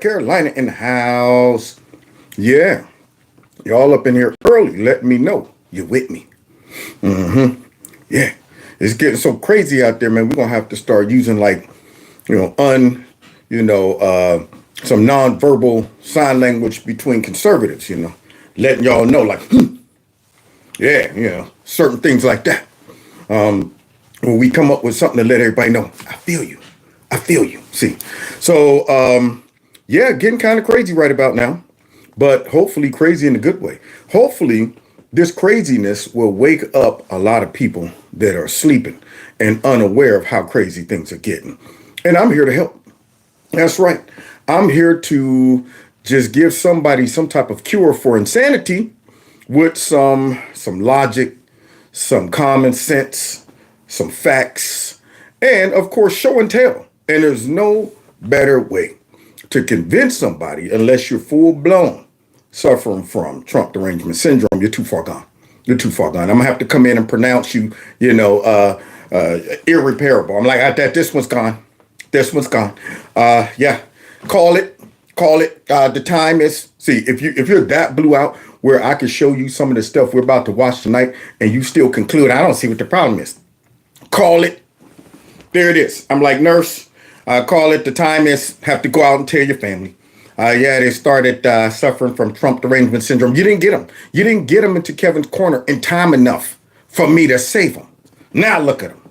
Carolina in the house. Yeah, y'all up in here early. Let me know you're with me. Yeah, it's getting so crazy out there, man. We're gonna have to start using like, you know, some nonverbal sign language between conservatives. Letting y'all know like, yeah, certain things like that. When we come up with something to let everybody know, I feel you. I feel you. See, so yeah, getting kind of crazy right about now, but hopefully crazy in a good way. Hopefully, this craziness will wake up a lot of people that are sleeping and unaware of how crazy things are getting. And I'm here to help. That's right. I'm here to just give somebody some type of cure for insanity with some logic, some common sense, some facts, and of course, show and tell. And there's no better way to convince somebody unless you're full blown suffering from Trump derangement syndrome. You're too far gone. You're too far gone. I'm gonna have to come in and pronounce you, irreparable. I'm like, this one's gone. This one's gone. Yeah, call it. The time is. See, if you're that blew out where I can show you some of the stuff we're about to watch tonight, and you still conclude, I don't see what the problem is. Call it. There it is. I'm like, nurse. Call it. The time is. Have to go out and tell your family. Yeah, they started suffering from Trump derangement syndrome. You didn't get them. You didn't get them into Kevin's corner in time enough for me to save them. Now look at them.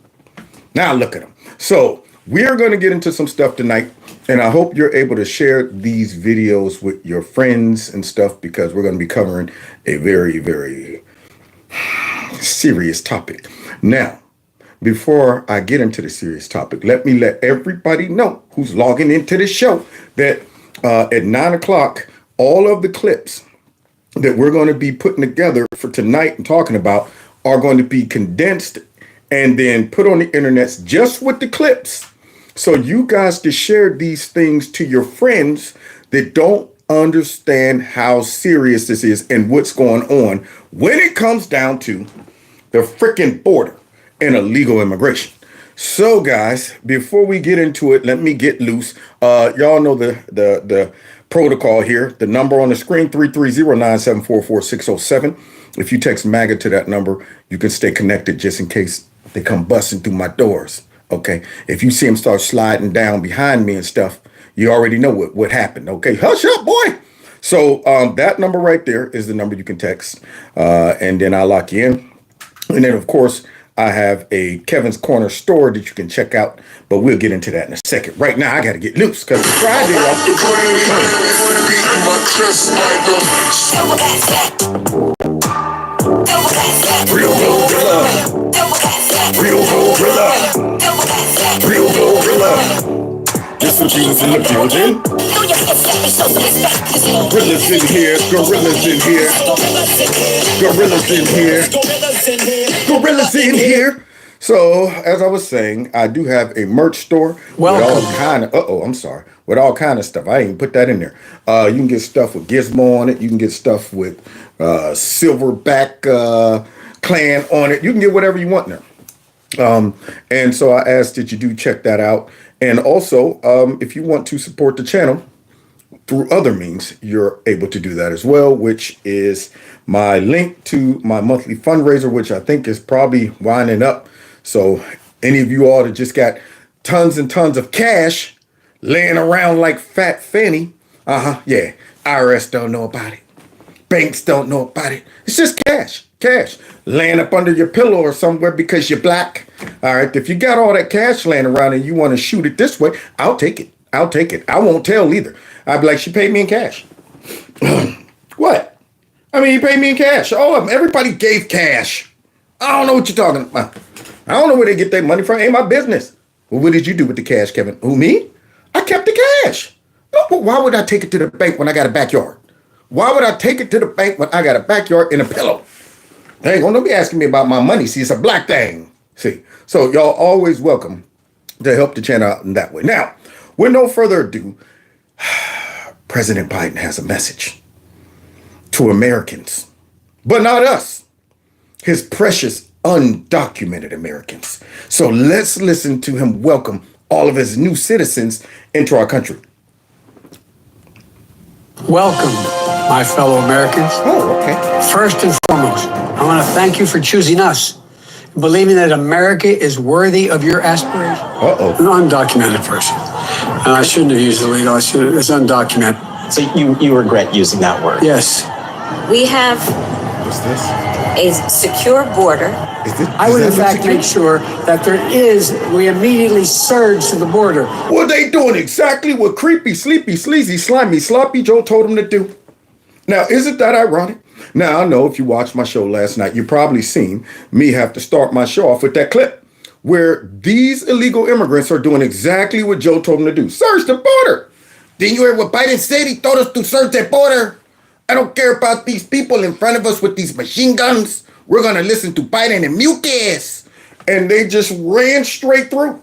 Now look at them. So we are going to get into some stuff tonight, and I hope you're able to share these videos with your friends and stuff because we're going to be covering a very, very serious topic. Now, before I get into the serious topic, let me let everybody know who's logging into the show that at 9 o'clock, all of the clips that we're going to be putting together for tonight and talking about are going to be condensed and then put on the internet just with the clips. So you guys can share these things to your friends that don't understand how serious this is and what's going on when it comes down to the freaking border and illegal immigration. So guys, before we get into it, let me get loose. Y'all know the protocol here. The number on the screen, 330-974-4607. If you text MAGA to that number, you can stay connected just in case they come busting through my doors. Okay. If you see them start sliding down behind me and stuff, you already know what happened. Okay. Hush up, boy. So that number right there is the number you can text. And then I'll lock you in. And then, of course, I have a Kevin's Corner store that you can check out, but we'll get into that in a second. Right now, I got to get loose because it's Friday, y'all. Real gorilla. Real gorilla. Real gorilla. There's some Jesus in the building. Gorillas in here. Gorillas in here. Gorillas in here. Gorillas in here. So, as I was saying, I do have a merch store with all kind of, with all kind of stuff. I didn't even put that in there. You can get stuff with Gizmo on it. You can get stuff with Silverback Clan on it. You can get whatever you want in there. And so I asked that you do check that out. And also, if you want to support the channel through other means, you're able to do that as well, which is my link to my monthly fundraiser, which I think is probably winding up. So any of you all that just got tons and tons of cash laying around like Fat Fanny, yeah, IRS don't know about it. Banks don't know about it. It's just cash laying up under your pillow or somewhere because you're black. All right, if you got all that cash laying around and you want to shoot it this way, I'll take it. I won't tell either. I'd be like, she paid me in cash. What? I mean, you paid me in cash. All of them. Everybody gave cash. I don't know what you're talking about. I don't know where they get their money from. Ain't my business. Well, what did you do with the cash, Kevin? Who, me? I kept the cash. No, but why would I take it to the bank when I got a backyard? Why would I take it to the bank when I got a backyard and a pillow? They ain't gonna be asking me about my money. See, it's a black thing. See, so y'all always welcome to help the channel out in that way. Now, with no further ado, President Biden has a message to Americans, but not us, his precious undocumented Americans. So let's listen to him welcome all of his new citizens into our country. Welcome, my fellow Americans. Oh, okay. First and foremost, I want to thank you for choosing us, believing that America is worthy of your aspirations. Uh-oh. An undocumented person. I shouldn't have used illegal. It's undocumented. So you regret using that word? Yes. We have What's this? a secure border. I would, in fact, make sure that we immediately surge to the border. Well, they doing exactly what creepy, sleepy, sleazy, slimy, sloppy Joe told them to do. Now, isn't that ironic? Now, I know if you watched my show last night, you probably seen me have to start my show off with that clip where these illegal immigrants are doing exactly what Joe told them to do. Search the border. Didn't you hear what Biden said? He told us to search the border. I don't care about these people in front of us with these machine guns. We're going to listen to Biden and mucus. And they just ran straight through.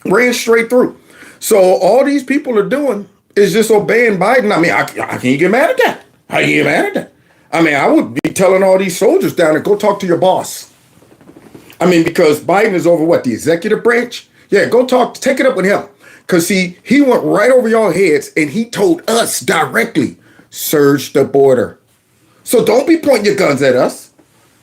Ran straight through. So all these people are doing is just obeying Biden. I mean, how can you get mad at that? How can you get mad at that? I mean, I would be telling all these soldiers down there, go talk to your boss. I mean, because Biden is over what, the executive branch? Yeah, go take it up with him. Because he went right over y'all heads and he told us directly, surge the border. So don't be pointing your guns at us.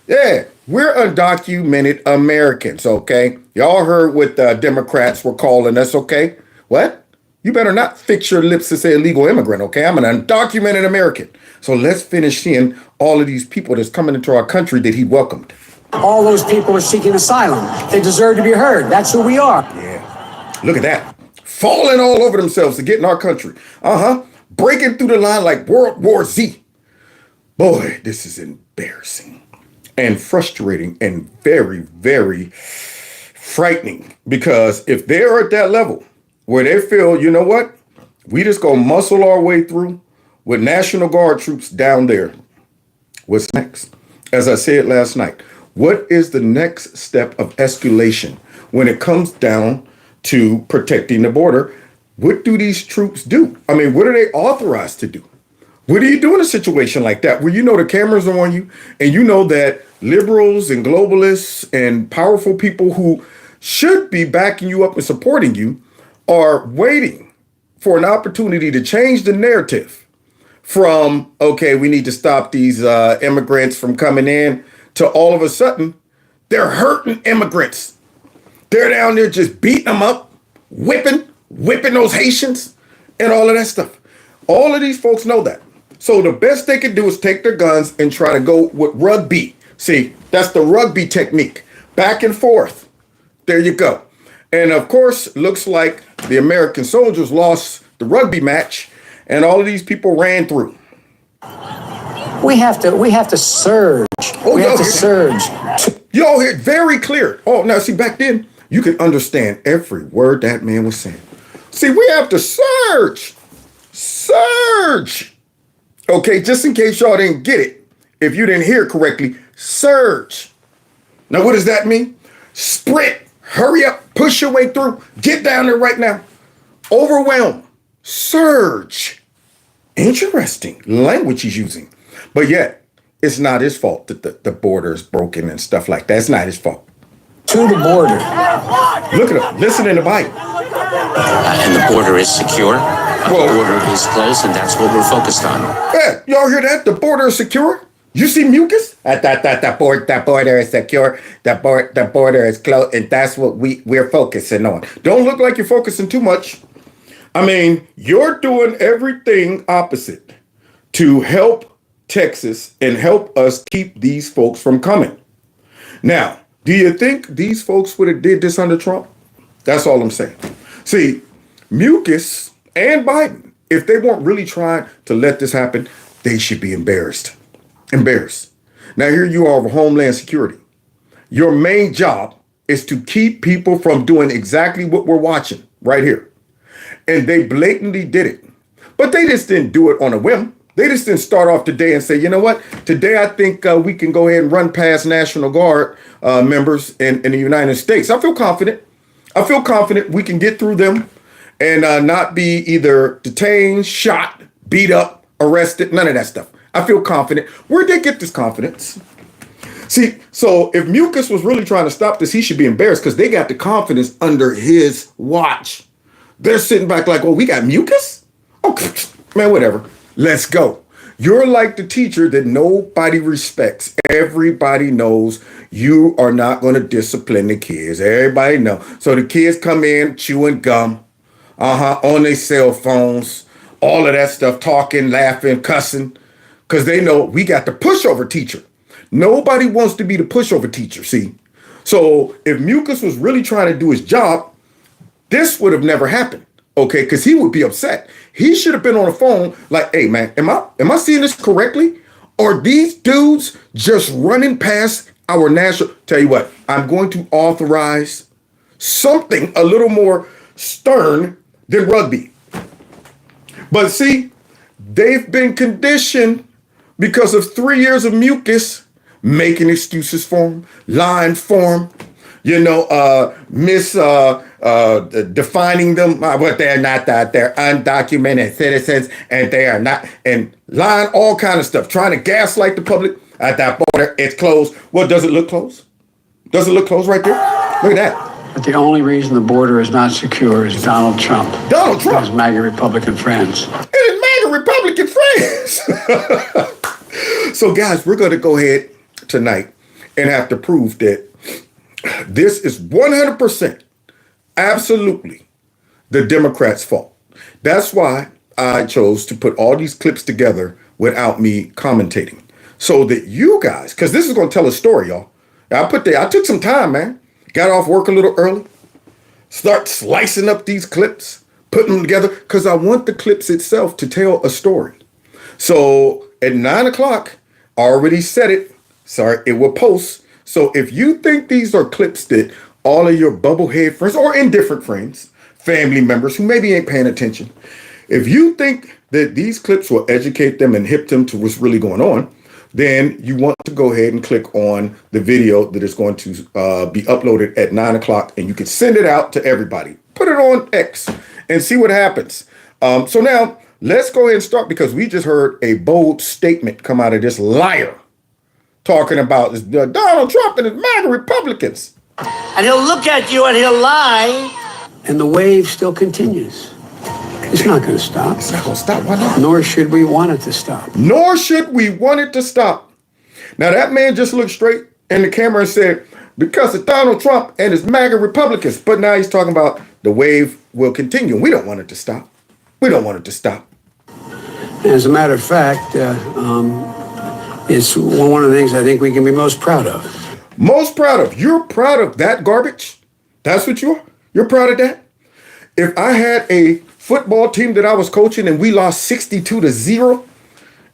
Yeah, we're undocumented Americans, okay? Y'all heard what the Democrats were calling us, okay? What? You better not fix your lips to say illegal immigrant, okay? I'm an undocumented American. So let's finish seeing all of these people that's coming into our country that he welcomed. All those people are seeking asylum. They deserve to be heard. That's who we are. Yeah, look at that. Falling all over themselves to get in our country. Breaking through the line like World War Z. Boy, this is embarrassing and frustrating and very, very frightening, because if they're at that level where they feel, you know what, we just gonna muscle our way through with National Guard troops down there, what's next? As I said last night, what is the next step of escalation when it comes down to protecting the border? What do these troops do? I mean, what are they authorized to do? What do you do in a situation like that where you know the cameras are on you and you know that liberals and globalists and powerful people who should be backing you up and supporting you are waiting for an opportunity to change the narrative from, okay, we need to stop these immigrants from coming in, to all of a sudden, they're hurting immigrants. They're down there just beating them up, whipping those Haitians and all of that stuff. All of these folks know that. So the best they can do is take their guns and try to go with rugby. See, that's the rugby technique. Back and forth. There you go. And of course, looks like the American soldiers lost the rugby match and all of these people ran through. We have to surge. We have to surge. Y'all hear it very clear. Oh, now see, back then, you could understand every word that man was saying. See, we have to surge. Surge. Okay, just in case y'all didn't get it, if you didn't hear correctly, surge. Now, what does that mean? Sprint, hurry up, push your way through, get down there right now. Overwhelm, surge. Interesting language he's using. But yet, it's not his fault that the border is broken and stuff like that. It's not his fault. To the border. Look at him, listen in the Bible. And the border is secure. The border is closed, and that's what we're focused on. Yeah, y'all hear that? The border is secure? You see mucus? The border is secure. The border is closed, and that's what we're focusing on. Don't look like you're focusing too much. I mean, you're doing everything opposite to help Texas and help us keep these folks from coming. Now, do you think these folks would have did this under Trump? That's all I'm saying. See, mucus and Biden, if they weren't really trying to let this happen, they should be embarrassed. Embarrassed. Now, here you are with Homeland Security. Your main job is to keep people from doing exactly what we're watching right here. And they blatantly did it. But they just didn't do it on a whim. They just didn't start off today and say, you know what? Today, I think we can go ahead and run past National Guard members in the United States. I feel confident. I feel confident we can get through them and not be either detained, shot, beat up, arrested, none of that stuff. I feel confident. Where'd they get this confidence? See, so if Mucus was really trying to stop this, he should be embarrassed because they got the confidence under his watch. They're sitting back like, oh, we got Mucus? Oh, man, whatever. Let's go. You're like the teacher that nobody respects. Everybody knows you are not going to discipline the kids. Everybody knows. So the kids come in chewing gum, on their cell phones, all of that stuff, talking, laughing, cussing, because they know we got the pushover teacher. Nobody wants to be the pushover teacher, see? So if Mucus was really trying to do his job, this would have never happened, okay? Because he would be upset. He should have been on the phone like, hey, man, am I seeing this correctly? Are these dudes just running past our national? Tell you what, I'm going to authorize something a little more stern than rugby. But see, they've been conditioned because of 3 years of Mucus making excuses for him, lying for him, defining them, what they're not, that they're undocumented citizens, and they are not, and lying, all kind of stuff, trying to gaslight the public. At that border, it's closed. Well, does it look closed? Does it look closed right there? Look at that. But the only reason the border is not secure is Donald Trump. Donald Trump. And his MAGA Republican friends. And his MAGA Republican friends. So, guys, we're going to go ahead tonight and have to prove that this is 100% absolutely the Democrats' fault. That's why I chose to put all these clips together without me commentating. So that you guys, because this is going to tell a story, y'all. I took some time, man. Got off work a little early. Start slicing up these clips, putting them together, because I want the clips itself to tell a story. So at 9 o'clock, I already said it. Sorry, it will post. So if you think these are clips that all of your bubblehead friends or indifferent friends, family members who maybe ain't paying attention, if you think that these clips will educate them and hip them to what's really going on, then you want to go ahead and click on the video that is going to be uploaded at 9 o'clock, and you can send it out to everybody. Put it on X and see what happens. So now let's go ahead and start, because we just heard a bold statement come out of this liar talking about Donald Trump and his MAGA Republicans. And he'll look at you and he'll lie. And the wave still continues. It's not going to stop. It's not going to stop. Why not? Nor should we want it to stop. Nor should we want it to stop. Now, that man just looked straight in the camera and said, because of Donald Trump and his MAGA Republicans. But now he's talking about the wave will continue. We don't want it to stop. We don't want it to stop. As a matter of fact, it's one of the things I think we can be most proud of. Most proud of? You're proud of that garbage? That's what you are? You're proud of that? If I had a football team that I was coaching and we lost 62-0,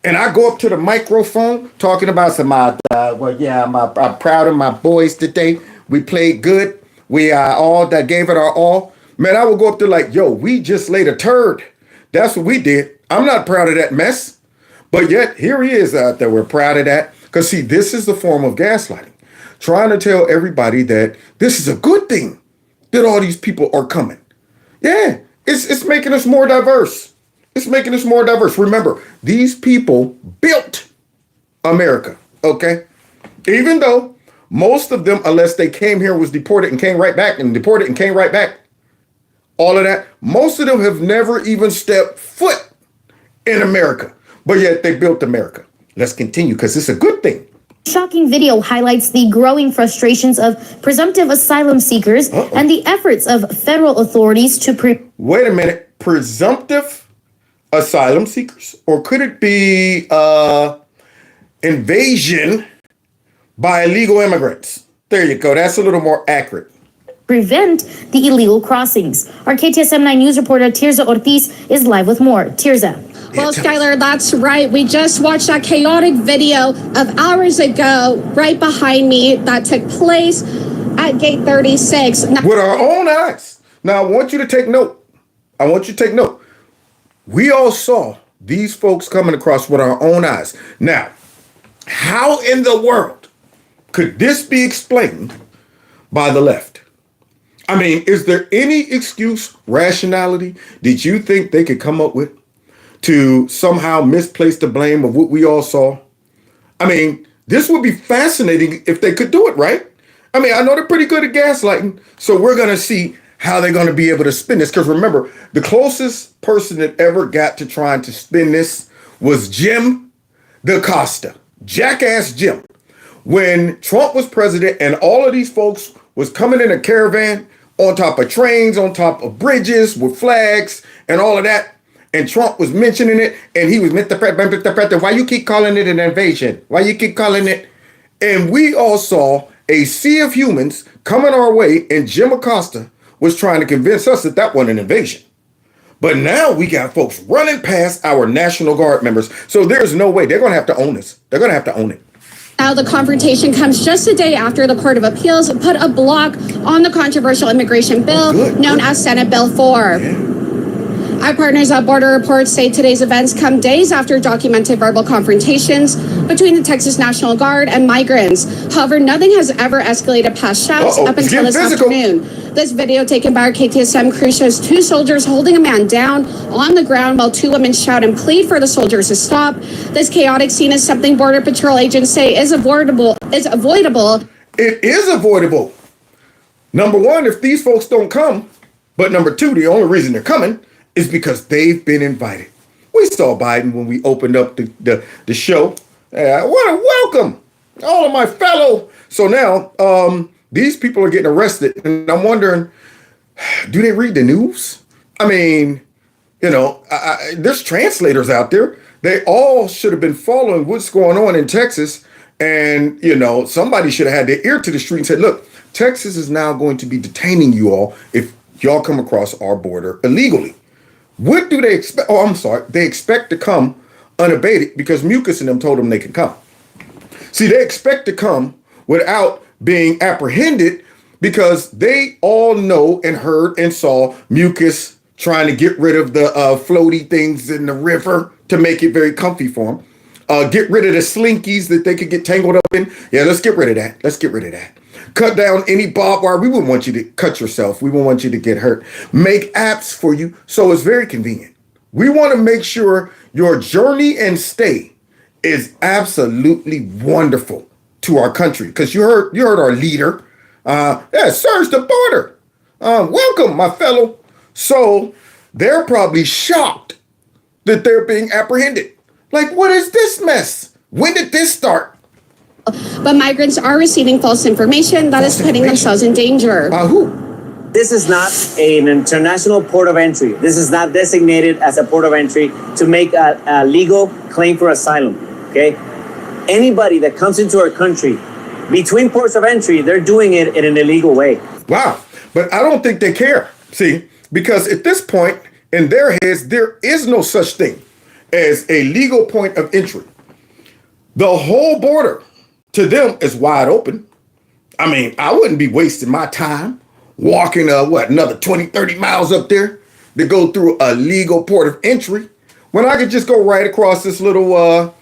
and I go up to the microphone talking about I'm proud of my boys today. We played good. We all that gave it our all. Man, I would go up there like, yo, we just laid a turd. That's what we did. I'm not proud of that mess. But yet, here he is out there. We're proud of that. Because, see, this is the form of gaslighting. Trying to tell everybody that this is a good thing that all these people are coming. Yeah, it's making us more diverse. It's making us more diverse. Remember, these people built America, okay? Even though most of them, unless they came here, was deported and came right back, and deported and came right back, all of that, most of them have never even stepped foot in America. But yet they built America. Let's continue, because it's a good thing. Shocking video highlights the growing frustrations of presumptive asylum seekers and the efforts of federal authorities to Wait a minute. Presumptive asylum seekers? Or could it be invasion by illegal immigrants? There you go. That's a little more accurate. prevent the illegal crossings. Our KTSM 9 News reporter Tirza Ortiz is live with more. Tirza. Well, Skylar, that's right. We just watched that chaotic video of hours ago right behind me that took place at gate 36. With our own eyes. Now, I want you to take note. We all saw these folks coming across with our own eyes. Now, how in the world could this be explained by the left? I mean, is there any excuse, rationality, did you think they could come up with to somehow misplace the blame of what we all saw? I mean, this would be fascinating if they could do it, right? I mean, I know they're pretty good at gaslighting, so we're going to see how they're going to be able to spin this. Because remember, the closest person that ever got to trying to spin this was Jim DaCosta, Jackass Jim. When Trump was president and all of these folks was coming in a caravan on top of trains, on top of bridges with flags and all of that, and Trump was mentioning it, and he was, why you keep calling it an invasion? Why you keep calling it? And we all saw a sea of humans coming our way, and Jim Acosta was trying to convince us that that wasn't an invasion. But now we got folks running past our National Guard members. So there's no way. They're going to have to own this. They're going to have to own it. Now, the confrontation comes just a day after the Court of Appeals put a block on the controversial immigration bill known as Senate Bill 4. Yeah. Our partners at Border Report say today's events come days after documented verbal confrontations between the Texas National Guard and migrants. However, nothing has ever escalated past shouts up until this afternoon. This video taken by our KTSM crew shows two soldiers holding a man down on the ground while two women shout and plead for the soldiers to stop. This chaotic scene is something Border Patrol agents say is avoidable. It is avoidable. Number one, if these folks don't come, but number two, the only reason they're coming is because they've been invited. We saw Biden when we opened up the show. I want to welcome all of my fellow. So now these people are getting arrested, and I'm wondering, do they read the news? I mean, you know, there's translators out there. They all should have been following what's going on in Texas. And, you know, somebody should have had their ear to the street and said, look, Texas is now going to be detaining you all if y'all come across our border illegally. What do they expect? Oh, I'm sorry. They expect to come unabated because Mucus and them told them they can come. See, they expect to come without being apprehended because they all know and heard and saw Mucus trying to get rid of the floaty things in the river to make it very comfy for them. Get rid of the slinkies that they could get tangled up in. Yeah, let's get rid of that. Let's get rid of that. Cut down any barbed wire. We wouldn't want you to cut yourself. We wouldn't want you to get hurt. Make apps for you. So it's very convenient. We want to make sure your journey and stay is absolutely wonderful to our country. Because you heard our leader. Search the border. Welcome, my fellow. So they're probably shocked that they're being apprehended. Like, what is this mess? When did this start? But migrants are receiving false information that is putting themselves in danger. Who? This is not an international port of entry. This is not designated as a port of entry to make a legal claim for asylum, okay? Anybody that comes into our country between ports of entry, they're doing it in an illegal way. Wow. But I don't think they care. See, because at this point in their heads, there is no such thing as a legal point of entry. The whole border to them is wide open. I mean, I wouldn't be wasting my time walking, another 20, 30 miles up there to go through a legal port of entry when I could just go right across this little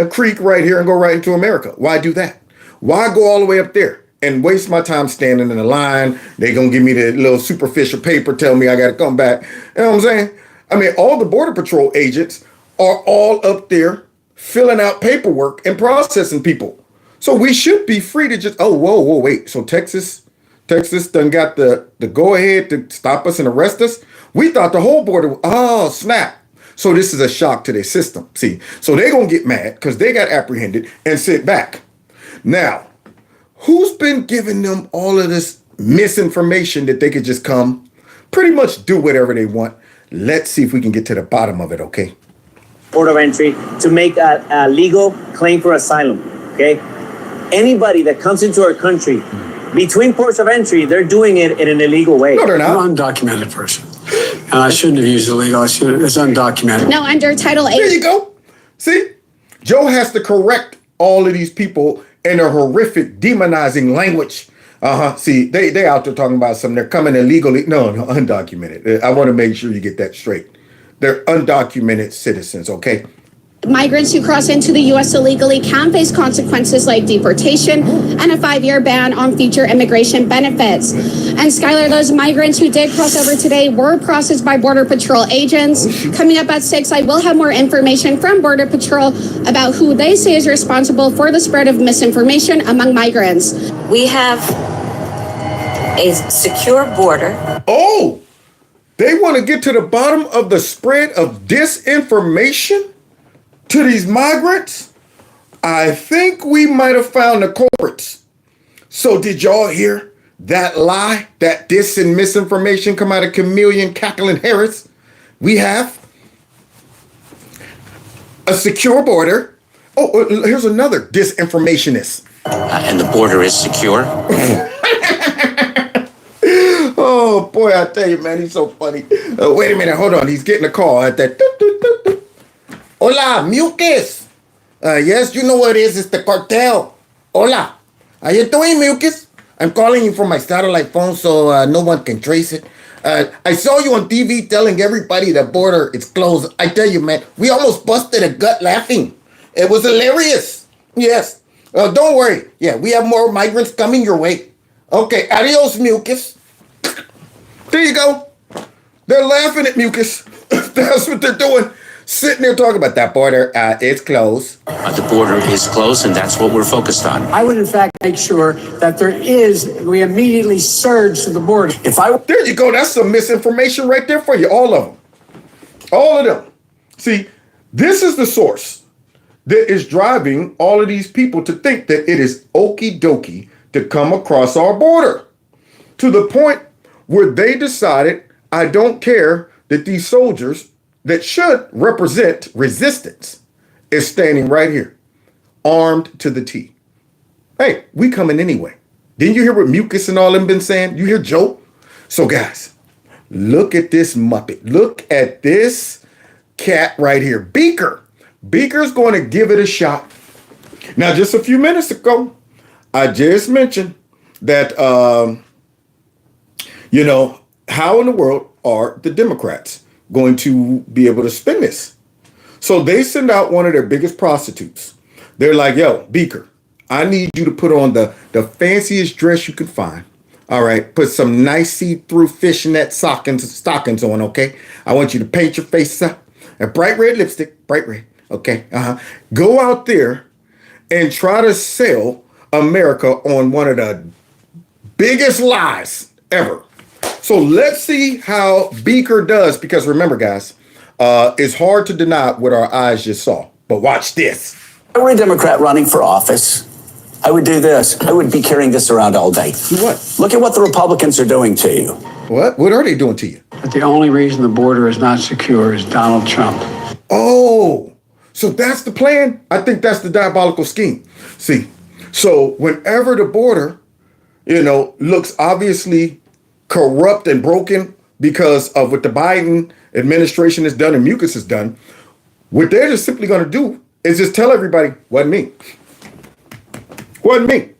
creek right here and go right into America. Why do that? Why go all the way up there and waste my time standing in a line? They're going to give me the little superficial paper, tell me I got to come back. You know what I'm saying? I mean, all the Border Patrol agents are all up there filling out paperwork and processing people. So we should be free to just, wait. So Texas done got the go ahead to stop us and arrest us. We thought the whole border, snap. So this is a shock to their system. See, so they're going to get mad because they got apprehended and sit back. Now, who's been giving them all of this misinformation that they could just come pretty much do whatever they want? Let's see if we can get to the bottom of it, okay? Port of entry to make a legal claim for asylum, okay? Anybody that comes into our country between ports of entry, they're doing it in an illegal way. No, they're not. I'm an undocumented person. And I shouldn't have used illegal. It's undocumented. No, under Title 8. There you go. See, Joe has to correct all of these people in their horrific demonizing language. See, they out there talking about something. They're coming illegally. No, undocumented. I want to make sure you get that straight. They're undocumented citizens, okay? Migrants who cross into the U.S. illegally can face consequences like deportation and a 5-year ban on future immigration benefits. And Skylar, those migrants who did cross over today were processed by Border Patrol agents. Coming up at 6, I will have more information from Border Patrol about who they say is responsible for the spread of misinformation among migrants. We have a secure border. Oh, they want to get to the bottom of the spread of disinformation? to these migrants, I think we might have found the culprits. So did y'all hear that lie, that dis and misinformation come out of Chameleon Cackling Harris? We have a secure border. Oh, here's another disinformationist. And the border is secure. Oh, boy, I tell you, man, he's so funny. Wait a minute, hold on. He's getting a call at that. Hola, Mucus. Yes, you know what it is. It's the cartel. Hola. How you doing, Mucus? I'm calling you from my satellite phone so no one can trace it. I saw you on TV telling everybody the border is closed. I tell you, man, we almost busted a gut laughing. It was hilarious. Yes. Don't worry. Yeah, we have more migrants coming your way. Okay, adios, Mucus. There you go. They're laughing at Mucus. That's what they're doing. Sitting there talking about that border. It's closed. The border is closed, and that's what we're focused on. I would, in fact, make sure that we immediately surge to the border. There you go. That's some misinformation right there for you. All of them. All of them. See, this is the source that is driving all of these people to think that it is okie dokie to come across our border. To the point where they decided, I don't care that these soldiers that should represent resistance is standing right here, armed to the T. Hey, we coming anyway. Didn't you hear what Mucus and all them been saying? You hear Joe? So guys, look at this Muppet. Look at this cat right here. Beaker. Beaker's going to give it a shot. Now, just a few minutes ago, I just mentioned that, how in the world are the Democrats going to be able to spin this? So they send out one of their biggest prostitutes. They're like, yo, Beaker, I need you to put on the fanciest dress you can find. All right, put some nice see-through fishnet stockings on, okay? I want you to paint your face up. A bright red lipstick, bright red, okay? Go out there and try to sell America on one of the biggest lies ever. So let's see how Beaker does, because remember, guys, it's hard to deny what our eyes just saw. But watch this. If I were a Democrat running for office, I would do this. I would be carrying this around all day. What? Look at what the Republicans are doing to you. What? What are they doing to you? But the only reason the border is not secure is Donald Trump. Oh, so that's the plan? I think that's the diabolical scheme. See, so whenever the border, looks obviously corrupt and broken because of what the Biden administration has done and Mucus has done, what they're just simply going to do is just tell everybody, wasn't me. Wasn't me.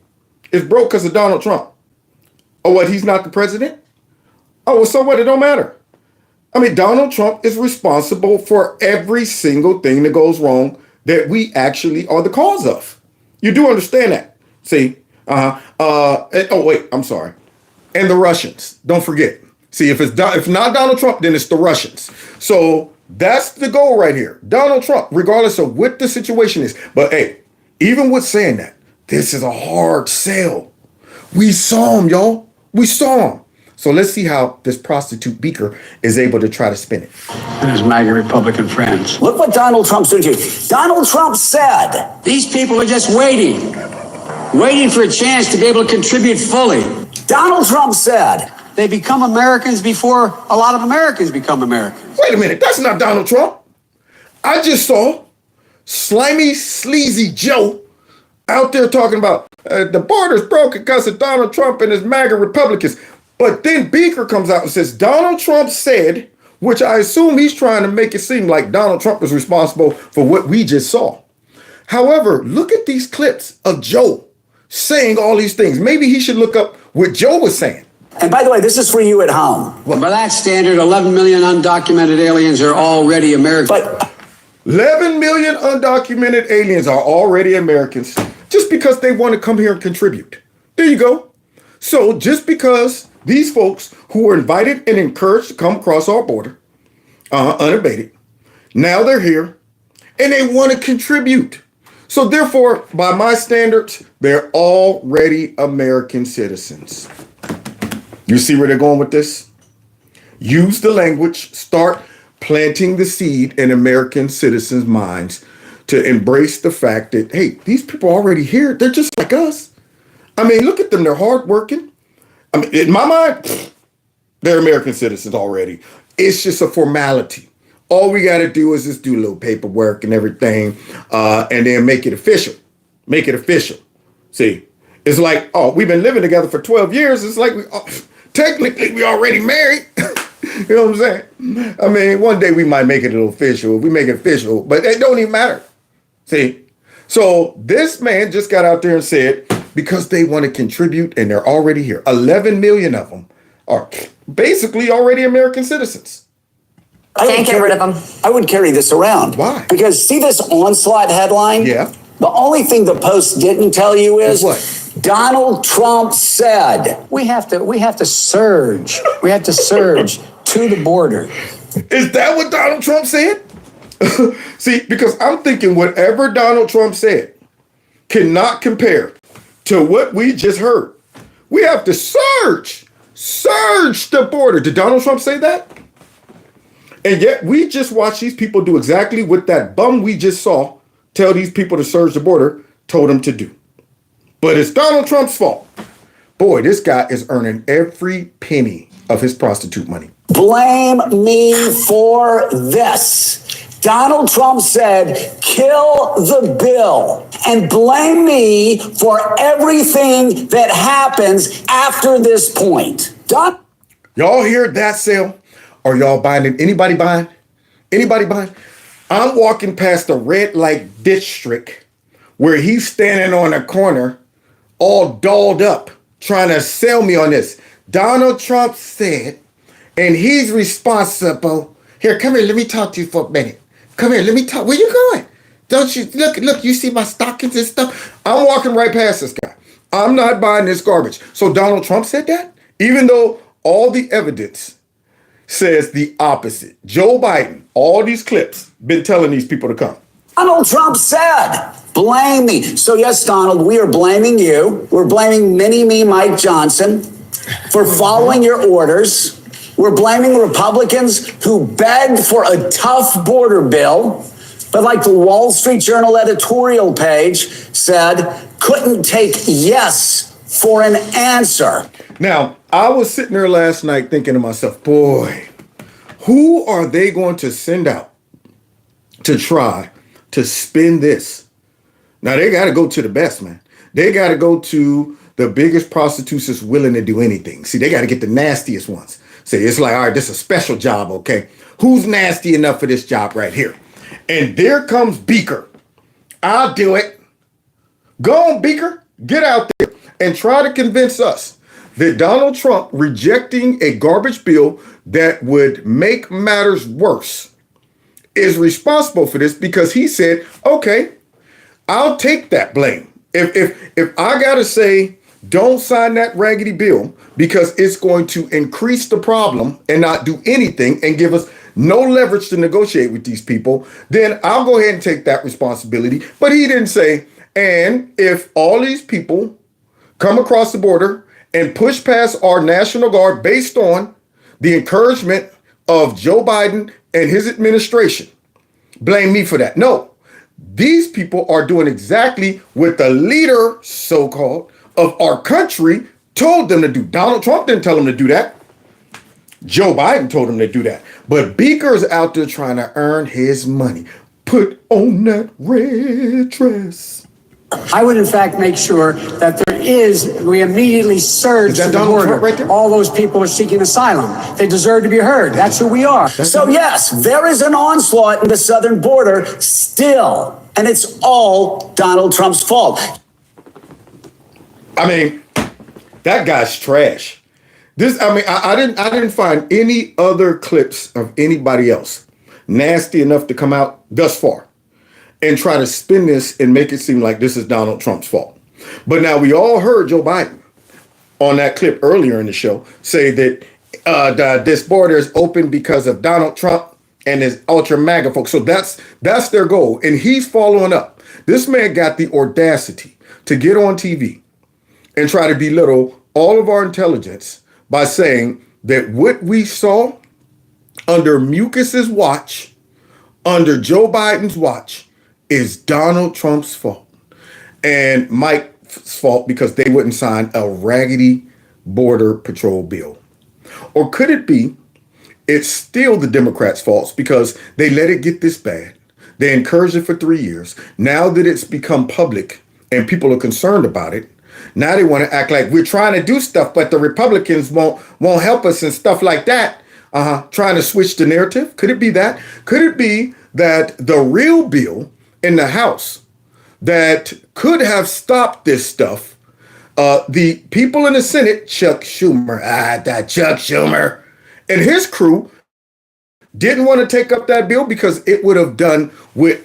It's broke because of Donald Trump. Oh, what, he's not the president? Oh, well, so what? It don't matter. I mean, Donald Trump is responsible for every single thing that goes wrong that we actually are the cause of. You do understand that. See? Oh, wait, I'm sorry. And the Russians. Don't forget. See, if not Donald Trump, then it's the Russians. So that's the goal right here. Donald Trump, regardless of what the situation is. But hey, even with saying that, this is a hard sell. We saw him, y'all. We saw him. So let's see how this prostitute Beaker is able to try to spin it. And his MAGA Republican friends. Look what Donald Trump's doing to you. Donald Trump said, These people are just waiting for a chance to be able to contribute fully. Donald Trump said, they become Americans before a lot of Americans become Americans. Wait a minute, that's not Donald Trump. I just saw slimy, sleazy Joe out there talking about the border's broken because of Donald Trump and his MAGA Republicans. But then Beaker comes out and says, Donald Trump said, which I assume he's trying to make it seem like Donald Trump is responsible for what we just saw. However, look at these clips of Joe saying all these things. Maybe he should look up what Joe was saying. And by the way, this is for you at home. Well, by that standard, 11 million undocumented aliens are already Americans. But 11 million undocumented aliens are already Americans just because they want to come here and contribute. There you go. So just because these folks who were invited and encouraged to come across our border, unabated, now they're here and they want to contribute. So therefore, by my standards, they're already American citizens. You see where they're going with this? Use the language, start planting the seed in American citizens' minds to embrace the fact that, hey, these people are already here. They're just like us. I mean, look at them. They're hardworking. I mean, in my mind, they're American citizens already. It's just a formality. All we got to do is just do a little paperwork and everything, and then make it official. Make it official. See, it's like, oh, we've been living together for 12 years. It's like, technically, we already married. You know what I'm saying? I mean, one day we might make it a little official. We make it official, but it don't even matter. See? So this man just got out there and said, because they want to contribute and they're already here. 11 million of them are basically already American citizens. Can't get rid of them. I would carry this around. Why? Because see this onslaught headline? Yeah. The only thing the Post didn't tell you is what? Donald Trump said. We have to surge. We have to surge to the border. Is that what Donald Trump said? See, because I'm thinking whatever Donald Trump said cannot compare to what we just heard. We have to surge the border. Did Donald Trump say that? And yet we just watched these people do exactly what that bum we just saw tell these people to surge the border told them to do. But it's Donald Trump's fault. Boy, this guy is earning every penny of his prostitute money. Blame me for this. Donald Trump said, kill the bill and blame me for everything that happens after this point. Y'all hear that sale? Are y'all buying it? Anybody buying? Anybody buying? I'm walking past the red light district where he's standing on a corner all dolled up trying to sell me on this. Donald Trump said, and he's responsible. Here, come here. Let me talk to you for a minute. Come here. Let me talk. Where you going? Don't you look, you see my stockings and stuff? I'm walking right past this guy. I'm not buying this garbage. So Donald Trump said that? Even though all the evidence says the opposite. Joe Biden, all these clips, been telling these people to come. Donald Trump said, blame me. So yes, Donald, we are blaming you. We're blaming Mini-Me Mike Johnson for following your orders. We're blaming Republicans who begged for a tough border bill, but like the Wall Street Journal editorial page said, couldn't take yes for an answer. Now, I was sitting there last night thinking to myself, boy, who are they going to send out to try to spin this? Now, they got to go to the best, man. They got to go to the biggest prostitutes that's willing to do anything. See, they got to get the nastiest ones. See, it's like, all right, this is a special job, okay? Who's nasty enough for this job right here? And there comes Beaker. I'll do it. Go on, Beaker. Get out there and try to convince us that Donald Trump rejecting a garbage bill that would make matters worse is responsible for this because he said, okay, I'll take that blame. If I got to say, don't sign that raggedy bill because it's going to increase the problem and not do anything and give us no leverage to negotiate with these people, then I'll go ahead and take that responsibility. But he didn't say, and if all these people come across the border and push past our National Guard based on the encouragement of Joe Biden and his administration, blame me for that. No, these people are doing exactly what the leader, so-called, of our country told them to do. Donald Trump didn't tell them to do that. Joe Biden told him to do that. But Beaker's out there trying to earn his money. Put on that red dress. I would, in fact, make sure that we immediately surge to the border. Right there? All those people are seeking asylum. They deserve to be heard. That's who we are. So yes, there is an onslaught in the southern border still, and it's all Donald Trump's fault. I mean, that guy's trash. I didn't find any other clips of anybody else nasty enough to come out thus far and try to spin this and make it seem like this is Donald Trump's fault. But now we all heard Joe Biden on that clip earlier in the show say that this border is open because of Donald Trump and his ultra MAGA folks. So that's their goal. And he's following up. This man got the audacity to get on TV and try to belittle all of our intelligence by saying that what we saw under Mucus's watch, under Joe Biden's watch, is Donald Trump's fault and Mike's fault because they wouldn't sign a raggedy border patrol bill? Or could it be it's still the Democrats' fault because they let it get this bad? They encouraged it for 3 years. Now that it's become public and people are concerned about it, now they want to act like we're trying to do stuff, but the Republicans won't help us and stuff like that. Trying to switch the narrative. Could it be that? Could it be that the real bill in the House that could have stopped this stuff, the people in the Senate, Chuck Schumer and his crew didn't want to take up that bill because it would have done what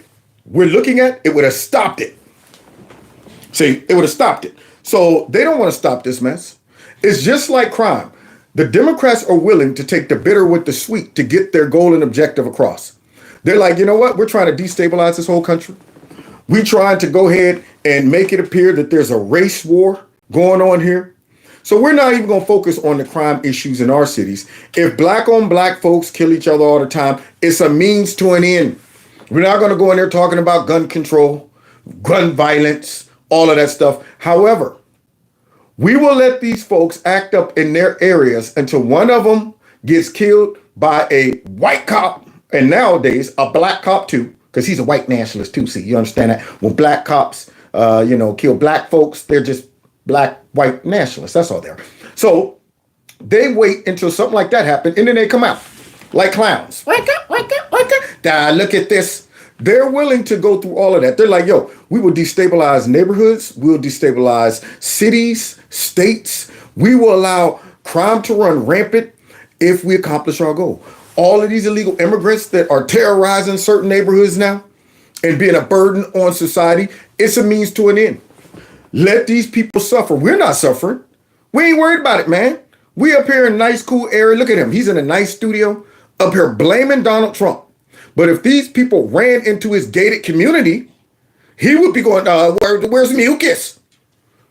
we're looking at. It would have stopped it. See, it would have stopped it. So they don't want to stop this mess. It's just like crime. The Democrats are willing to take the bitter with the sweet to get their goal and objective across. They're like, you know what? We're trying to destabilize this whole country. We trying to go ahead and make it appear that there's a race war going on here. So we're not even going to focus on the crime issues in our cities. If black on black folks kill each other all the time, it's a means to an end. We're not going to go in there talking about gun control, gun violence, all of that stuff. However, we will let these folks act up in their areas until one of them gets killed by a white cop, and nowadays a black cop too, because he's a white nationalist too. See, you understand that? When black cops, kill black folks, they're just black white nationalists. That's all they are. So they wait until something like that happens, and then they come out like clowns. Wake up, wake up, wake up. Look at this. They're willing to go through all of that. They're like, yo, we will destabilize neighborhoods. We'll destabilize cities, states. We will allow crime to run rampant if we accomplish our goal. All of these illegal immigrants that are terrorizing certain neighborhoods now and being a burden on society, it's a means to an end. Let these people suffer. We're not suffering. We ain't worried about it, man. We up here in a nice, cool area. Look at him. He's in a nice studio up here blaming Donald Trump. But if these people ran into his gated community, he would be going, where's mucus?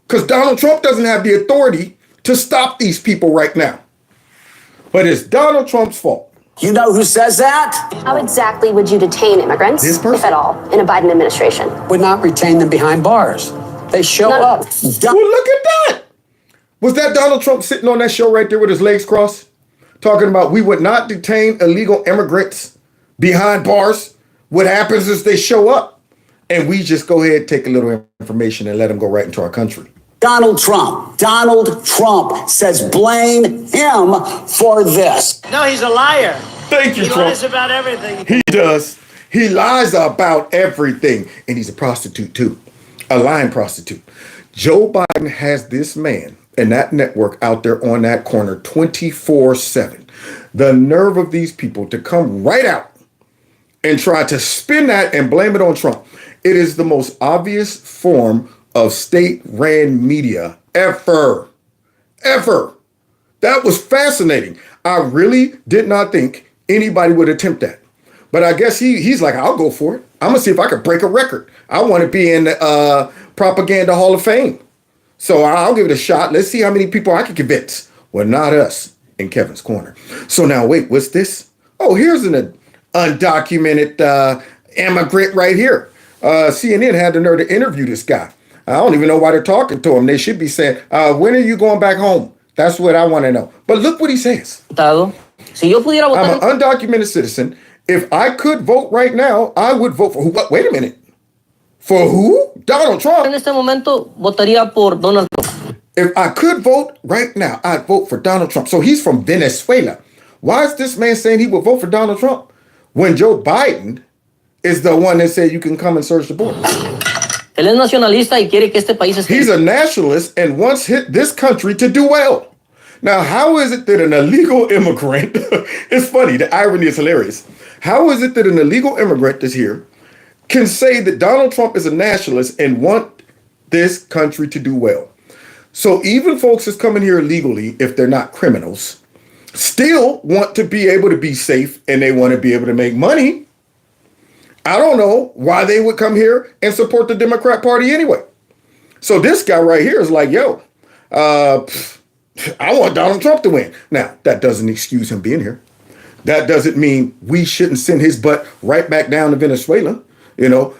Because Donald Trump doesn't have the authority to stop these people right now. But it's Donald Trump's fault. You know who says that? How exactly would you detain immigrants, if at all, in a Biden administration? Would not retain them behind bars. They show up. Well, look at that. Was that Donald Trump sitting on that show right there with his legs crossed? Talking about we would not detain illegal immigrants behind bars. What happens is they show up and we just go ahead and take a little information and let them go right into our country. Donald Trump says blame him for this. No, he's a liar. Thank you, He Trump. lies about everything. He does. He lies about everything. And he's a prostitute too. A lying prostitute. Joe Biden has this man and that network out there on that corner 24/7. The nerve of these people to come right out and try to spin that and blame it on Trump. It is the most obvious form of state-ran media ever. That was fascinating. I really did not think anybody would attempt that. But I guess he's like, I'll go for it. I'm going to see if I can break a record. I want to be in the Propaganda Hall of Fame. So I'll give it a shot. Let's see how many people I can convince. Well, not us in Kevin's corner. So now, wait, what's this? Oh, here's an undocumented immigrant right here. CNN had the nerve to interview this guy. I don't even know why they're talking to him. They should be saying, when are you going back home? That's what I want to know. But look what he says. I'm an undocumented citizen. If I could vote right now, I would vote for who? What? Wait a minute. For who? Donald Trump. En este momento votaría por Donald Trump. If I could vote right now, I'd vote for Donald Trump. So he's from Venezuela. Why is this man saying he would vote for Donald Trump when Joe Biden is the one that said you can come and search the border? Él es nacionalista y quiere que este país esté. He's a nationalist and wants this country to do well. Now, how is it that an illegal immigrant, it's funny, the irony is hilarious. How is it that an illegal immigrant that's here can say that Donald Trump is a nationalist and want this country to do well? So even folks that's coming here illegally, if they're not criminals, still want to be able to be safe and they want to be able to make money. I don't know why they would come here and support the Democrat Party anyway. So this guy right here is like, yo, I want Donald Trump to win. Now, that doesn't excuse him being here. That doesn't mean we shouldn't send his butt right back down to Venezuela.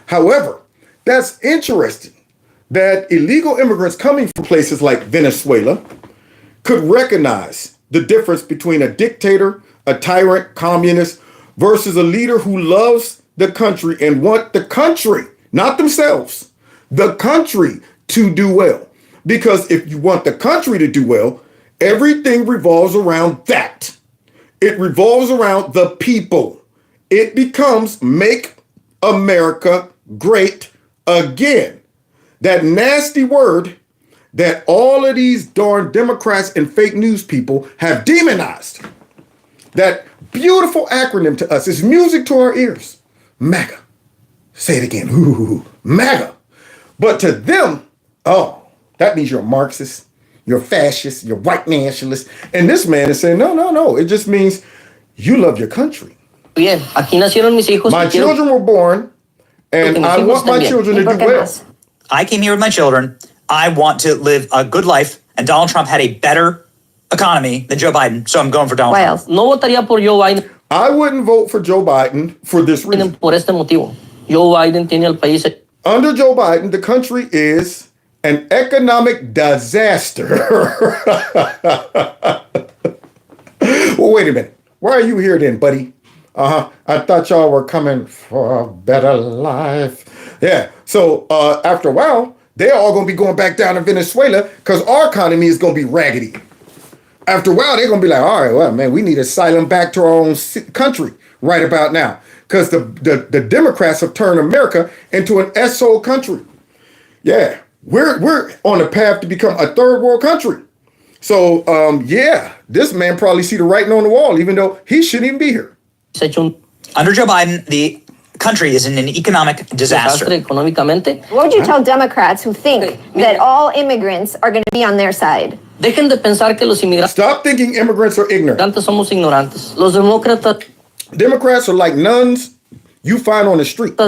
However, that's interesting that illegal immigrants coming from places like Venezuela could recognize the difference between a dictator, a tyrant, communist, versus a leader who loves the country and want the country, not themselves, the country to do well. Because if you want the country to do well, everything revolves around that. It revolves around the people. It becomes make America great again. That nasty word that all of these darn Democrats and fake news people have demonized. That beautiful acronym to us is music to our ears. MAGA. Say it again. Ooh, MAGA. But to them, that means you're a Marxist, you're a fascist, you're white nationalist. And this man is saying, no. It just means you love your country. Bien, aquí nacieron mis hijos. My children were born, and I want my children to do well. I came here with my children. I want to live a good life, and Donald Trump had a better economy than Joe Biden, so I'm going for Donald Trump. No votaría por Joe Biden. I wouldn't vote for Joe Biden for this reason. Por este motivo. Joe Biden tiene el país. Under Joe Biden, the country is an economic disaster. Well, wait a minute. Why are you here then, buddy? I thought y'all were coming for a better life. Yeah. So after a while, they're all going to be going back down to Venezuela because our economy is going to be raggedy. After a while, they're going to be like, all right, well, man, we need asylum back to our own country right about now. Because the Democrats have turned America into an SO country. Yeah, we're on the path to become a third world country. So, this man probably see the writing on the wall, even though he shouldn't even be here. Under Joe Biden, the country is in an economic disaster. What would you tell Democrats who think that all immigrants are going to be on their side? Dejen de pensar que los inmigrantes. Stop thinking immigrants are ignorant. Somos ignorantes. Los Democrats are like nuns you find on the street.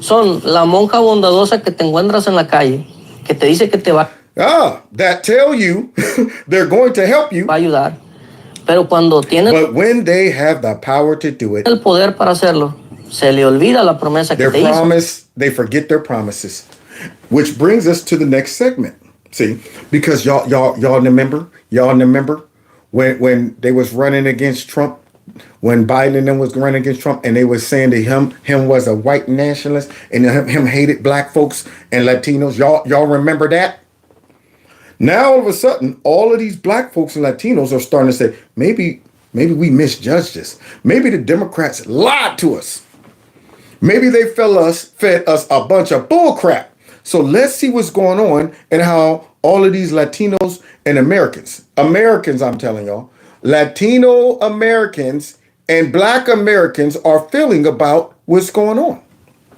Son la monja bondadosa que te encuentras en la calle, que te dice que te va. That tell you they're going to help you. Va a ayudar. Pero cuando tienen but when they have the power to do it, el poder para hacerlo, se le olvida la promesa que te hizo. They forget their promises. Which brings us to the next segment. See, because y'all remember when they was running against Trump, when Biden and them was running against Trump, and they was saying that him was a white nationalist and him hated black folks and Latinos. Y'all remember that? Now all of a sudden, all of these black folks and Latinos are starting to say, maybe we misjudged this. Maybe the Democrats lied to us. Maybe they fed us a bunch of bull crap. So let's see what's going on and how all of these Latinos and Americans, I'm telling y'all, Latino Americans and Black Americans are feeling about what's going on.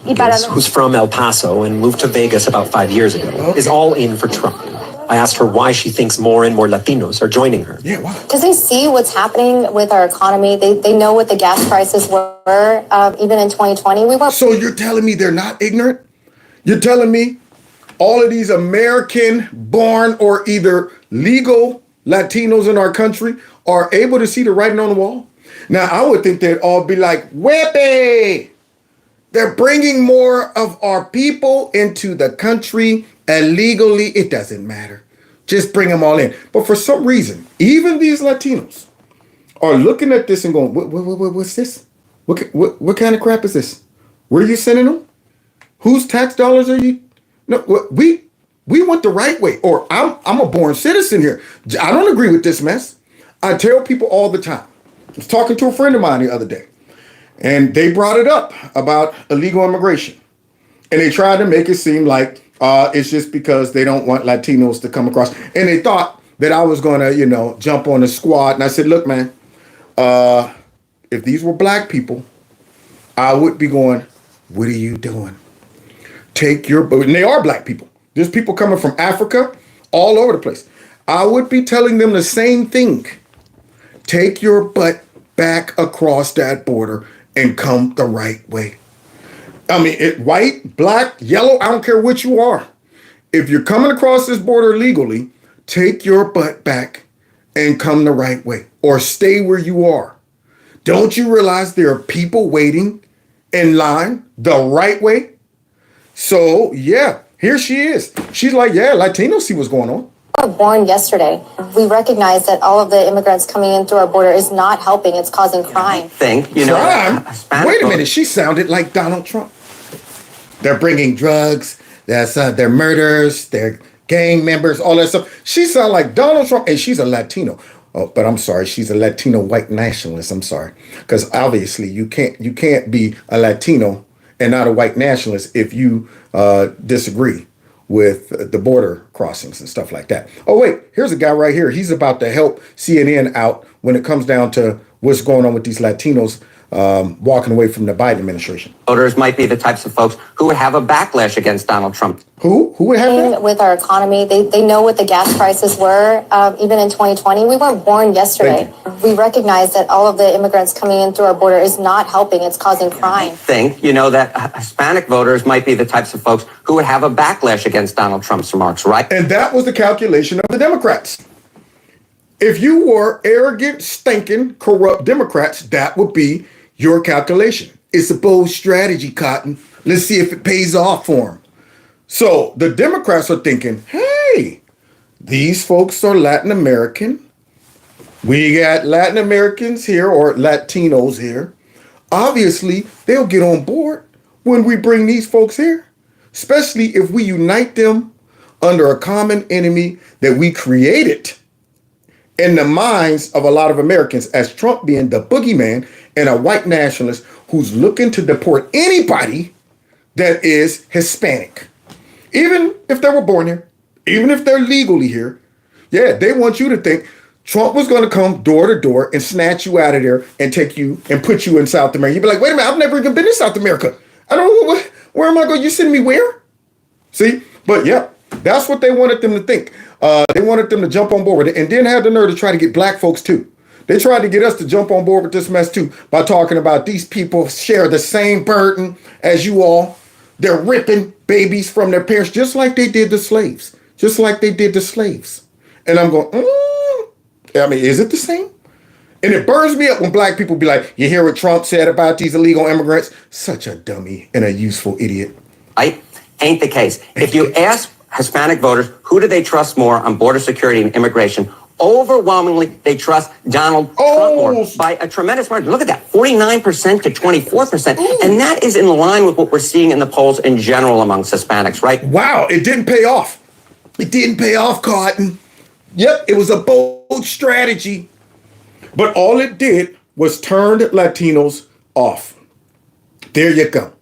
Who's from El Paso and moved to Vegas about 5 years ago, is all in for Trump. I asked her why she thinks more and more Latinos are joining her. Yeah, why? Because they see what's happening with our economy. They know what the gas prices were, even in 2020. So you're telling me they're not ignorant? You're telling me all of these American-born or either legal Latinos in our country are able to see the writing on the wall? Now, I would think they'd all be like, whippy! They're bringing more of our people into the country illegally. It doesn't matter. Just bring them all in. But for some reason, even these Latinos are looking at this and going, what's this? What kind of crap is this? Where are you sending them? Whose tax dollars are you? No, we went the right way. Or I'm a born citizen here. I don't agree with this mess. I tell people all the time. I was talking to a friend of mine the other day, and they brought it up about illegal immigration. And they tried to make it seem like it's just because they don't want Latinos to come across. And they thought that I was going to, jump on the squad. And I said, look, man, if these were black people, I would be going, what are you doing? And they are black people. There's people coming from Africa, all over the place. I would be telling them the same thing. Take your butt back across that border and come the right way. I mean, white, black, yellow, I don't care what you are. If you're coming across this border legally, take your butt back and come the right way or stay where you are. Don't you realize there are people waiting in line the right way. So, yeah, here she is. She's like, yeah, Latinos see what's going on. We were born yesterday. We recognize that all of the immigrants coming in through our border is not helping. It's causing crime. Crime? Wait a minute. She sounded like Donald Trump. They're bringing drugs. They're murders. They're gang members, all that stuff. She sounds like Donald Trump, and she's a Latino. Oh, but I'm sorry, she's a Latino white nationalist. I'm sorry, because obviously you can't be a Latino and not a white nationalist if you disagree with the border crossings and stuff like that. Oh wait, here's a guy right here. He's about to help CNN out when it comes down to what's going on with these Latinos walking away from the Biden administration. Voters might be the types of folks who would have a backlash against Donald Trump. Who would have that? With our economy, they know what the gas prices were, even in 2020. We weren't born yesterday. We recognize that all of the immigrants coming in through our border is not helping. It's causing crime. That Hispanic voters might be the types of folks who would have a backlash against Donald Trump's remarks, right? And that was the calculation of the Democrats. If you were arrogant, stinking, corrupt Democrats, that would be your calculation. It's a bold strategy, Cotton. Let's see if it pays off for them. So the Democrats are thinking, hey, these folks are Latin American. We got Latin Americans here or Latinos here. Obviously, they'll get on board when we bring these folks here, especially if we unite them under a common enemy that we created in the minds of a lot of Americans as Trump being the boogeyman and a white nationalist who's looking to deport anybody that is Hispanic. Even if they were born here, even if they're legally here, yeah, they want you to think Trump was going to come door to door and snatch you out of there and take you and put you in South America. You'd be like, wait a minute, I've never even been to South America. I don't know, where am I going? You sending me where? See? But yeah, that's what they wanted them to think. They wanted them to jump on board with it and then had the nerve to try to get black folks too. They tried to get us to jump on board with this mess too by talking about these people share the same burden as you all. They're ripping babies from their parents just like they did the slaves. Just like they did the slaves. And I'm going, I mean, is it the same? And it burns me up when black people be like, you hear what Trump said about these illegal immigrants? Such a dummy and a useful idiot. Ain't the case. If you ask Hispanic voters, who do they trust more on border security and immigration? Overwhelmingly, they trust Donald Trump more by a tremendous margin. Look at that, 49% to 24%. And that is in line with what we're seeing in the polls in general amongst Hispanics, right? Wow, it didn't pay off. It didn't pay off, Cotton. Yep, it was a bold strategy. But all it did was turned Latinos off. There you go.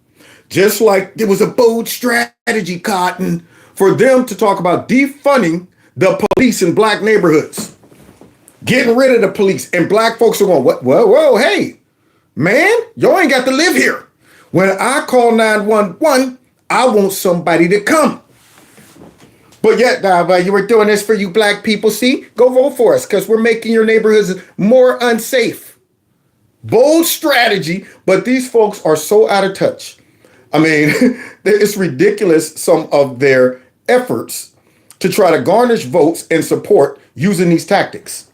Just like it was a bold strategy, Cotton, for them to talk about defunding the police in black neighborhoods, getting rid of the police, and black folks are going, whoa, hey, man, y'all ain't got to live here. When I call 911, I want somebody to come. But yet, you were doing this for you black people. See, go vote for us because we're making your neighborhoods more unsafe. Bold strategy, but these folks are so out of touch. I mean, it's ridiculous, some of their efforts to try to garnish votes and support using these tactics.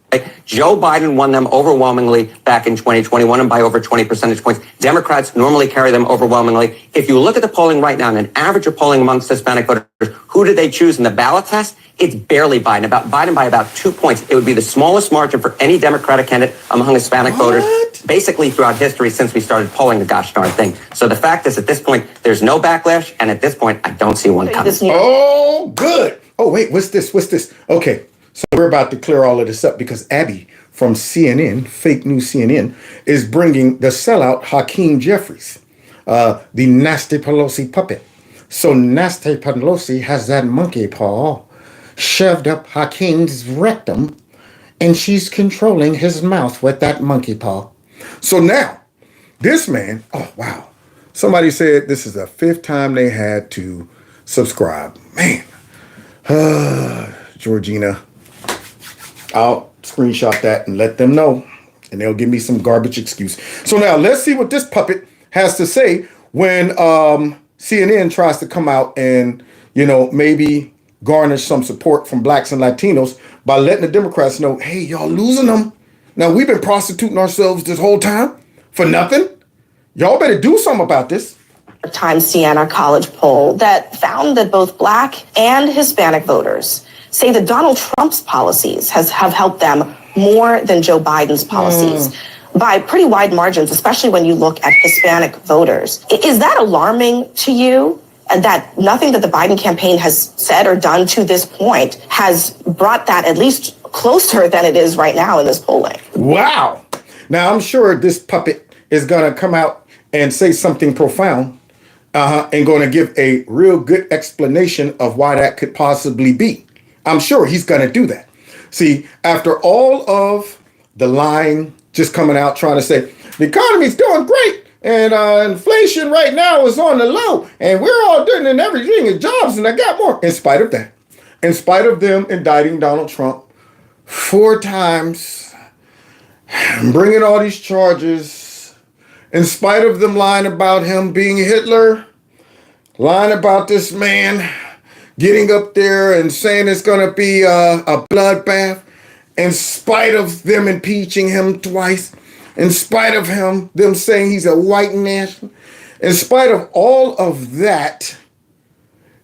Joe Biden won them overwhelmingly back in 2021 and by over 20 percentage points. Democrats normally carry them overwhelmingly. If you look at the polling right now and an average of polling amongst Hispanic voters, who do they choose in the ballot test? It's barely Biden. Biden by about 2 points. It would be the smallest margin for any Democratic candidate among Hispanic voters, basically throughout history since we started polling the gosh darn thing. So the fact is, at this point, there's no backlash, and at this point, I don't see one coming. Oh, good. Oh, wait, what's this? Okay, so we're about to clear all of this up because Abby from CNN, fake news CNN, is bringing the sellout Hakeem Jeffries, the Nasty Pelosi puppet. So Nasty Pelosi has that monkey paw shoved up Hakeem's rectum, and she's controlling his mouth with that monkey paw. So now, this man, oh, wow. Somebody said this is the 5th time they had to subscribe. Man. Georgina, I'll screenshot that and let them know, and they'll give me some garbage excuse. So now let's see what this puppet has to say when CNN tries to come out and, maybe garnish some support from blacks and Latinos by letting the Democrats know, hey, y'all losing them. Now, we've been prostituting ourselves this whole time for nothing. Y'all better do something about this. Times Siena College poll that found that both Black and Hispanic voters say that Donald Trump's policies have helped them more than Joe Biden's policies by pretty wide margins, especially when you look at Hispanic voters. Is that alarming to you? And that nothing that the Biden campaign has said or done to this point has brought that at least closer than it is right now in this polling? Wow. Now, I'm sure this puppet is going to come out and say something profound and going to give a real good explanation of why that could possibly be. I'm sure he's going to do that. See, after all of the lying just coming out trying to say the economy's doing great and inflation right now is on the low and we're all doing and everything is jobs and I got more. In spite of that, in spite of them indicting Donald Trump 4 times, bringing all these charges, in spite of them lying about him being Hitler, lying about this man getting up there and saying it's going to be a bloodbath, in spite of them impeaching him twice, in spite of them saying he's a white national, in spite of all of that,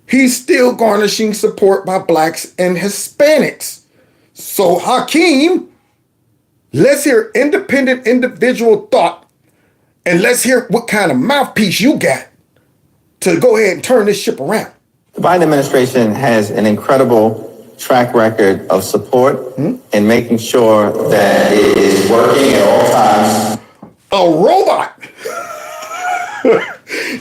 he's still garnishing support by Blacks and Hispanics. So Hakeem, let's hear independent individual thought, and let's hear what kind of mouthpiece you got to go ahead and turn this ship around. The Biden administration has an incredible track record of support and making sure that it is working at all times. A robot.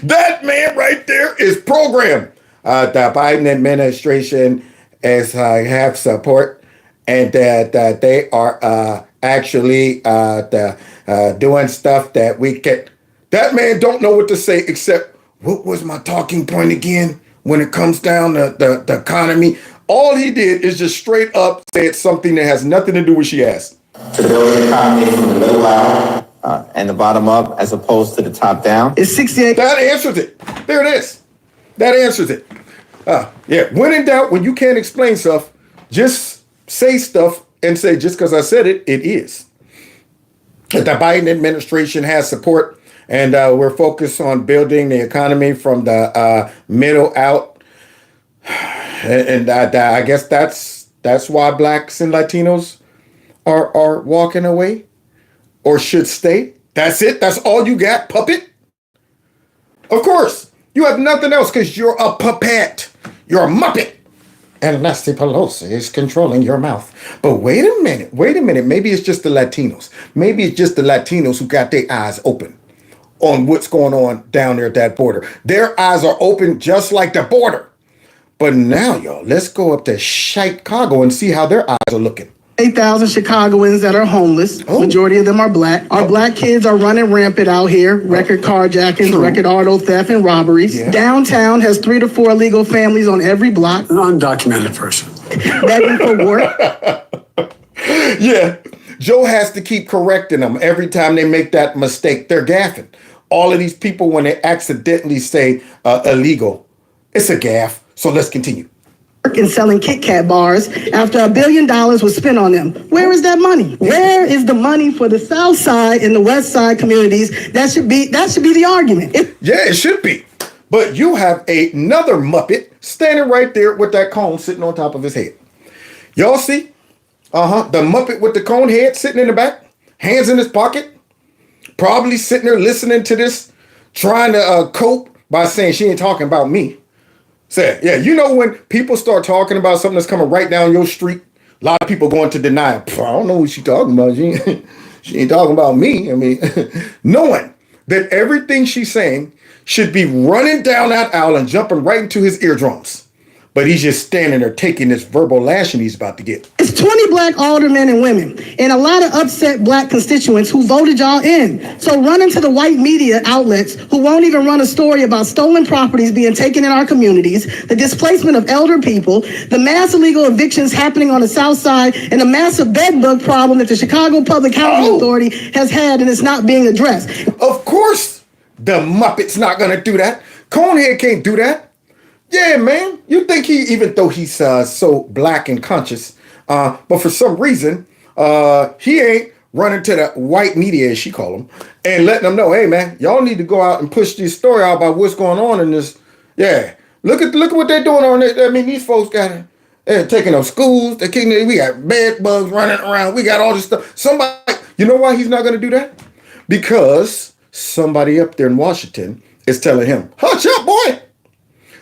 That man right there is programmed. The Biden administration is have support, and that they are actually doing stuff that we can. That man don't know what to say except, what was my talking point again when it comes down to the economy? All he did is just straight up said something that has nothing to do with what she asked. To build the economy from the middle out and the bottom up as opposed to the top down. It's 68. That answers it. There it is. That answers it. Yeah, when in doubt, when you can't explain stuff, just say stuff and say, just because I said it, it is. The Biden administration has support, and we're focused on building the economy from the middle out. And I guess that's why Blacks and Latinos are walking away or should stay. That's it. That's all you got, puppet. Of course, you have nothing else because you're a puppet. You're a muppet. And Nancy Pelosi is controlling your mouth. But wait a minute. Maybe it's just the Latinos. Maybe it's just the Latinos who got their eyes open on what's going on down there at that border. Their eyes are open just like the border. But now, y'all, let's go up to Chicago and see how their eyes are looking. 8,000 Chicagoans that are homeless. Majority of them are Black. Our Black kids are running rampant out here. Record carjackings, record auto theft, and robberies. Yeah. Downtown has 3 to 4 illegal families on every block. An undocumented person. Begging for work. Yeah, Joe has to keep correcting them every time they make that mistake. They're gaffing. All of these people, when they accidentally say illegal, it's a gaffe. So let's continue. And selling Kit Kat bars after $1 billion was spent on them. Where is that money? Where is the money for the South Side and the West Side communities? That should be the argument. Yeah, it should be. But you have another Muppet standing right there with that cone sitting on top of his head. Y'all see? The Muppet with the cone head sitting in the back, hands in his pocket, probably sitting there listening to this, trying to cope by saying she ain't talking about me. Say, yeah, you know when people start talking about something that's coming right down your street, a lot of people going to deny it. I don't know what she's talking about. She ain't talking about me. I mean, knowing that everything she's saying should be running down that aisle and jumping right into his eardrums. But he's just standing there taking this verbal lashing he's about to get. It's 20 Black aldermen and women and a lot of upset Black constituents who voted y'all in. So run into the white media outlets who won't even run a story about stolen properties being taken in our communities, the displacement of elder people, the mass illegal evictions happening on the South Side, and the massive bed bug problem that the Chicago Public Housing Authority has had and is not being addressed. Of course, the Muppet's not going to do that. Conehead can't do that. Yeah, man. You think even though he's so Black and conscious, but for some reason, he ain't running to the white media, as she call them, and letting them know, hey man, y'all need to go out and push this story out about what's going on in this. Yeah, look at what they're doing on it. I mean, these folks they're taking up schools. We got bed bugs running around. We got all this stuff. Somebody, you know why he's not going to do that? Because somebody up there in Washington is telling him, hush up, boy.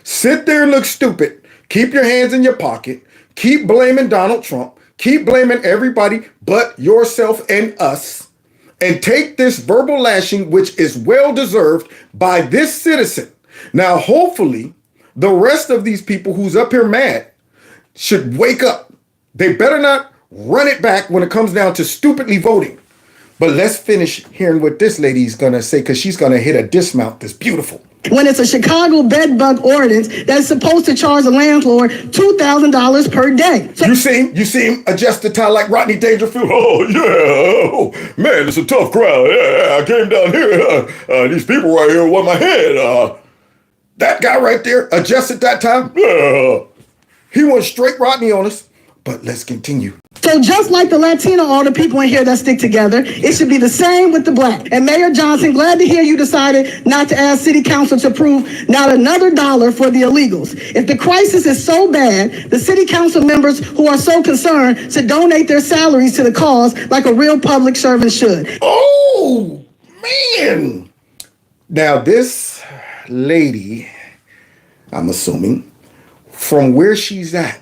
Sit there and look stupid. Keep your hands in your pocket. Keep blaming Donald Trump. Keep blaming everybody but yourself and us. And take this verbal lashing, which is well-deserved by this citizen. Now, hopefully, the rest of these people who's up here mad should wake up. They better not run it back when it comes down to stupidly voting. But let's finish hearing what this lady's going to say, because she's going to hit a dismount that's beautiful. When it's a Chicago bed bug ordinance that's supposed to charge the landlord $2,000 per day. So you see him adjust the tie like Rodney Dangerfield. Oh, yeah. Oh, man, it's a tough crowd. Yeah, I came down here. These people right here want my head. That guy right there adjusted that time. He went straight Rodney on us. But let's continue. So just like the Latino, all the people in here that stick together, it should be the same with the black. And Mayor Johnson, glad to hear you decided not to ask City Council to approve not another dollar for the illegals. If the crisis is so bad, the City Council members who are so concerned should donate their salaries to the cause like a real public servant should. Oh, man. Now, this lady, I'm assuming, from where she's at,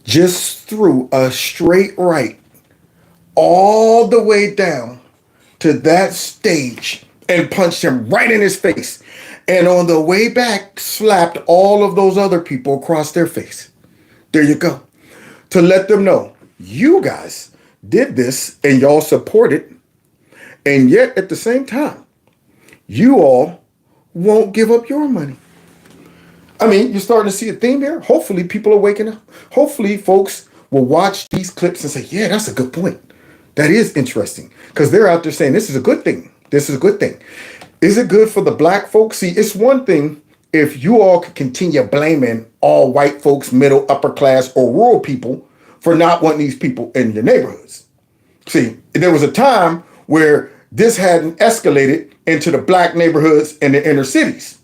just threw a straight right all the way down to that stage and punched him right in his face. And on the way back, slapped all of those other people across their face. There you go. To let them know, you guys did this and y'all support it. And yet at the same time, you all won't give up your money. I mean, you're starting to see a theme here. Hopefully people are waking up. Hopefully folks will watch these clips and say, yeah, that's a good point. That is interesting. Because they're out there saying, this is a good thing. This is a good thing. Is it good for the black folks? See, it's one thing if you all could continue blaming all white folks, middle, upper class, or rural people for not wanting these people in your neighborhoods. See, there was a time where this hadn't escalated into the black neighborhoods and the inner cities.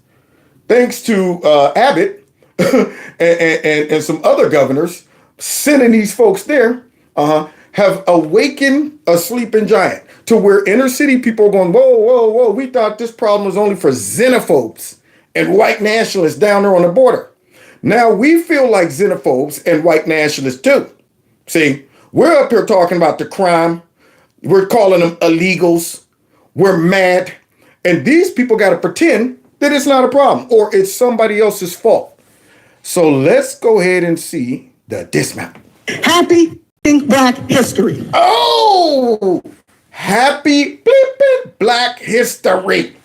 Thanks to Abbott and some other governors sending these folks there, have awakened a sleeping giant to where inner city people are going, whoa, whoa, whoa, we thought this problem was only for xenophobes and white nationalists down there on the border. Now we feel like xenophobes and white nationalists too. See, we're up here talking about the crime. We're calling them illegals. We're mad. And these people got to pretend that it's not a problem or it's somebody else's fault. So let's go ahead and see the dismount. Happy Black History. Oh, happy bleeping Black History.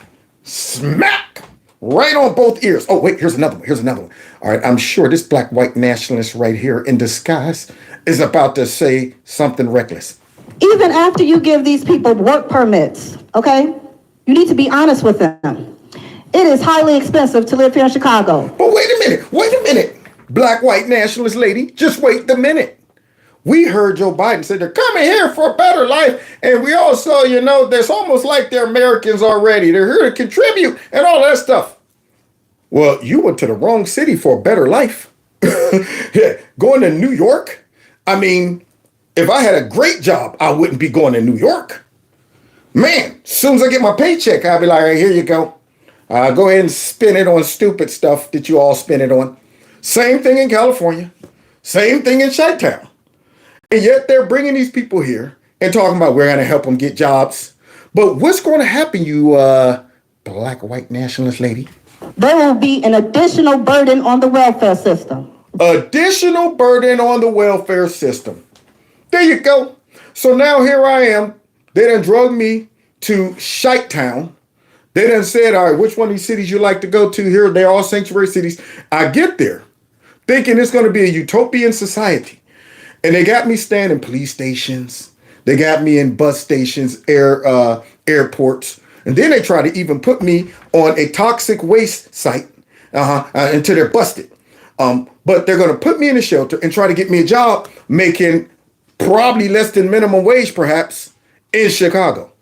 Smack. Right on both ears. Oh, wait, here's another one. All right, I'm sure this black white nationalist right here in disguise is about to say something reckless. Even after you give these people work permits, okay, you need to be honest with them. It is highly expensive to live here in Chicago. But wait a minute. Black white nationalist lady, just wait a minute. We heard Joe Biden say they're coming here for a better life. And we also, there's almost like they're Americans already. They're here to contribute and all that stuff. Well, you went to the wrong city for a better life. Yeah, going to New York? I mean, if I had a great job, I wouldn't be going to New York. Man, as soon as I get my paycheck, I'll be like, hey, here you go. Go ahead and spend it on stupid stuff that you all spend it on. Same thing in California. Same thing in Chi-Town. And yet they're bringing these people here and talking about we're going to help them get jobs. But what's going to happen, you black white nationalist lady? There will be an additional burden on the welfare system. Additional burden on the welfare system. There you go. So now here I am. They done drug me to Chi-Town. They done said, all right, which one of these cities you like to go to here? They're all sanctuary cities. I get there thinking it's going to be a utopian society. And they got me staying in police stations. They got me in bus stations, airports. And then they try to even put me on a toxic waste site until they're busted. But they're going to put me in a shelter and try to get me a job making probably less than minimum wage, perhaps. in Chicago.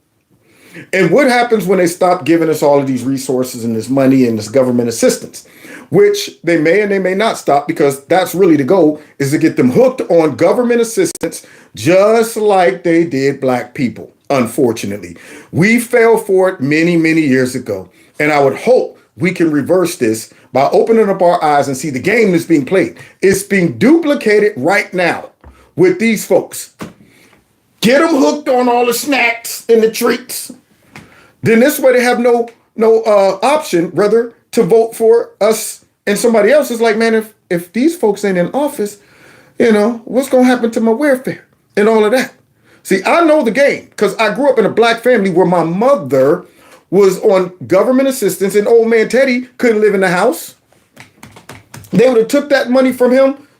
And what happens when they stop giving us all of these resources and this money and this government assistance, which they may and they may not stop, because that's really the goal, is to get them hooked on government assistance, just like they did black people. Unfortunately, we fell for it many, many years ago. And I would hope we can reverse this by opening up our eyes and see the game that's being played. It's being duplicated right now with these folks. Get them hooked on all the snacks and the treats. Then this way they have no option rather to vote for us and somebody else. It's like, man, if these folks ain't in office, what's going to happen to my welfare and all of that? See, I know the game because I grew up in a black family where my mother was on government assistance and old man Teddy couldn't live in the house. They would have took that money from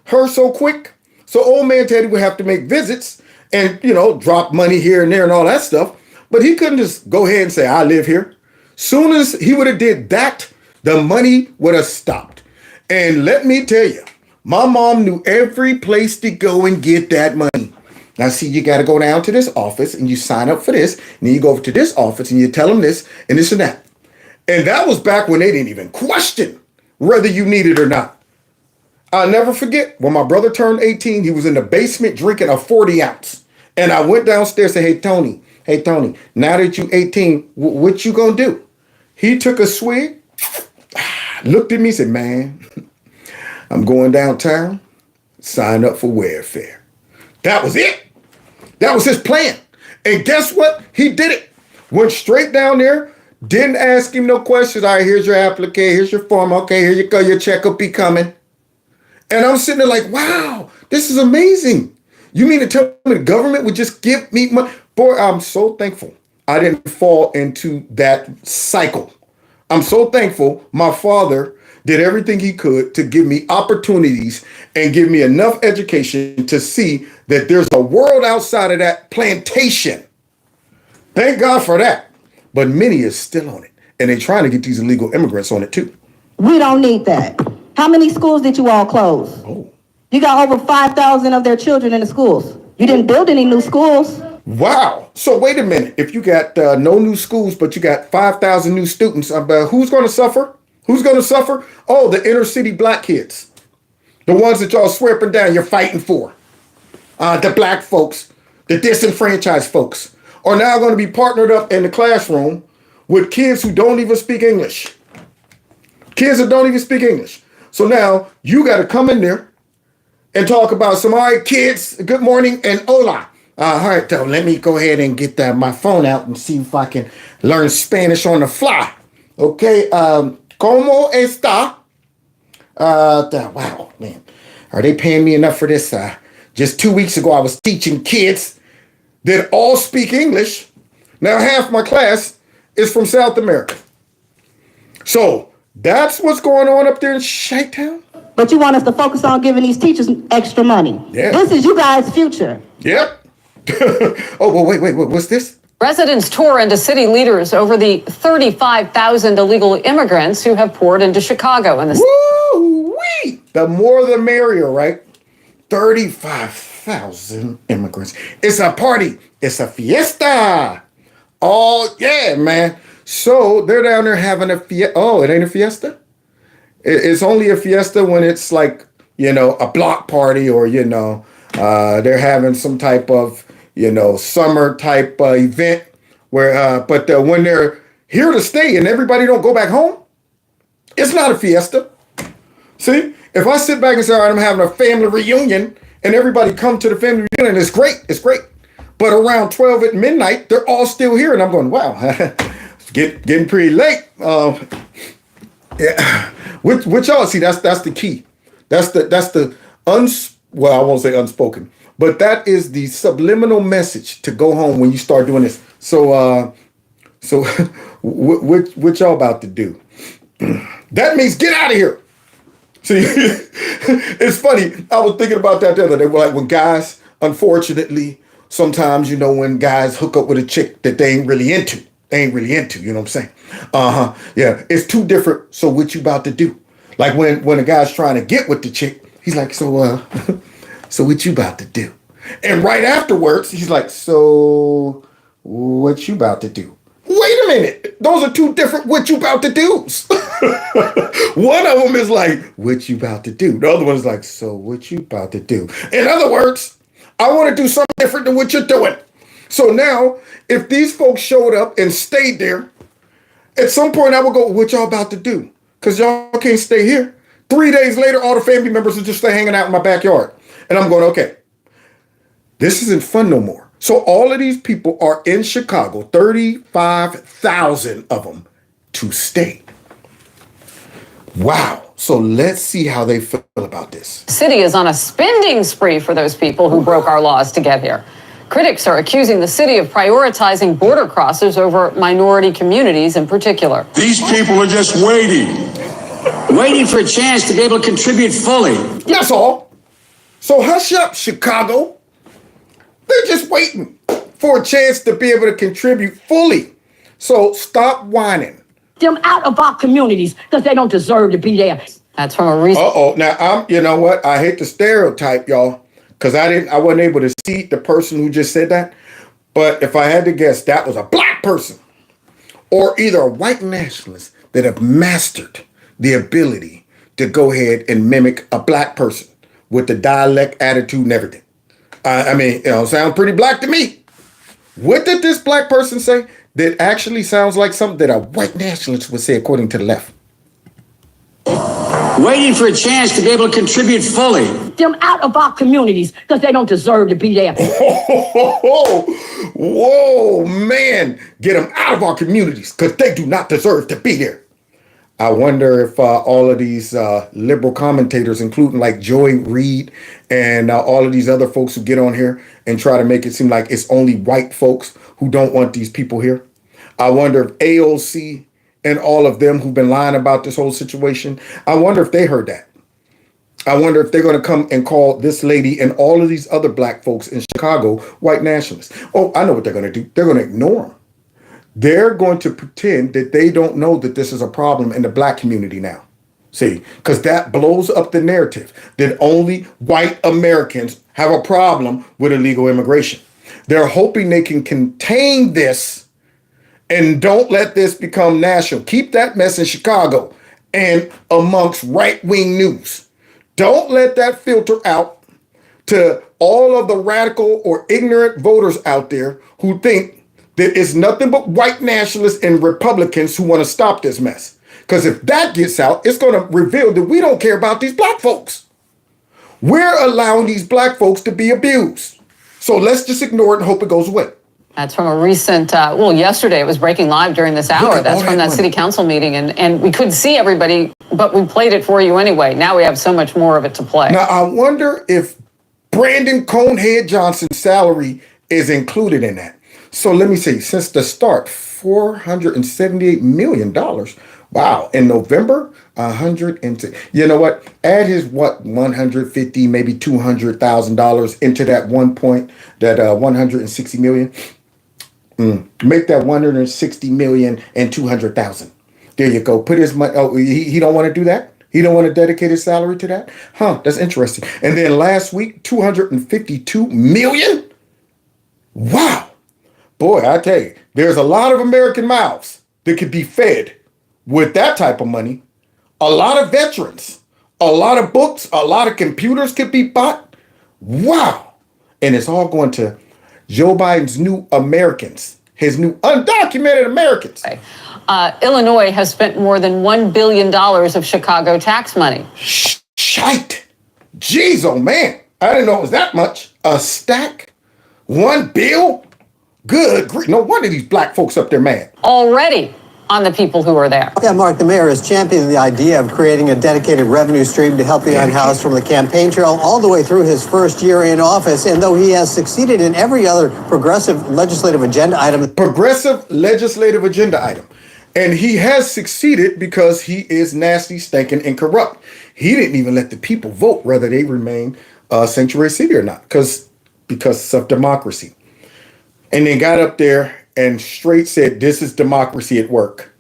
her so quick. So old man Teddy would have to make visits and, drop money here and there and all that stuff. But he couldn't just go ahead and say, I live here. Soon as he would have did that, the money would have stopped. And let me tell you, my mom knew every place to go and get that money. Now, see, you got to go down to this office and you sign up for this. And then you go over to this office and you tell them this and this and that. And that was back when they didn't even question whether you need it or not. I'll never forget when my brother turned 18, he was in the basement drinking a 40 ounce. And I went downstairs and said, hey, Tony, now that you 18, what you gonna do? He took a swig, looked at me, said, man, I'm going downtown, sign up for welfare. That was it. That was his plan. And guess what? He did it. Went straight down there, didn't ask him no questions. All right, here's your application, here's your form. Okay, here you go, your check will be coming. And I'm sitting there like, wow, this is amazing. You mean to tell me the government would just give me money? Boy, I'm so thankful I didn't fall into that cycle. I'm so thankful my father did everything he could to give me opportunities and give me enough education to see that there's a world outside of that plantation. Thank God for that. But many is still on it. And they're trying to get these illegal immigrants on it too. We don't need that. How many schools did you all close? Oh. You got over 5,000 of their children in the schools. You didn't build any new schools. Wow. So wait a minute. If you got no new schools, but you got 5,000 new students, who's going to suffer? Who's going to suffer? Oh, the inner city black kids. The ones that y'all swear up and down you're fighting for. The black folks, the disenfranchised folks, are now going to be partnered up in the classroom with kids who don't even speak English. Kids that don't even speak English. So now you got to come in there and talk about some, all right, kids, good morning and hola. All right, so let me go ahead and get my phone out and see if I can learn Spanish on the fly. Okay, ¿cómo está? Wow, man. Are they paying me enough for this? Just 2 weeks ago, I was teaching kids that all speak English. Now, half my class is from South America. So that's what's going on up there in Chi-Town. But you want us to focus on giving these teachers extra money. Yeah. This is you guys' future. Yep. Oh, well, wait, what's this? Residents tore into city leaders over the 35,000 illegal immigrants who have poured into Chicago. Woo-wee! The more the merrier, right? 35,000 immigrants. It's a party. It's a fiesta. Oh, yeah, man. So they're down there having a fiesta. Oh, it ain't a fiesta? It's only a fiesta when it's like, a block party or, they're having some type of, summer type event where, but when they're here to stay and everybody don't go back home, it's not a fiesta. See, if I sit back and say, all right, I'm having a family reunion and everybody come to the family reunion, it's great. It's great. But around 12 at midnight, they're all still here. And I'm going, wow, it's getting pretty late. Yeah. Which y'all see, that's the key. Well, I won't say unspoken, but that is the subliminal message to go home when you start doing this. So what y'all about to do? That means get out of here. See, it's funny. I was thinking about that the other day. Like when guys, unfortunately, sometimes, when guys hook up with a chick that they ain't really into. You know what I'm saying? Yeah, it's too different. So what you about to do? Like when a guy's trying to get with the chick, he's like, so what you about to do? And right afterwards, he's like, so what you about to do? Wait a minute. Those are two different what you about to do's. One of them is like, what you about to do? The other one is like, so what you about to do? In other words, I want to do something different than what you're doing. So now, if these folks showed up and stayed there, at some point I would go, what y'all about to do? Because y'all can't stay here. 3 days later, all the family members are just hanging out in my backyard. And I'm going, okay, this isn't fun no more. So all of these people are in Chicago, 35,000 of them, to stay. Wow. So let's see how they feel about this. The city is on a spending spree for those people who broke our laws to get here. Critics are accusing the city of prioritizing border crossers over minority communities in particular. These people are just waiting for a chance to be able to contribute fully. That's all. So hush up, Chicago. They're just waiting for a chance to be able to contribute fully. So stop whining. Them out of our communities because they don't deserve to be there. That's from a recent. Now you know what? I hate to stereotype y'all because I wasn't able to see the person who just said that. But if I had to guess, that was a black person or either a white nationalist that have mastered the ability to go ahead and mimic a black person with the dialect, attitude, and everything. Sound pretty black to me. What did this black person say that actually sounds like something that a white nationalist would say according to the left? Waiting for a chance to be able to contribute fully. Them out of our communities because they don't deserve to be there. Whoa, man. Get them out of our communities because they do not deserve to be there. I wonder if all of these liberal commentators, including like Joy Reid and all of these other folks who get on here and try to make it seem like it's only white folks who don't want these people here. I wonder if AOC and all of them who've been lying about this whole situation, I wonder if they heard that. I wonder if they're going to come and call this lady and all of these other black folks in Chicago white nationalists. Oh, I know what they're going to do. They're going to ignore them. They're going to pretend that they don't know that this is a problem in the black community now. See, because that blows up the narrative that only white Americans have a problem with illegal immigration. They're hoping they can contain this and don't let this become national. Keep that mess in Chicago and amongst right-wing news. Don't let that filter out to all of the radical or ignorant voters out there who think that it's nothing but white nationalists and Republicans who want to stop this mess. Because if that gets out, it's going to reveal that we don't care about these black folks. We're allowing these black folks to be abused. So let's just ignore it and hope it goes away. That's from a recent, yesterday it was breaking live during this hour. That's from that city council meeting. And we couldn't see everybody, but we played it for you anyway. Now we have so much more of it to play. Now, I wonder if Brandon Conehead Johnson's salary is included in that. So let me see, since the start, $478 million. Wow. In November, 100. You know what? Add his 150, maybe $200,000 into that 160 million. Make that 160 million and 200,000. There you go. Put his money. Oh, he don't want to do that. He don't want to dedicate his salary to that. That's interesting. And then last week, 252 million. Wow. Boy, I tell you, there's a lot of American mouths that could be fed with that type of money. A lot of veterans, a lot of books, a lot of computers could be bought. Wow. And it's all going to Joe Biden's new Americans, his new undocumented Americans. Illinois has spent more than $1 billion of Chicago tax money. Shite. Jeez, oh man. I didn't know it was that much. A stack? $1 billion? Good grief. No wonder these black folks up there mad. Already on the people who are there. Yeah, Mark, the mayor is championing the idea of creating a dedicated revenue stream to help the unhoused from the campaign trail all the way through his first year in office. And though he has succeeded in every other progressive legislative agenda item. And he has succeeded because he is nasty, stinking, and corrupt. He didn't even let the people vote whether they remain sanctuary city or not because of democracy. And then got up there and straight said, this is democracy at work.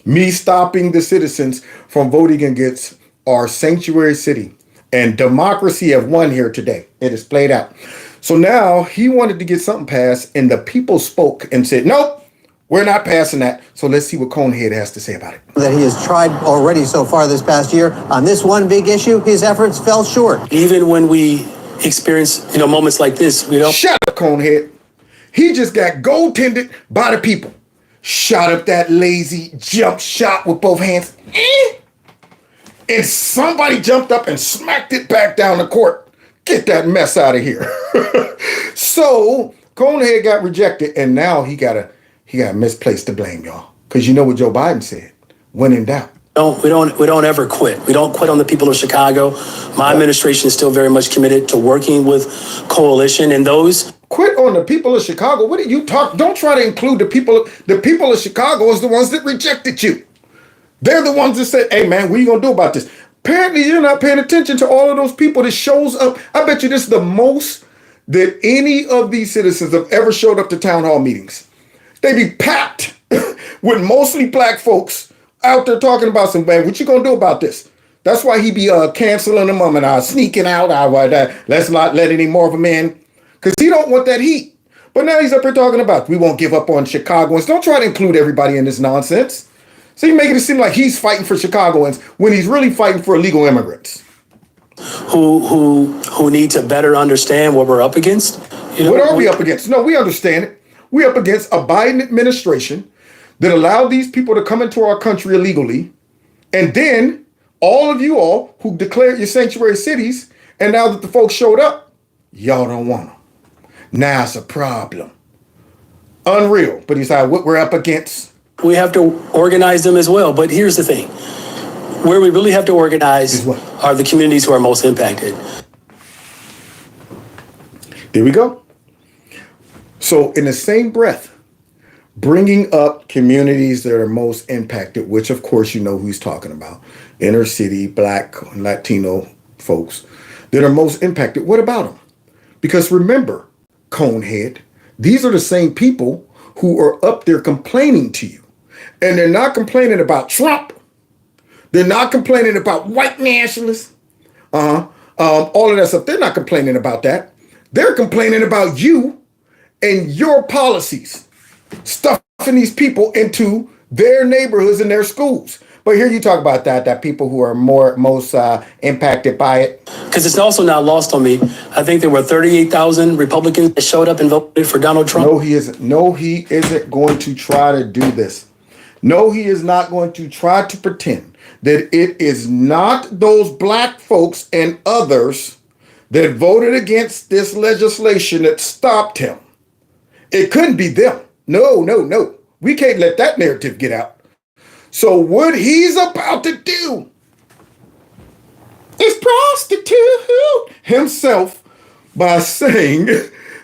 Me stopping the citizens from voting against our sanctuary city. And democracy have won here today. It is played out. So now he wanted to get something passed, and the people spoke and said, nope, we're not passing that. So let's see what Conehead has to say about it. That he has tried already so far this past year. On this one big issue, his efforts fell short. Even when we experience, moments like this, we don't. Shut up, Conehead. He just got goaltended by the people. Shot up that lazy jump shot with both hands. And somebody jumped up and smacked it back down the court. Get that mess out of here. So Conehead got rejected, and now he got a misplaced to blame, y'all. Because you know what Joe Biden said. When in doubt. We don't ever quit. We don't quit on the people of Chicago. My administration is still very much committed to working with coalition and those. Quit on the people of Chicago. What did you talk? Don't try to include the people. The people of Chicago is the ones that rejected you. They're the ones that said, hey man, what are you gonna do about this? Apparently you're not paying attention to all of those people that shows up. I bet you this is the most that any of these citizens have ever showed up to town hall meetings. They be packed with mostly black folks out there talking about some, man, what you gonna do about this? That's why he be canceling them and sneaking out. Let's not let any more of them in. Because he don't want that heat. But now he's up here talking about, we won't give up on Chicagoans. Don't try to include everybody in this nonsense. So you're making it seem like he's fighting for Chicagoans when he's really fighting for illegal immigrants. Who need to better understand what we're up against. What are we up against? No, we understand it. We're up against a Biden administration that allowed these people to come into our country illegally. And then all of you all who declared your sanctuary cities, and now that the folks showed up, y'all don't want them. Now it's a problem. Unreal. But he's like, what we're up against. We have to organize them as well. But here's the thing. Where we really have to organize are the communities who are most impacted. There we go. So in the same breath, bringing up communities that are most impacted, which of course you know who he's talking about, inner city, black, Latino folks that are most impacted. What about them? Because remember, Conehead, these are the same people who are up there complaining to you. And they're not complaining about Trump. They're not complaining about white nationalists. All of that stuff. They're not complaining about that. They're complaining about you and your policies, stuffing these people into their neighborhoods and their schools. But here you talk about that people who are most impacted by it. Because it's also not lost on me. I think there were 38,000 Republicans that showed up and voted for Donald Trump. No, he isn't. No, he isn't going to try to do this. No, he is not going to try to pretend that it is not those black folks and others that voted against this legislation that stopped him. It couldn't be them. No. We can't let that narrative get out. So what he's about to do is prostitute himself by saying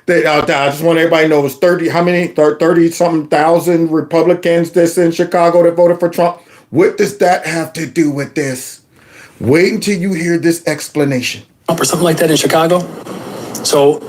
that I just want everybody to know it's 30-something thousand Republicans that's in Chicago that voted for Trump. What does that have to do with this? Wait until you hear this explanation. Or something like that in Chicago. So,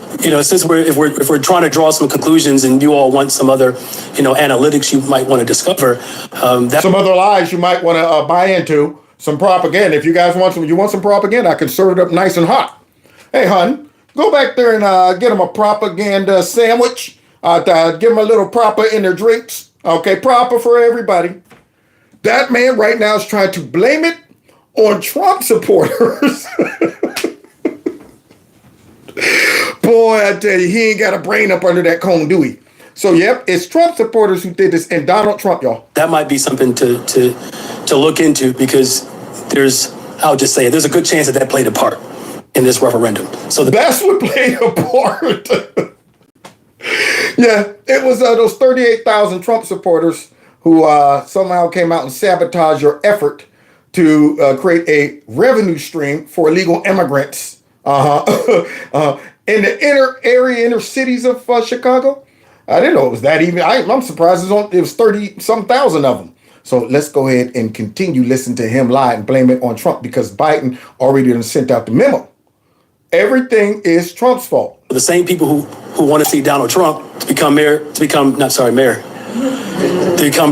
since if we're trying to draw some conclusions and you all want some other, analytics you might want to discover. Some other lies you might want to buy into, some propaganda. If you guys want some propaganda, I can serve it up nice and hot. Hey, hun, go back there and get them a propaganda sandwich. Give them a little proper in their drinks. Okay, proper for everybody. That man right now is trying to blame it on Trump supporters. Boy, I tell you, he ain't got a brain up under that cone, do he? So, yep, it's Trump supporters who did this, and Donald Trump, y'all. That might be something to look into, because I'll just say it, there's a good chance that played a part in this referendum. So that's what played a part. Yeah, it was those 38,000 Trump supporters who somehow came out and sabotaged your effort to create a revenue stream for illegal immigrants. In the inner cities of Chicago. I didn't know it was that even. I'm surprised it was 30-some thousand of them. So let's go ahead and continue listening to him lie and blame it on Trump, because Biden already done sent out the memo. Everything is Trump's fault. The same people who want to see Donald Trump to become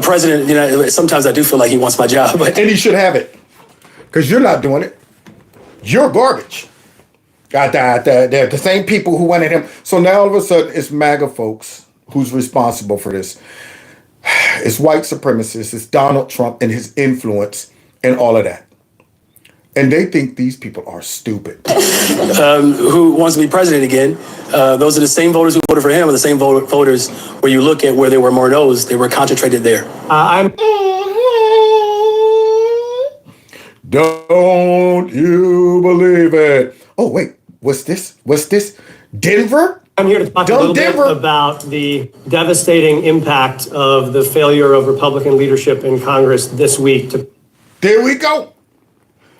president, sometimes I do feel like he wants my job. And he should have it, because you're not doing it. You're garbage. The same people who wanted him. So now all of a sudden it's MAGA folks who's responsible for this. It's white supremacists, it's Donald Trump and his influence and all of that. And they think these people are stupid. Who wants to be president again. Those are the same voters who voted for him, are the same voters where you look at where there were more no's, they were concentrated there. Don't you believe it? Oh, wait, what's this? Denver? I'm here to talk a little bit about the devastating impact of the failure of Republican leadership in Congress this week. There we go.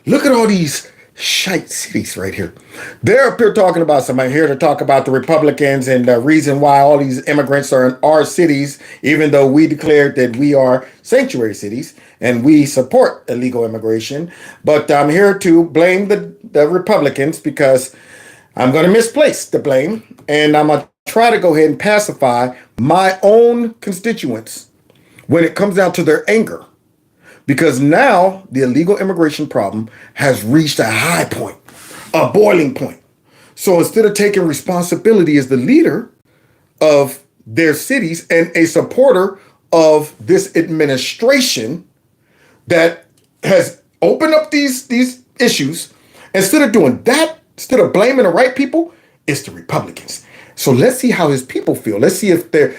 Look at all these shite cities right here. They're up here talking about somebody here to talk about the Republicans and the reason why all these immigrants are in our cities, even though we declared that we are sanctuary cities and we support illegal immigration. But I'm here to blame the Republicans because I'm going to misplace the blame, and I'm going to try to go ahead and pacify my own constituents when it comes down to their anger. Because now the illegal immigration problem has reached a high point, a boiling point. So instead of taking responsibility as the leader of their cities and a supporter of this administration that has opened up these issues, instead of doing that, instead of blaming the right people, it's the Republicans. So let's see how his people feel. Let's see if their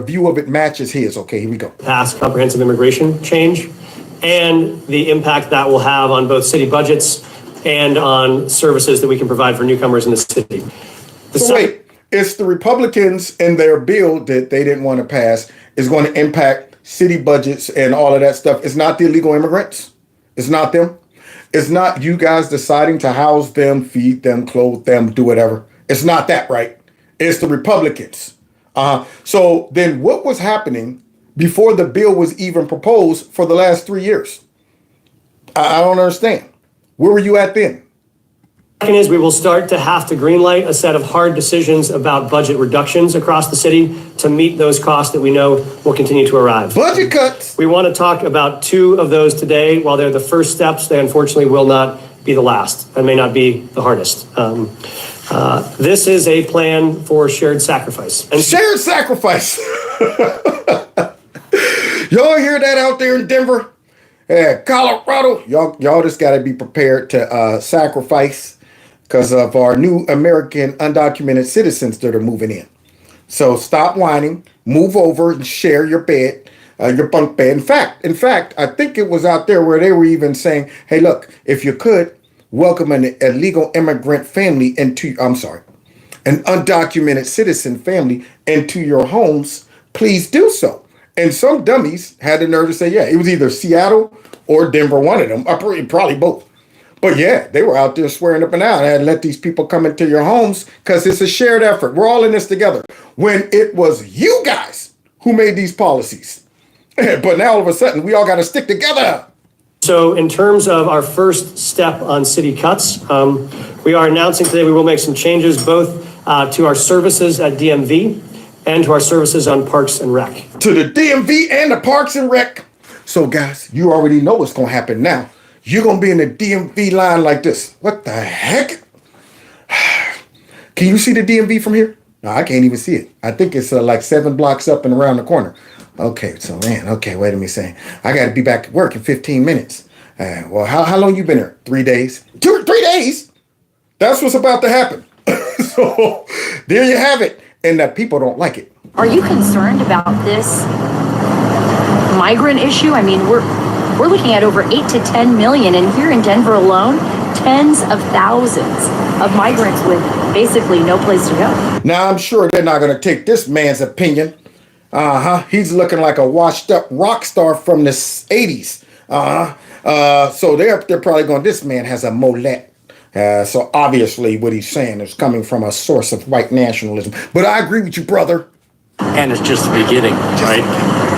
view of it matches his. Okay, here we go. Pass comprehensive immigration change and the impact that will have on both city budgets and on services that we can provide for newcomers in the city. Wait, it's the Republicans and their bill that they didn't want to pass is going to impact city budgets and all of that stuff. It's not the illegal immigrants. It's not them. It's not you guys deciding to house them, feed them, clothe them, do whatever. It's not that, right? It's the Republicans. So then what was happening before the bill was even proposed for the last 3 years? I don't understand. Where were you at then? Second is we will start to have to greenlight a set of hard decisions about budget reductions across the city to meet those costs that we know will continue to arrive. Budget cuts. We want to talk about two of those today. While they're the first steps, they unfortunately will not be the last and may not be the hardest. This is a plan for shared sacrifice. And shared sacrifice. Y'all hear that out there in Denver? Colorado? Y'all just got to be prepared to sacrifice because of our new American undocumented citizens that are moving in. So stop whining, move over and share your bed, your bunk bed. In fact, I think it was out there where they were even saying, hey, look, if you could welcome an illegal immigrant family an undocumented citizen family into your homes, please do so. And some dummies had the nerve to say, yeah, it was either Seattle or Denver, one of them, probably both. But yeah, they were out there swearing up and down and let these people come into your homes because it's a shared effort. We're all in this together. When it was you guys who made these policies. But now all of a sudden, we all got to stick together. So in terms of our first step on city cuts, we are announcing today we will make some changes both to our services at DMV and to our services on Parks and Rec. To the DMV and the Parks and Rec. So guys, you already know what's going to happen now. You're going to be in the DMV line like this. What the heck? Can you see the DMV from here? No, I can't even see it. I think it's like 7 blocks up and around the corner. Okay, so man, okay, wait a minute. I got to be back at work in 15 minutes. Well, how long you been here? 3 days? 2 or 3 days? That's what's about to happen. So there you have it. And that people don't like it. Are you concerned about this migrant issue? I mean, we're looking at over 8 to 10 million, and here in Denver alone, tens of thousands of migrants with basically no place to go. Now, I'm sure they're not going to take this man's opinion. He's looking like a washed up rock star from the 80s. So they're probably going, this man has a molette. So obviously what he's saying is coming from a source of white nationalism. But I agree with you, brother. And it's just the beginning, right?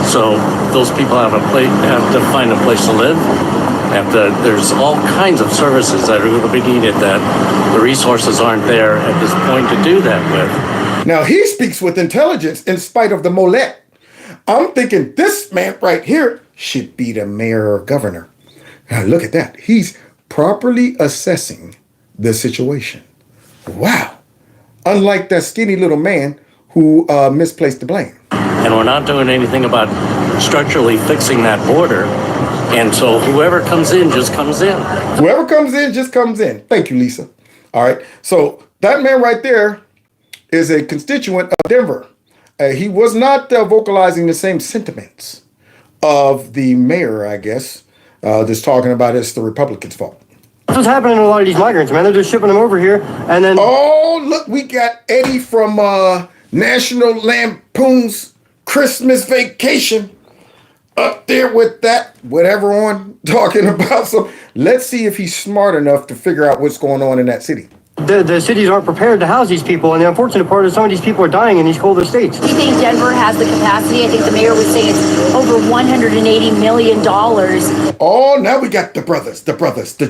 So those people have to find a place to live. There's all kinds of services that are going to be needed that the resources aren't there at this point to do that with. Now he speaks with intelligence in spite of the molette. I'm thinking this man right here should be the mayor or governor. Now look at that. He's properly assessing the situation. Wow. Unlike that skinny little man who misplaced the blame. And we're not doing anything about structurally fixing that border. And so whoever comes in just comes in. Whoever comes in just comes in. Thank you, Lisa. All right. So that man right there is a constituent of Denver. He was not vocalizing the same sentiments of the mayor, I guess, that's talking about it's the Republicans' fault. That's what's happening to a lot of these migrants, man. They're just shipping them over here, and then... Oh, look, we got Eddie from National Lampoon's Christmas Vacation up there with that, whatever on, talking about some... Let's see if he's smart enough to figure out what's going on in that city. The cities aren't prepared to house these people, and the unfortunate part is some of these people are dying in these colder states. Do you think Denver has the capacity? I think the mayor was saying it's over $180 million. Oh, now we got the brothers, the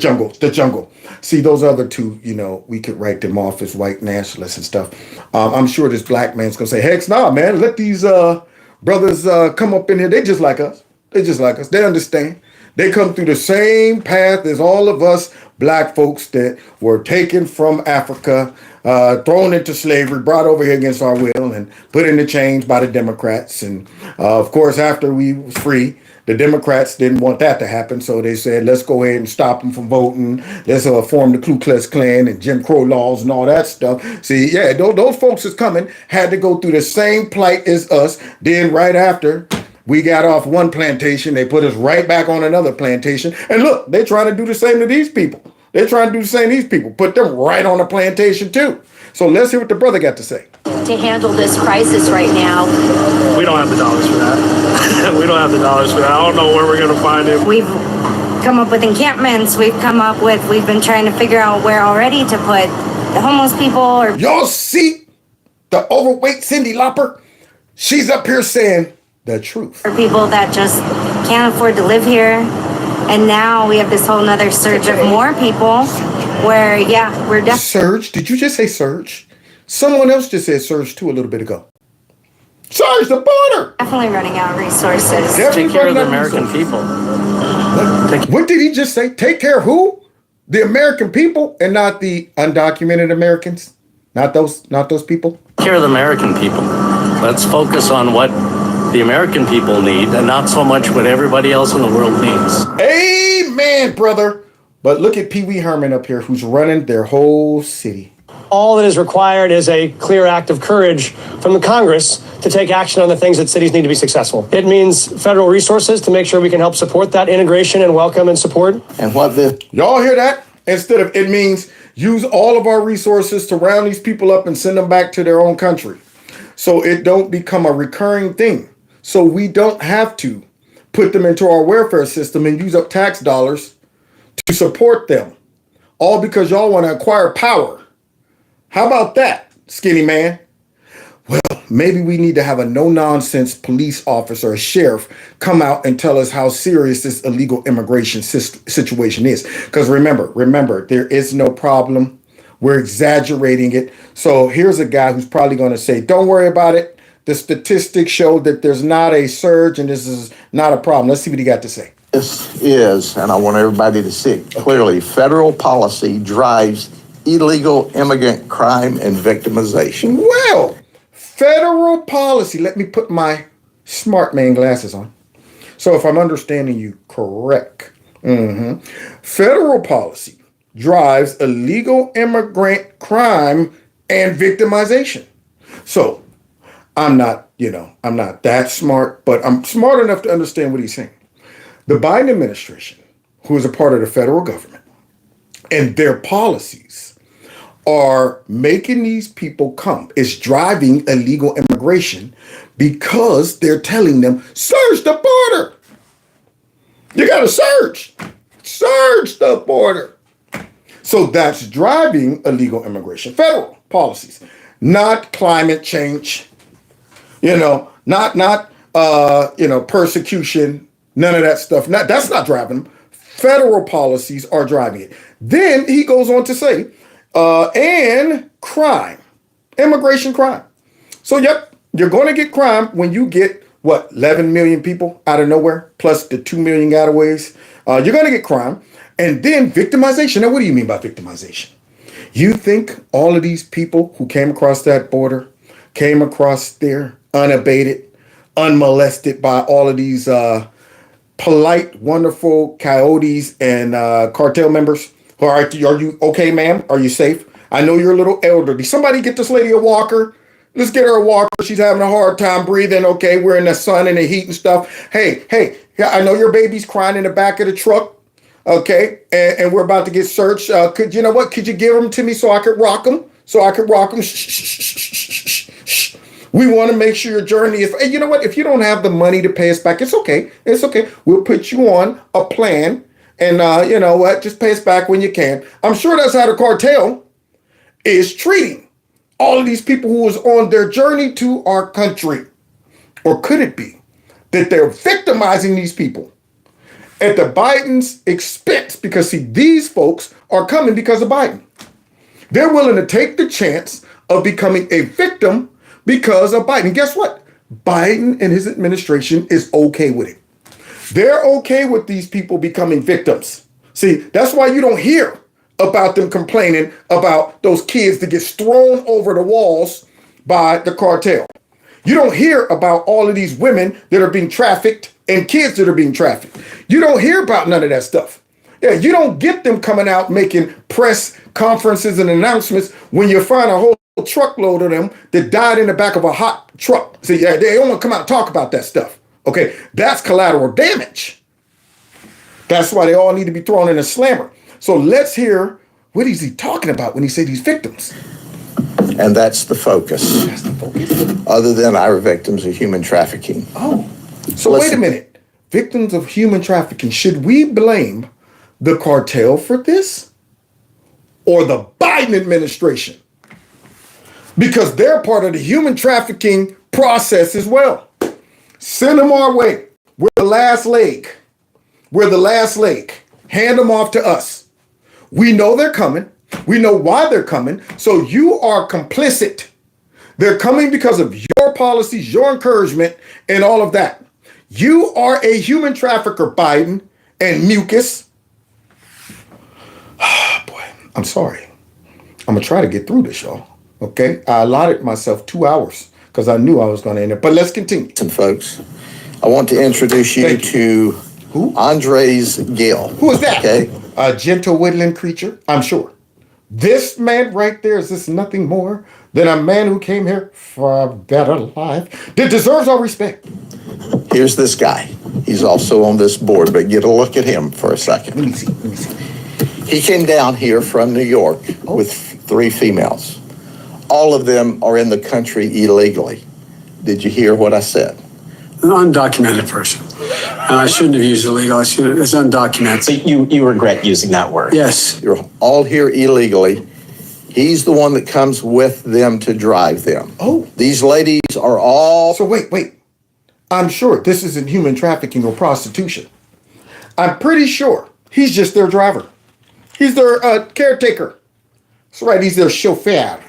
jungle. See, those other two, we could write them off as white nationalists and stuff. I'm sure this black man's going to say, heck nah, man, let these brothers come up in here. They just like us. They understand. They come through the same path as all of us black folks that were taken from Africa, thrown into slavery, brought over here against our will, and put in the chains by the Democrats. And of course, after we was free, the Democrats didn't want that to happen, so they said, let's go ahead and stop them from voting. Let's form the Ku Klux Klan and Jim Crow laws and all that stuff. See, yeah, those folks that's coming had to go through the same plight as us. Then right after we got off one plantation, they put us right back on another plantation. And look, they're trying to do the same to these people. Put them right on a plantation too. So let's hear what the brother got to say. To handle this crisis right now. We don't have the dollars for that. I don't know where we're going to find it. We've come up with encampments. We've been trying to figure out where already to put the homeless people. Y'all see the overweight Cyndi Lauper? She's up here saying the truth. For people that just can't afford to live here. And now we have this whole nother surge of more people where, we're definitely... Surge? Did you just say surge? Someone else just said surge too a little bit ago. Surge the border! Definitely running out of resources. Take care of the American people. What did he just say? Take care of who? The American people and not the undocumented Americans? Not those people? Take care of the American people. Let's focus on what the American people need and not so much what everybody else in the world needs. Amen, brother. But look at Pee Wee Herman up here who's running their whole city. All that is required is a clear act of courage from the Congress to take action on the things that cities need to be successful. It means federal resources to make sure we can help support that integration and welcome and support. And y'all hear that? Instead of it means use all of our resources to round these people up and send them back to their own country. So it don't become a recurring thing. So we don't have to put them into our welfare system and use up tax dollars to support them. All because y'all want to acquire power. How about that, skinny man? Well, maybe we need to have a no-nonsense police officer, a sheriff, come out and tell us how serious this illegal immigration situation is. Because remember, there is no problem. We're exaggerating it. So here's a guy who's probably going to say, don't worry about it. The statistics show that there's not a surge and this is not a problem. Let's see what he got to say. This is, and I want everybody to see it clearly, federal policy drives illegal immigrant crime and victimization. Well, federal policy. Let me put my smart man glasses on. So if I'm understanding you correct, federal policy drives illegal immigrant crime and victimization. So I'm not that smart, but I'm smart enough to understand what he's saying. The Biden administration, who is a part of the federal government, and their policies are making these people come. It's driving illegal immigration because they're telling them, search the border. You got to search the border. So that's driving illegal immigration. Federal policies, not climate change. Not persecution, none of that stuff. That's not driving them. Federal policies are driving it. Then he goes on to say, and crime, immigration crime. So, yep, you're going to get crime when you get, 11 million people out of nowhere, plus the 2 million gotaways. You're going to get crime. And then victimization. Now, what do you mean by victimization? You think all of these people who came across that border came across there unabated, unmolested by all of these polite, wonderful coyotes and cartel members? Are you okay, ma'am? Are you safe? I know you're a little elderly. Somebody get this lady a walker. Let's get her a walker. She's having a hard time breathing. Okay, we're in the sun and the heat and stuff. Hey, I know your baby's crying in the back of the truck. Okay, and we're about to get searched. Could you know what? Could you give them to me so I could rock them? Shh. We want to make sure your journey is. Hey, you know what? If you don't have the money to pay us back, it's okay. It's okay. We'll put you on a plan, and you know what? Just pay us back when you can. I'm sure that's how the cartel is treating all of these people who was on their journey to our country. Or could it be that they're victimizing these people at the Biden's expense? Because see, these folks are coming because of Biden. They're willing to take the chance of becoming a victim because of Biden. Guess what? Biden and his administration is okay with it. They're okay with these people becoming victims. See, that's why you don't hear about them complaining about those kids that get thrown over the walls by the cartel. You don't hear about all of these women that are being trafficked and kids that are being trafficked. You don't hear about none of that stuff. Yeah, you don't get them coming out making press conferences and announcements when you find a whole truckload of them that died in the back of a hot truck. See, yeah, they don't want to come out and talk about that stuff. Okay, that's collateral damage. That's why they all need to be thrown in a slammer. So let's hear, what is he talking about when he said these victims? And that's the focus. That's the focus. Other than our victims of human trafficking. Oh, so wait a minute. Victims of human trafficking, should we blame the cartel for this? Or the Biden administration? Because they're part of the human trafficking process as well. Send them our way. We're the last leg. Hand them off to us. We know they're coming. We know why they're coming. So you are complicit. They're coming because of your policies, your encouragement, and all of that. You are a human trafficker, Biden and mucus. Boy, I'm sorry. I'm going to try to get through this, y'all. Okay? I allotted myself 2 hours because I knew I was going to end it. But let's continue. Listen, folks, I want to introduce you to who? Andres Gill. Who is that? Okay. A gentle woodland creature, I'm sure. This man right there is just nothing more than a man who came here for a better life that deserves our respect. Here's this guy. He's also on this board, but get a look at him for a second. Let me see. He came down here from New York with 3 females. All of them are in the country illegally. Did you hear what I said? An undocumented person. And I shouldn't have used illegal. It's undocumented. So you regret using that word? Yes. You're all here illegally. He's the one that comes with them to drive them. Oh. These ladies are all... So wait. I'm sure this isn't human trafficking or prostitution. I'm pretty sure he's just their driver. He's their caretaker. That's right, he's their chauffeur.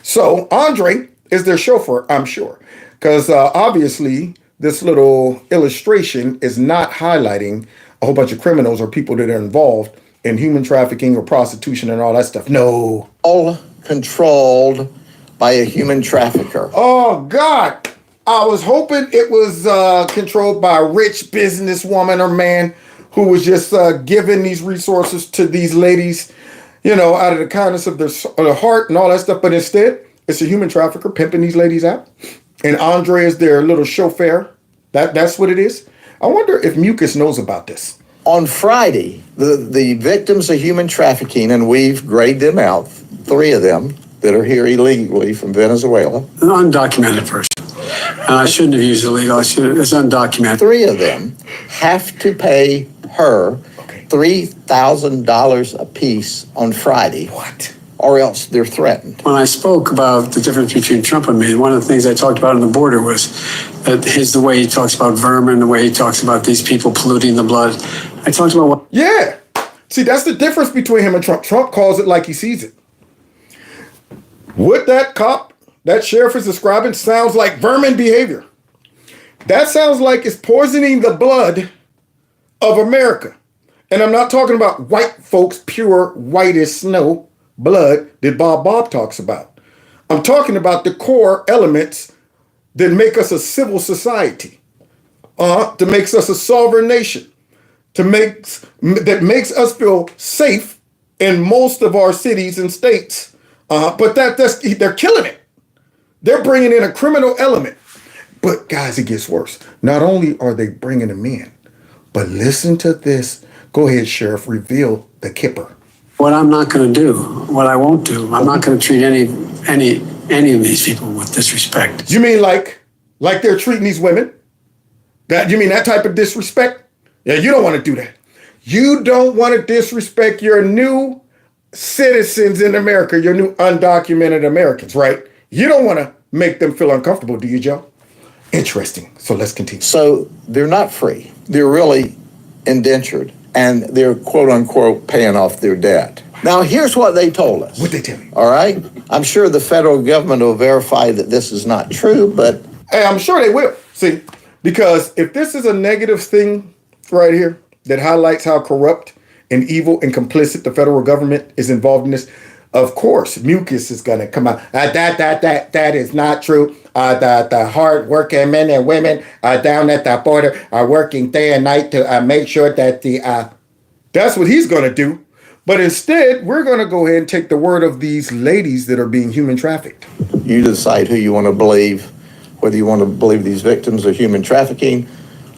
So Andre is their chauffeur, I'm sure. Because obviously... this little illustration is not highlighting a whole bunch of criminals or people that are involved in human trafficking or prostitution and all that stuff. No. All controlled by a human trafficker. Oh, God. I was hoping it was controlled by a rich businesswoman or man who was just giving these resources to these ladies, you know, out of the kindness of their heart and all that stuff. But instead, it's a human trafficker pimping these ladies out. And Andre is their little chauffeur. That's what it is. I wonder if Mucus knows about this. On Friday, the victims of human trafficking, and we've graded them out, 3 of them that are here illegally from Venezuela. An undocumented person. And I shouldn't have used illegal. It's undocumented. 3 of them have to pay her $3,000 apiece on Friday. What? Or else they're threatened. When I spoke about the difference between Trump and me, one of the things I talked about on the border was that the way he talks about vermin, the way he talks about these people polluting the blood. I talked about what... Yeah. See, that's the difference between him and Trump. Trump calls it like he sees it. What that cop, that sheriff is describing sounds like vermin behavior. That sounds like it's poisoning the blood of America. And I'm not talking about white folks, pure white as snow. blood that Bob talks about. I'm talking about the core elements that make us a civil society, that makes us a sovereign nation, that makes us feel safe in most of our cities and states. But they're killing it. They're bringing in a criminal element. But guys, it gets worse. Not only are they bringing them in, but listen to this. Go ahead, Sheriff. Reveal the kipper. What I'm not going to do, what I won't do, I'm not going to treat any of these people with disrespect. You mean like they're treating these women? You mean that type of disrespect? Yeah, you don't want to do that. You don't want to disrespect your new citizens in America, your new undocumented Americans, right? You don't want to make them feel uncomfortable, do you, Joe? Interesting. So let's continue. So they're not free. They're really indentured, and they're quote unquote paying off their debt. Now, here's what they told us. What they tell you? All right. I'm sure the federal government will verify that this is not true, but hey, I'm sure they will. See, because if this is a negative thing right here that highlights how corrupt and evil and complicit the federal government is involved in this, of course, mucus is going to come out. That is not true. The hard-working men and women down at the border are working day and night to make sure that that's what he's going to do. But instead, we're going to go ahead and take the word of these ladies that are being human trafficked. you decide who you want to believe, whether you want to believe these victims of human trafficking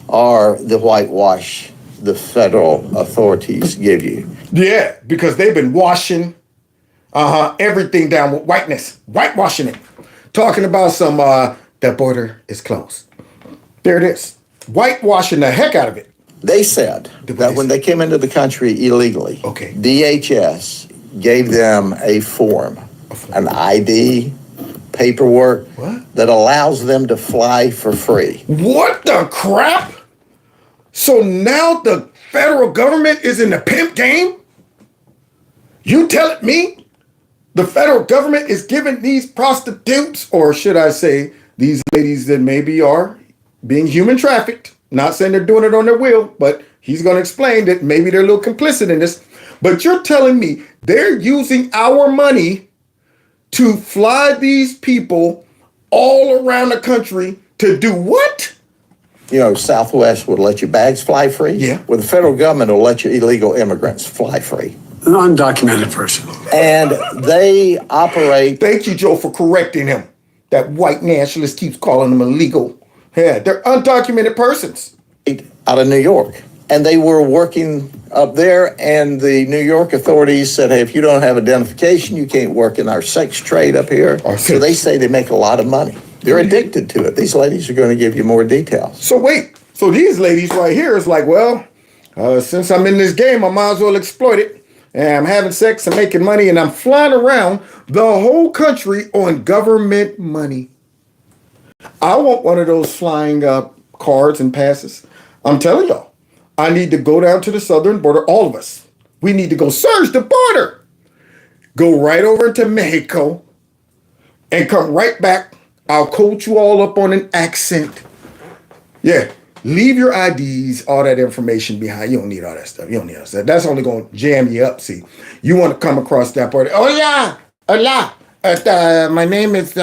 or the whitewash the federal authorities give you. Yeah, because they've been washing everything down with whitewashing it. Talking about some, the border is closed. There it is. Whitewashing the heck out of it. They said that when they came into the country illegally, DHS gave them a form, an ID, paperwork that allows them to fly for free. What the crap? So now the federal government is in the pimp game? You telling me the federal government is giving these prostitutes, or should I say, these ladies that maybe are being human trafficked, not saying they're doing it on their will, but he's going to explain that maybe they're a little complicit in this. But you're telling me they're using our money to fly these people all around the country to do what? You know, Southwest would let your bags fly free. Yeah. Well, the federal government will let your illegal immigrants fly free. An undocumented person. And they operate. Thank you, Joe, for correcting him. That white nationalist keeps calling them illegal. Yeah, they're undocumented persons. Out of New York. And they were working up there, and the New York authorities said, hey, if you don't have identification, you can't work in our sex trade up here. So they say they make a lot of money. They're addicted to it. These ladies are going to give you more details. So wait, so these ladies right here is like, well, since I'm in this game, I might as well exploit it. And I'm having sex and making money, and I'm flying around the whole country on government money. I want one of those flying cards and passes. I'm telling y'all, I need to go down to the southern border, all of us. We need to go surge the border. Go right over into Mexico and come right back. I'll coach you all up on an accent. Yeah, leave your IDs, all that information behind. You don't need all that stuff. You don't need all that stuff. That's only going to jam you up, see. You want to come across that border. Oh, yeah. Hola. My name is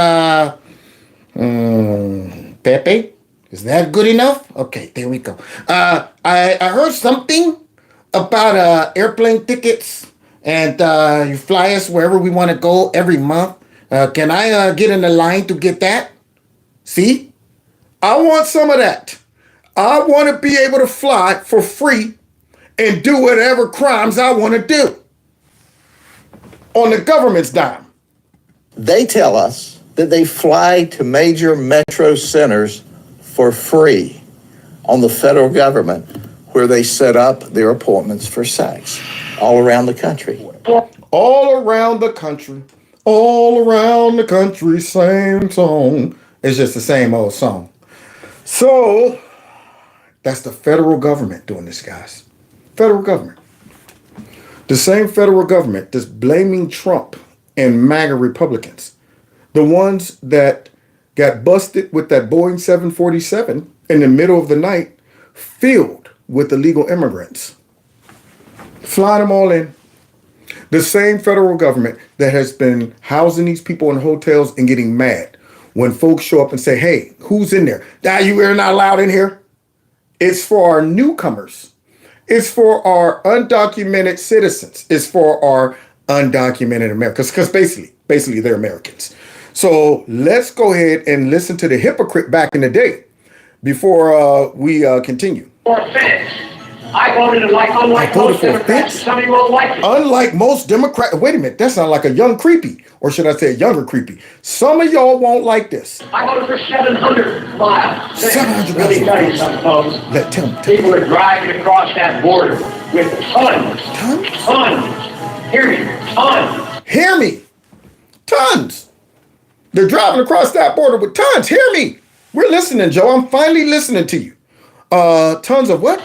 Pepe. Is that good enough? Okay, there we go. I heard something about airplane tickets, and you fly us wherever we want to go every month. Can I get in the line to get that? See? I want some of that. I want to be able to fly for free and do whatever crimes I want to do on the government's dime. They tell us that they fly to major metro centers for free on the federal government, where they set up their appointments for sex all around the country. All around the country. All around the country, same song. It's just the same old song. So, that's the federal government doing this, guys. Federal government. The same federal government that's blaming Trump and MAGA Republicans. The ones that got busted with that Boeing 747 in the middle of the night, filled with illegal immigrants. Flying them all in. The same federal government that has been housing these people in hotels and getting mad when folks show up and say, hey, who's in there? You're not allowed in here. It's for our newcomers. It's for our undocumented citizens. It's for our undocumented Americans, because basically they're Americans. So let's go ahead and listen to the hypocrite back in the day before we continue. I voted unlike most Democrats. Some of you won't like it. Unlike most Democrats. Wait a minute, that sounds like a young creepy, or should I say a younger creepy? Some of y'all won't like this. I voted for 700 miles. 700 Let me tell you something, folks. Tell me. People are driving across that border with tons. Hear me, tons. Hear me. Tons. They're driving across that border with tons. Hear me. We're listening, Joe. I'm finally listening to you. Tons of what?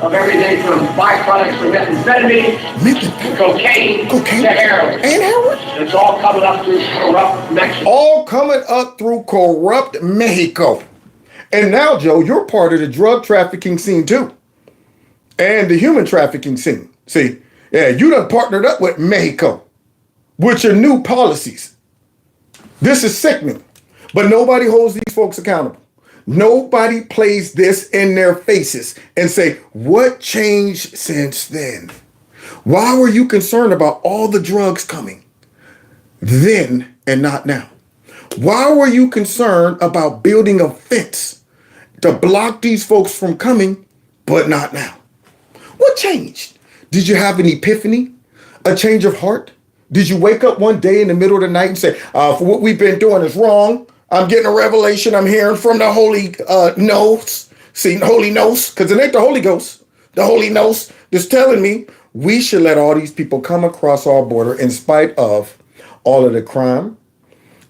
Of everything from byproducts from methamphetamine to cocaine to heroin. And heroin? It's all coming up through corrupt Mexico. All coming up through corrupt Mexico. And now, Joe, you're part of the drug trafficking scene too. And the human trafficking scene. See, yeah, you done partnered up with Mexico with your new policies. This is sickening. But nobody holds these folks accountable. Nobody plays this in their faces and say, what changed since then? Why were you concerned about all the drugs coming then and not now? Why were you concerned about building a fence to block these folks from coming, but not now? What changed? Did you have an epiphany? A change of heart? Did you wake up one day in the middle of the night and say, for what we've been doing is wrong? I'm getting a revelation I'm hearing from the Holy Nose. See, Holy Nose, because it ain't the Holy Ghost. The Holy Nose is telling me we should let all these people come across our border in spite of all of the crime,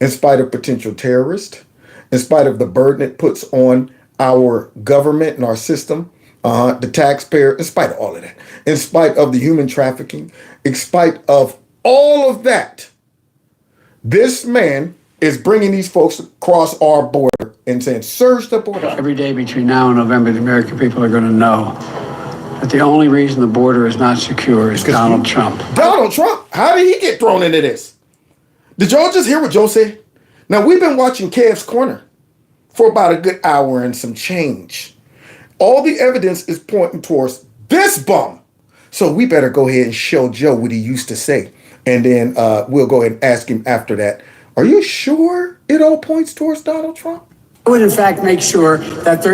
in spite of potential terrorists, in spite of the burden it puts on our government and our system, the taxpayer, in spite of all of that, in spite of the human trafficking, in spite of all of that. This man is bringing these folks across our border and saying, surge the border. Every day between now and November, the American people are going to know that the only reason the border is not secure is Donald Trump. Donald Trump? How did he get thrown into this? Did y'all just hear what Joe said? Now, we've been watching Kev's Corner for about a good hour and some change. All the evidence is pointing towards this bum. So we better go ahead and show Joe what he used to say. And then we'll go ahead and ask him after that, are you sure it all points towards Donald Trump? I would, in fact, make sure that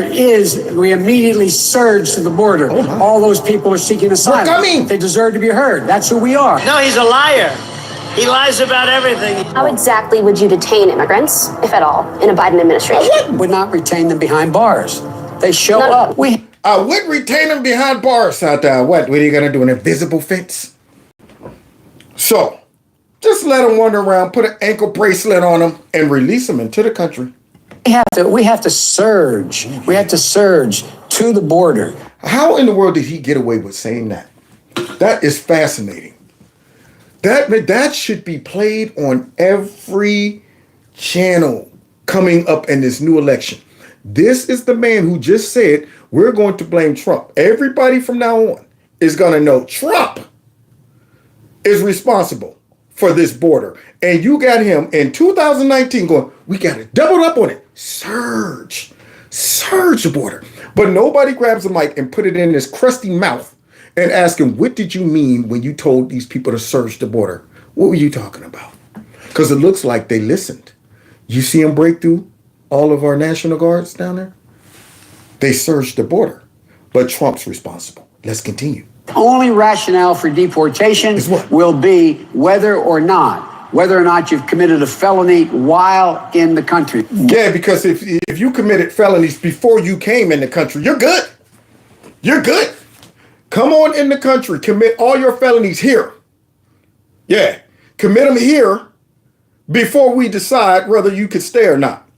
we immediately surge to the border. All those people are seeking asylum. We're coming. They deserve to be heard. That's who we are. No, he's a liar. He lies about everything. How exactly would you detain immigrants, if at all, in a Biden administration? I would not retain them behind bars. They show up. I would retain them behind bars out there. What are you going to do, an invisible fence? So, just let them wander around, put an ankle bracelet on them, and release them into the country. We have to surge. We have to surge to the border. How in the world did he get away with saying that? That is fascinating. That should be played on every channel coming up in this new election. This is the man who just said, we're going to blame Trump. Everybody from now on is going to know Trump is responsible for this border. And you got him in 2019 going, we got to double up on it. Surge the border. But nobody grabs a mic and put it in his crusty mouth and ask him, what did you mean when you told these people to surge the border? What were you talking about? Because it looks like they listened. You see them break through all of our National Guards down there? They surged the border, but Trump's responsible. Let's continue. The only rationale for deportation will be whether or not you've committed a felony while in the country. Yeah, because if you committed felonies before you came in the country, you're good. You're good. Come on in the country, commit all your felonies here. Yeah, commit them here before we decide whether you could stay or not.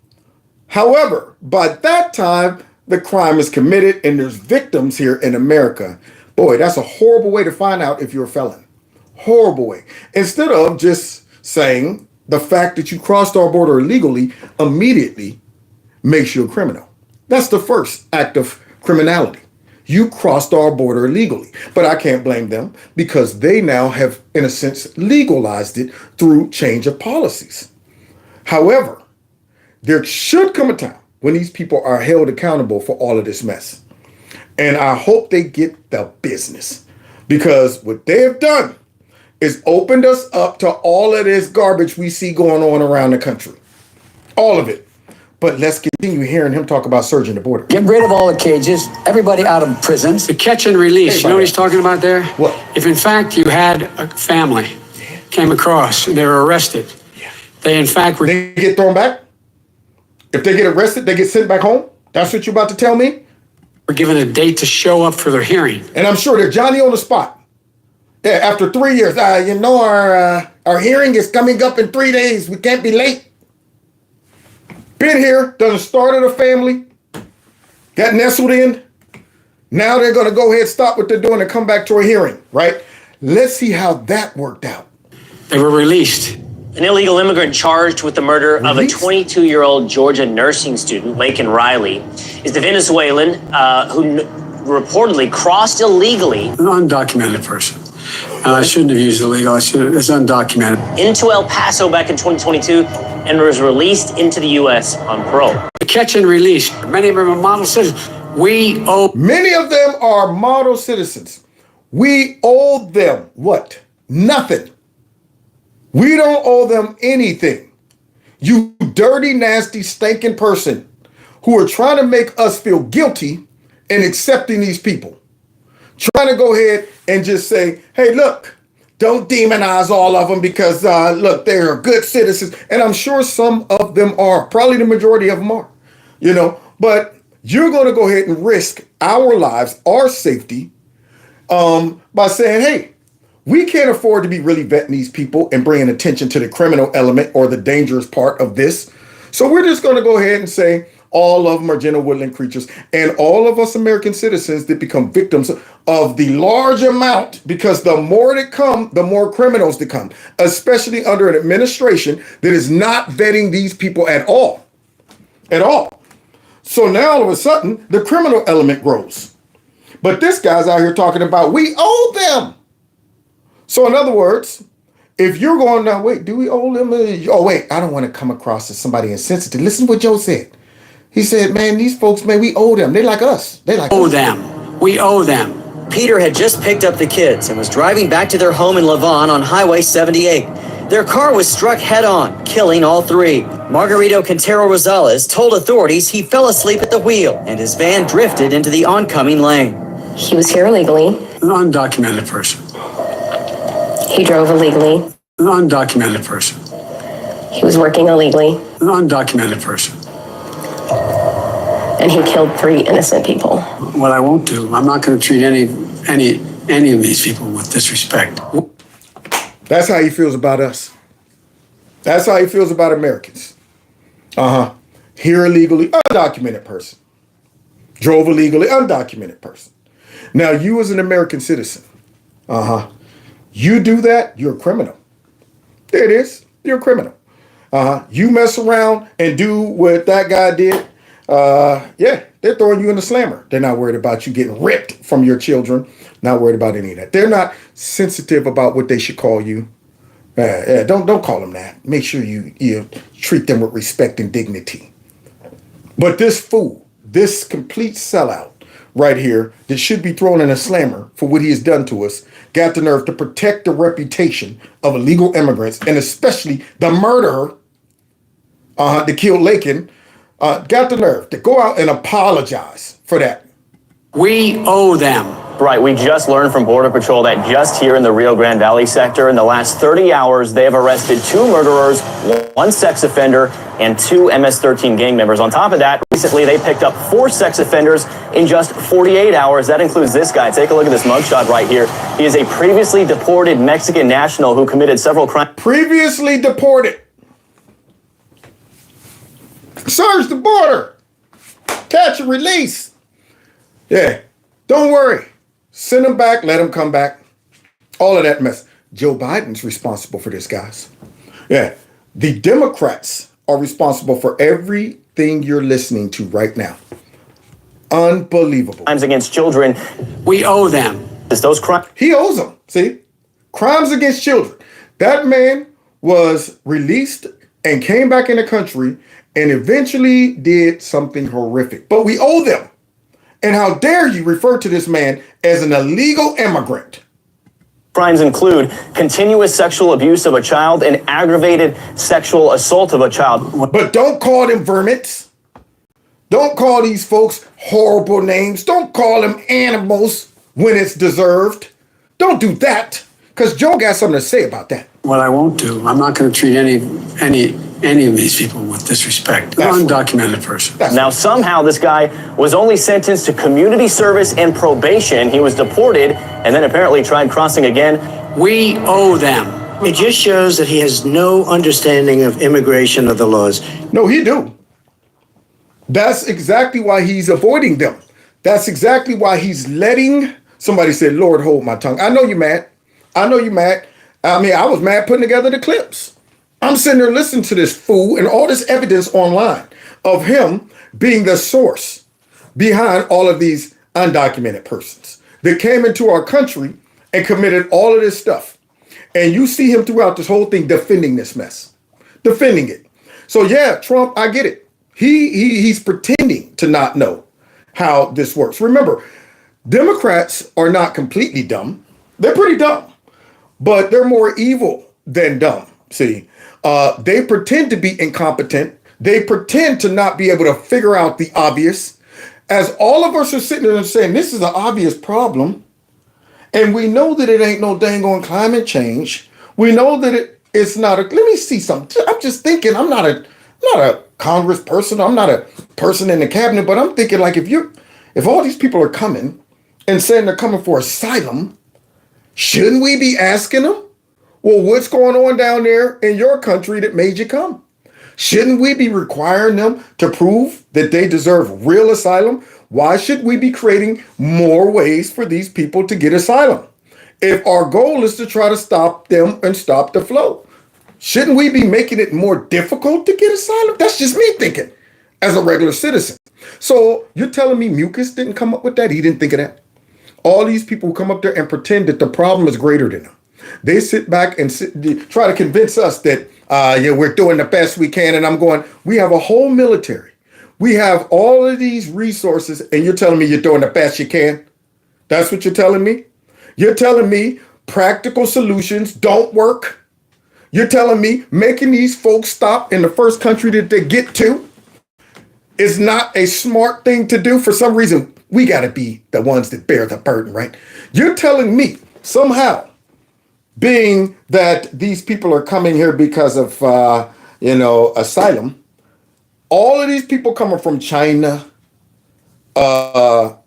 However, by that time, the crime is committed and there's victims here in America. Boy, that's a horrible way to find out if you're a felon. Horrible way. Instead of just saying the fact that you crossed our border illegally immediately makes you a criminal. That's the first act of criminality. You crossed our border illegally. But I can't blame them because they now have, in a sense, legalized it through change of policies. However, there should come a time when these people are held accountable for all of this mess. And I hope they get the business, because what they have done is opened us up to all of this garbage we see going on around the country. All of it. But let's continue hearing him talk about surging the border. Get rid of all the cages, everybody out of prisons. The catch and release, you know what he's talking about there? What? If in fact you had a family came across and they were arrested, they in fact were... They get thrown back? If they get arrested, they get sent back home? That's what you're about to tell me? Were given a date to show up for their hearing. And I'm sure they're Johnny on the spot. Yeah, after 3 years, our hearing is coming up in 3 days. We can't be late. Been here, done started a family, got nestled in. Now they're going to go ahead, stop what they're doing, and come back to a hearing, right? Let's see how that worked out. They were released. An illegal immigrant charged with the murder of a 22-year-old Georgia nursing student, Laken Riley, is the Venezuelan who reportedly crossed illegally. An undocumented person. I shouldn't have used illegal. It's undocumented. Into El Paso back in 2022 and was released into the U.S. on parole. The catch and release. Many of them are model citizens. Many of them are model citizens. We owe them what? Nothing. We don't owe them anything. You dirty, nasty, stinking person who are trying to make us feel guilty in accepting these people. Trying to go ahead and just say, hey, look, don't demonize all of them because, look, they're good citizens. And I'm sure some of them are. Probably the majority of them are. But you're going to go ahead and risk our lives, our safety, by saying, hey, we can't afford to be really vetting these people and bringing attention to the criminal element or the dangerous part of this. So we're just going to go ahead and say all of them are gentle woodland creatures, and all of us American citizens that become victims of the large amount, because the more that come, the more criminals that come, especially under an administration that is not vetting these people at all. At all. So now all of a sudden, the criminal element grows. But this guy's out here talking about we owe them. So in other words, if you're going, now wait, do we owe them? Oh wait, I don't want to come across as somebody insensitive. Listen to what Joe said. He said, man, these folks, man, we owe them. They like us. They like owe us. them. We owe them. Peter had just picked up the kids and was driving back to their home in Lavon on Highway 78. Their car was struck head-on, killing all three. Margarito Quintero Rosales told authorities he fell asleep at the wheel and his van drifted into the oncoming lane. He was here illegally. An undocumented person. He drove illegally. An undocumented person. He was working illegally. An undocumented person. And he killed 3 innocent people. What I won't do, I'm not going to treat any of these people with disrespect. That's how he feels about us. That's how he feels about Americans. Here illegally, undocumented person. Drove illegally, undocumented person. Now, you as an American citizen, you do that, you're a criminal. There it is. You're a criminal. You mess around and do what that guy did. They're throwing you in the slammer. They're not worried about you getting ripped from your children. Not worried about any of that. They're not sensitive about what they should call you. Don't call them that. Make sure you treat them with respect and dignity. But this fool, this complete sellout right here that should be thrown in a slammer for what he has done to us, got the nerve to protect the reputation of illegal immigrants, and especially the murderer that killed Laken, got the nerve to go out and apologize for that. We owe them. Right, we just learned from Border Patrol that just here in the Rio Grande Valley sector, in the last 30 hours, they have arrested 2 murderers, 1 sex offender, and 2 MS-13 gang members. On top of that, recently they picked up 4 sex offenders in just 48 hours. That includes this guy. Take a look at this mugshot right here. He is a previously deported Mexican national who committed several crimes. Previously deported. Search the border. Catch and release. Yeah, don't worry. Send them back, let them come back. All of that mess. Joe Biden's responsible for this, guys. Yeah, the Democrats are responsible for everything you're listening to right now. Unbelievable. Crimes against children. We owe them. Those crimes. He owes them. See? Crimes against children. That man was released and came back in the country and eventually did something horrific. But we owe them. And how dare you refer to this man as an illegal immigrant? Crimes include continuous sexual abuse of a child and aggravated sexual assault of a child. But don't call them vermins. Don't call these folks horrible names. Don't call them animals when it's deserved. Don't do that, because Joe got something to say about that. What I won't do, I'm not going to treat any of these people with disrespect. They're undocumented person. Now, somehow this guy was only sentenced to community service and probation. He was deported and then apparently tried crossing again. We owe them. It just shows that he has no understanding of immigration or the laws. No, he do. That's exactly why he's avoiding them. That's exactly why he's letting somebody say, Lord, hold my tongue. I know you're mad. I know you're mad. I mean, I was mad putting together the clips. I'm sitting there listening to this fool and all this evidence online of him being the source behind all of these undocumented persons that came into our country and committed all of this stuff. And you see him throughout this whole thing defending this mess, defending it. So yeah, Trump, I get it. He's pretending to not know how this works. Remember, Democrats are not completely dumb. They're pretty dumb, but they're more evil than dumb. See, they pretend to be incompetent. They pretend to not be able to figure out the obvious. As all of us are sitting there and saying, this is an obvious problem. And we know that it ain't no dang on climate change. We know that it's not a, let me see something. I'm just thinking, I'm not a Congress person. I'm not a person in the cabinet, but I'm thinking like if all these people are coming and saying they're coming for asylum, shouldn't we be asking them, well, what's going on down there in your country that made you come? Shouldn't we be requiring them to prove that they deserve real asylum? Why should we be creating more ways for these people to get asylum? If our goal is to try to stop them and stop the flow, shouldn't we be making it more difficult to get asylum? That's just me thinking as a regular citizen. So you're telling me Mucus didn't come up with that? He didn't think of that? All these people who come up there and pretend that the problem is greater than them. They sit back and try to convince us that we're doing the best we can. And I'm going, we have a whole military. We have all of these resources and you're telling me you're doing the best you can? That's what you're telling me? You're telling me practical solutions don't work? You're telling me making these folks stop in the first country that they get to is not a smart thing to do? For some reason, we got to be the ones that bear the burden, right? You're telling me somehow, being that these people are coming here because of, asylum, all of these people coming from China, Russia,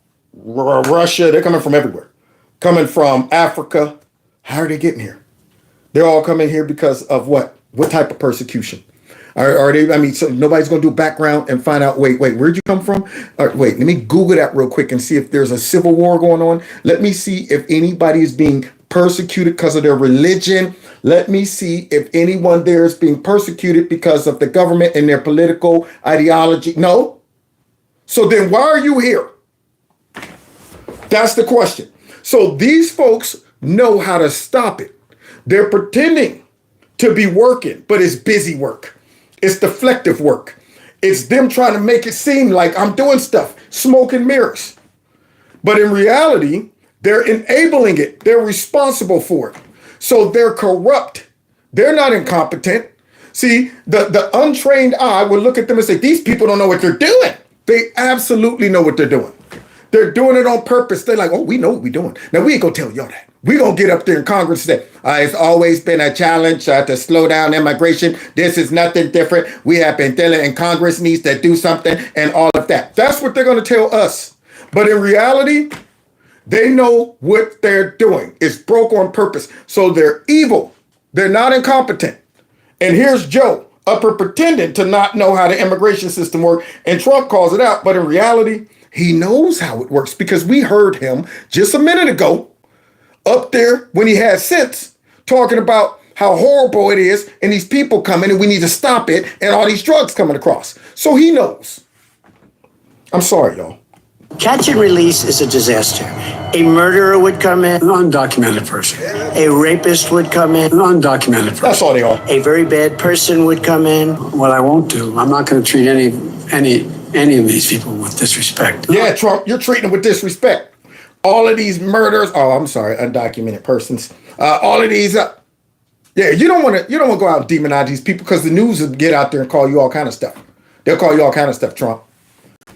they're coming from everywhere, coming from Africa. How are they getting here? They're all coming here because of what? What type of persecution? Are they, so nobody's going to do background and find out, wait, where'd you come from? Wait, let me Google that real quick and see if there's a civil war going on. Let me see if anybody is being persecuted because of their religion. Let me see if anyone there is being persecuted because of the government and their political ideology. No. So then why are you here? That's the question. So these folks know how to stop it. They're pretending to be working, but it's busy work. It's deflective work. It's them trying to make it seem like I'm doing stuff, smoke and mirrors. But in reality, they're enabling it. They're responsible for it. So they're corrupt. They're not incompetent. See, the untrained eye will look at them and say, these people don't know what they're doing. They absolutely know what they're doing. They're doing it on purpose. They're like, oh, we know what we're doing. Now, we ain't going to tell y'all that. We're going to get up there in Congress and say, it's always been a challenge to slow down immigration. This is nothing different. We have been dealing, and Congress needs to do something and all of that. That's what they're going to tell us. But in reality, they know what they're doing. It's broke on purpose. So they're evil. They're not incompetent. And here's Joe up here pretending to not know how the immigration system works. And Trump calls it out. But in reality, he knows how it works because we heard him just a minute ago up there when he had sense talking about how horrible it is and these people coming and we need to stop it and all these drugs coming across. So he knows. I'm sorry, y'all. Catch and release is a disaster. A murderer would come in. An undocumented person. A rapist would come in. An undocumented person. That's all they are. A very bad person would come in. What I won't do, I'm not going to treat any of these people with disrespect. Yeah, Trump, you're treating them with disrespect. All of these murders. Oh, I'm sorry, undocumented persons. All of these. Yeah, you don't want to go out and demonize these people because the news will get out there and call you all kind of stuff. They'll call you all kind of stuff, Trump.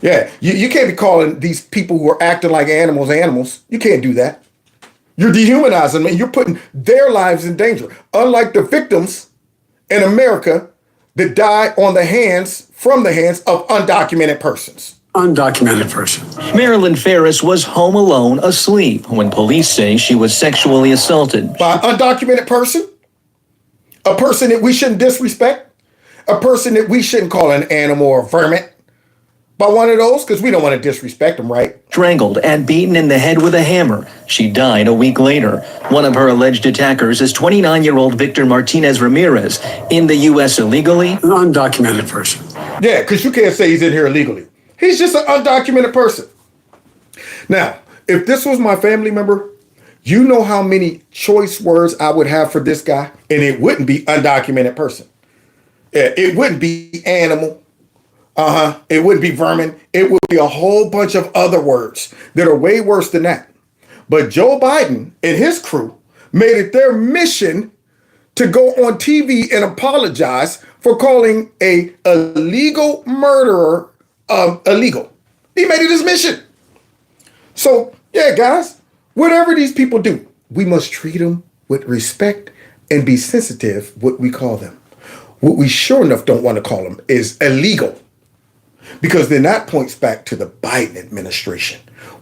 Yeah, you can't be calling these people who are acting like animals. You can't do that. You're dehumanizing them and you're putting their lives in danger. Unlike the victims in America that die from the hands of undocumented persons. Undocumented person. Marilyn Ferris was home alone asleep when police say she was sexually assaulted. By an undocumented person? A person that we shouldn't disrespect? A person that we shouldn't call an animal or vermin? By one of those? Because we don't want to disrespect them, right? Strangled and beaten in the head with a hammer. She died a week later. One of her alleged attackers is 29-year-old Victor Martinez Ramirez. In the U.S. illegally? An undocumented person. Yeah, because you can't say he's in here illegally. He's just an undocumented person. Now, if this was my family member, you know how many choice words I would have for this guy? And it wouldn't be undocumented person. It wouldn't be animal. It wouldn't be vermin. It would be a whole bunch of other words that are way worse than that. But Joe Biden and his crew made it their mission to go on TV and apologize for calling a illegal murderer illegal. He made it his mission. So, yeah, guys, whatever these people do, we must treat them with respect and be sensitive what we call them. What we sure enough don't want to call them is illegal. Because then that points back to the Biden administration.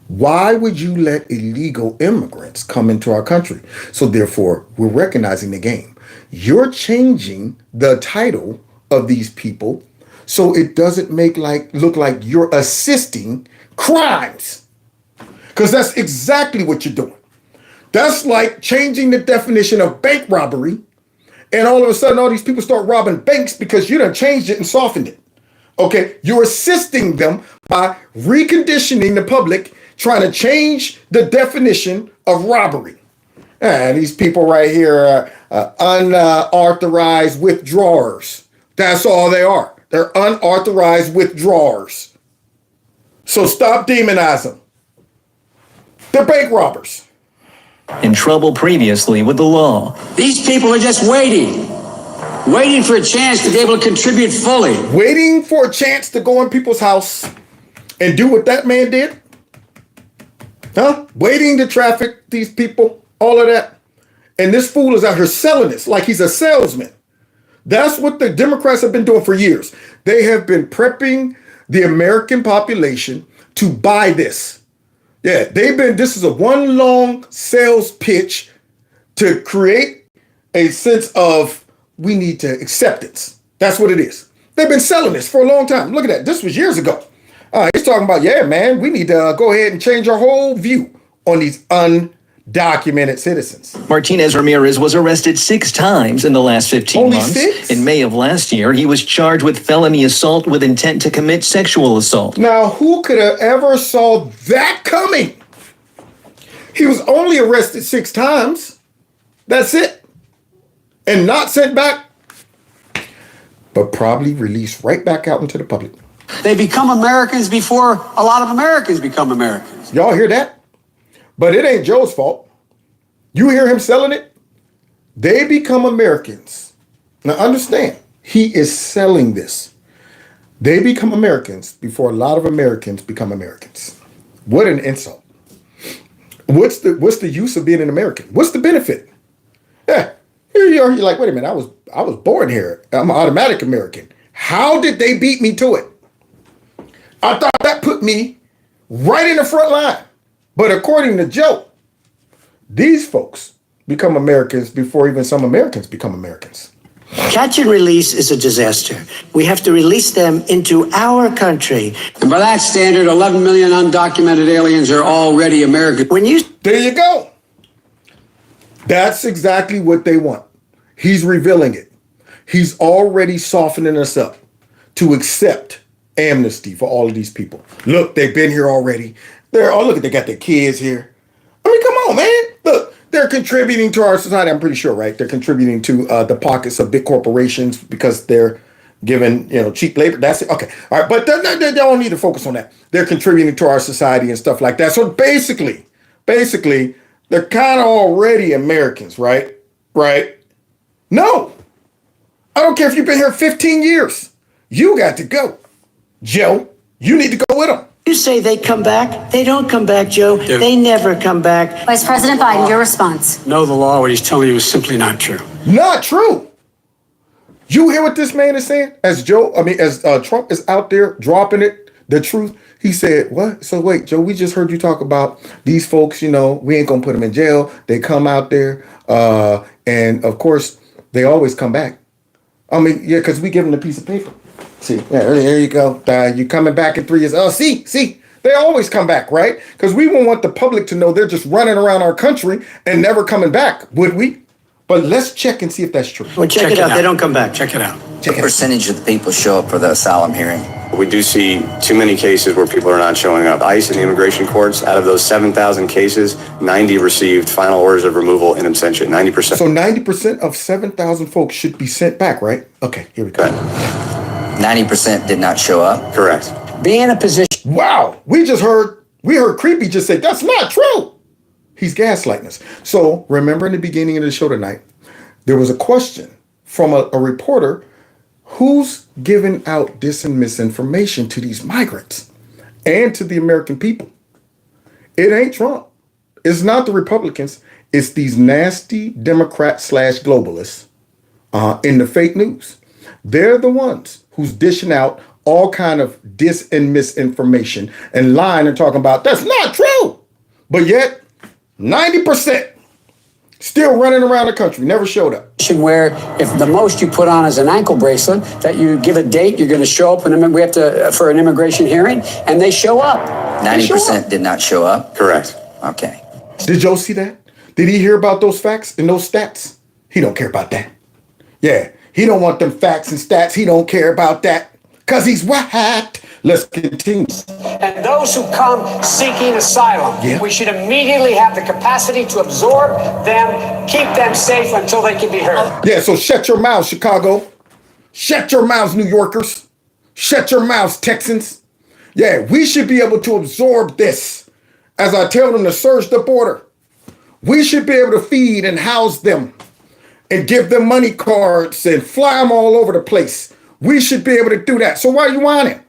Why would you let illegal immigrants come into our country? So therefore, we're recognizing the game. You're changing the title of these people so it doesn't look like you're assisting crimes. Because that's exactly what you're doing. That's like changing the definition of bank robbery, and all of a sudden all these people start robbing banks because you done changed it and softened it. Okay, you're assisting them by reconditioning the public, trying to change the definition of robbery. And these people right here are unauthorized withdrawers. That's all they are. They're unauthorized withdrawers. So stop demonizing them. They're bank robbers. In trouble previously with the law. These people are just waiting for a chance to be able to contribute fully. Waiting for a chance to go in people's house and do what that man did? Waiting to traffic these people, all of that. And this fool is out here selling this like he's a salesman. That's what the Democrats have been doing for years. They have been prepping the American population to buy this. Yeah, this is a one long sales pitch to create a sense of we need to acceptance. That's what it is. They've been selling this for a long time. Look at that. This was years ago. He's talking about, yeah, man, we need to go ahead and change our whole view on these undocumented citizens. Martinez Ramirez was arrested 6 times in the last 15 months. 6? In May of last year, he was charged with felony assault with intent to commit sexual assault. Now, who could have ever saw that coming? He was only arrested 6 times. That's it. And not sent back, but probably released right back out into the public. They become Americans before a lot of Americans become Americans. Y'all hear that? But it ain't Joe's fault. You hear him selling it? They become Americans. Now understand, he is selling this. They become Americans before a lot of Americans become Americans. What an insult. What's the use of being an American? What's the benefit? Yeah. Here you are, you're like, wait a minute, I was born here. I'm an automatic American. How did they beat me to it? I thought that put me right in the front line. But according to Joe, these folks become Americans before even some Americans become Americans. Catch and release is a disaster. We have to release them into our country. And by that standard, 11 million undocumented aliens are already American. There you go. That's exactly what they want. He's revealing it. He's already softening us up to accept amnesty for all of these people. Look, they've been here already. Look, they got their kids here. I mean, come on, man. Look, they're contributing to our society. I'm pretty sure, right? They're contributing to the pockets of big corporations because they're giving, cheap labor. That's it. Okay. All right. But they don't need to focus on that. They're contributing to our society and stuff like that. So basically, they're kind of already Americans, right? Right? No. I don't care if you've been here 15 years. You got to go. Joe, you need to go with them. You say they come back. They don't come back, Joe. They never come back. Vice President Biden, your response. No, the law, what he's telling you is simply not true. Not true. You hear what this man is saying? As Trump is out there dropping it, the truth, he said, what? So wait, Joe, we just heard you talk about these folks, we ain't gonna put them in jail. They come out there, and of course, they always come back. I mean, yeah, because we give them a piece of paper. See, yeah, there you go. You're coming back in 3 years. Oh, see, they always come back, right? Because we won't want the public to know they're just running around our country and never coming back, would we? But let's check and see if that's true. Well, check it out. They don't come back. Check it out. What percentage of the people show up for the asylum hearing? We do see too many cases where people are not showing up. ICE and the immigration courts, out of those 7,000 cases, 90 received final orders of removal in absentia, 90%. So 90% of 7,000 folks should be sent back, right? Okay, here we go. 90% did not show up? Correct. Be in a position. Wow, we heard Creepy just say, that's not true. He's gaslighting us. So remember in the beginning of the show tonight, there was a question from a reporter, who's giving out dis and misinformation to these migrants and to the American people? It ain't Trump. It's not the Republicans. It's these nasty Democrats / globalists in the fake news. They're the ones who's dishing out all kind of dis and misinformation and lying and talking about that's not true. But yet 90% still running around the country, never showed up. Where if the most you put on is an ankle bracelet, that you give a date, you're going to show up, and we have to for an immigration hearing, and they show up. 90% did not show up? Correct. Okay. Did Joe see that? Did he hear about those facts and those stats? He don't care about that. Yeah, he don't want them facts and stats. He don't care about that because he's white. Let's continue. And those who come seeking asylum, we should immediately have the capacity to absorb them, keep them safe until they can be heard. Yeah, so shut your mouths, Chicago. Shut your mouths, New Yorkers. Shut your mouths, Texans. Yeah, we should be able to absorb this. As I tell them to surge the border, we should be able to feed and house them and give them money cards and fly them all over the place. We should be able to do that. So why are you whining?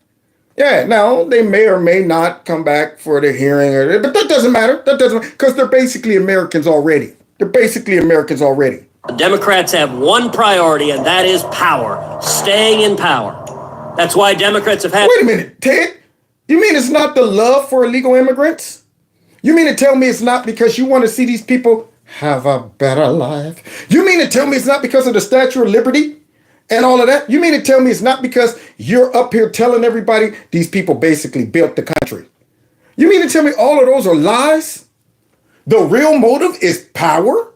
Yeah, now they may or may not come back for the hearing, but that doesn't matter. That doesn't, because they're basically Americans already. The Democrats have one priority, and that is power, staying in power. That's why Democrats have had... Wait a minute, Ted. You mean it's not the love for illegal immigrants? You mean to tell me it's not because you want to see these people have a better life? You mean to tell me it's not because of the Statue of Liberty and all of that? You mean to tell me it's not because you're up here telling everybody these people basically built the country? You mean to tell me all of those are lies? The real motive is power?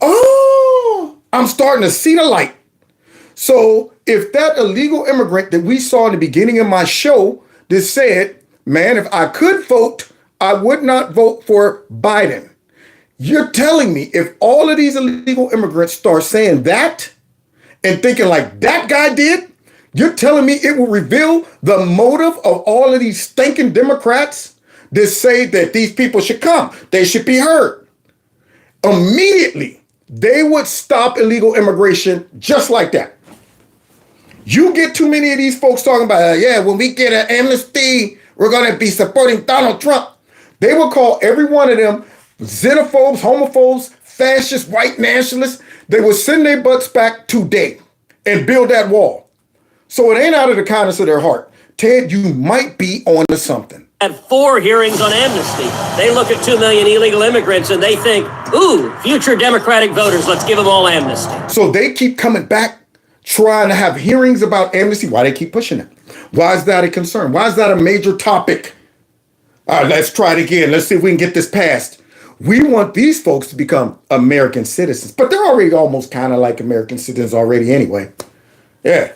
Oh, I'm starting to see the light. So if that illegal immigrant that we saw in the beginning of my show that said, man, if I could vote, I would not vote for Biden. You're telling me if all of these illegal immigrants start saying that and thinking like that guy did, you're telling me it will reveal the motive of all of these stinking Democrats that say that these people should come. They should be heard. Immediately, they would stop illegal immigration just like that. You get too many of these folks talking about, yeah, when we get an amnesty, we're going to be supporting Donald Trump. They will call every one of them xenophobes, homophobes, fascists, white nationalists. They will send their butts back today and build that wall. So it ain't out of the kindness of their heart. Ted, you might be on to something. Had 4 hearings on amnesty. They look at 2 million illegal immigrants and they think, ooh, future Democratic voters, let's give them all amnesty. So they keep coming back, trying to have hearings about amnesty. Why they keep pushing it? Why is that a concern? Why is that a major topic? All right, let's try it again. Let's see if we can get this passed. We want these folks to become American citizens, but they're already almost kind of like American citizens already anyway. Yeah.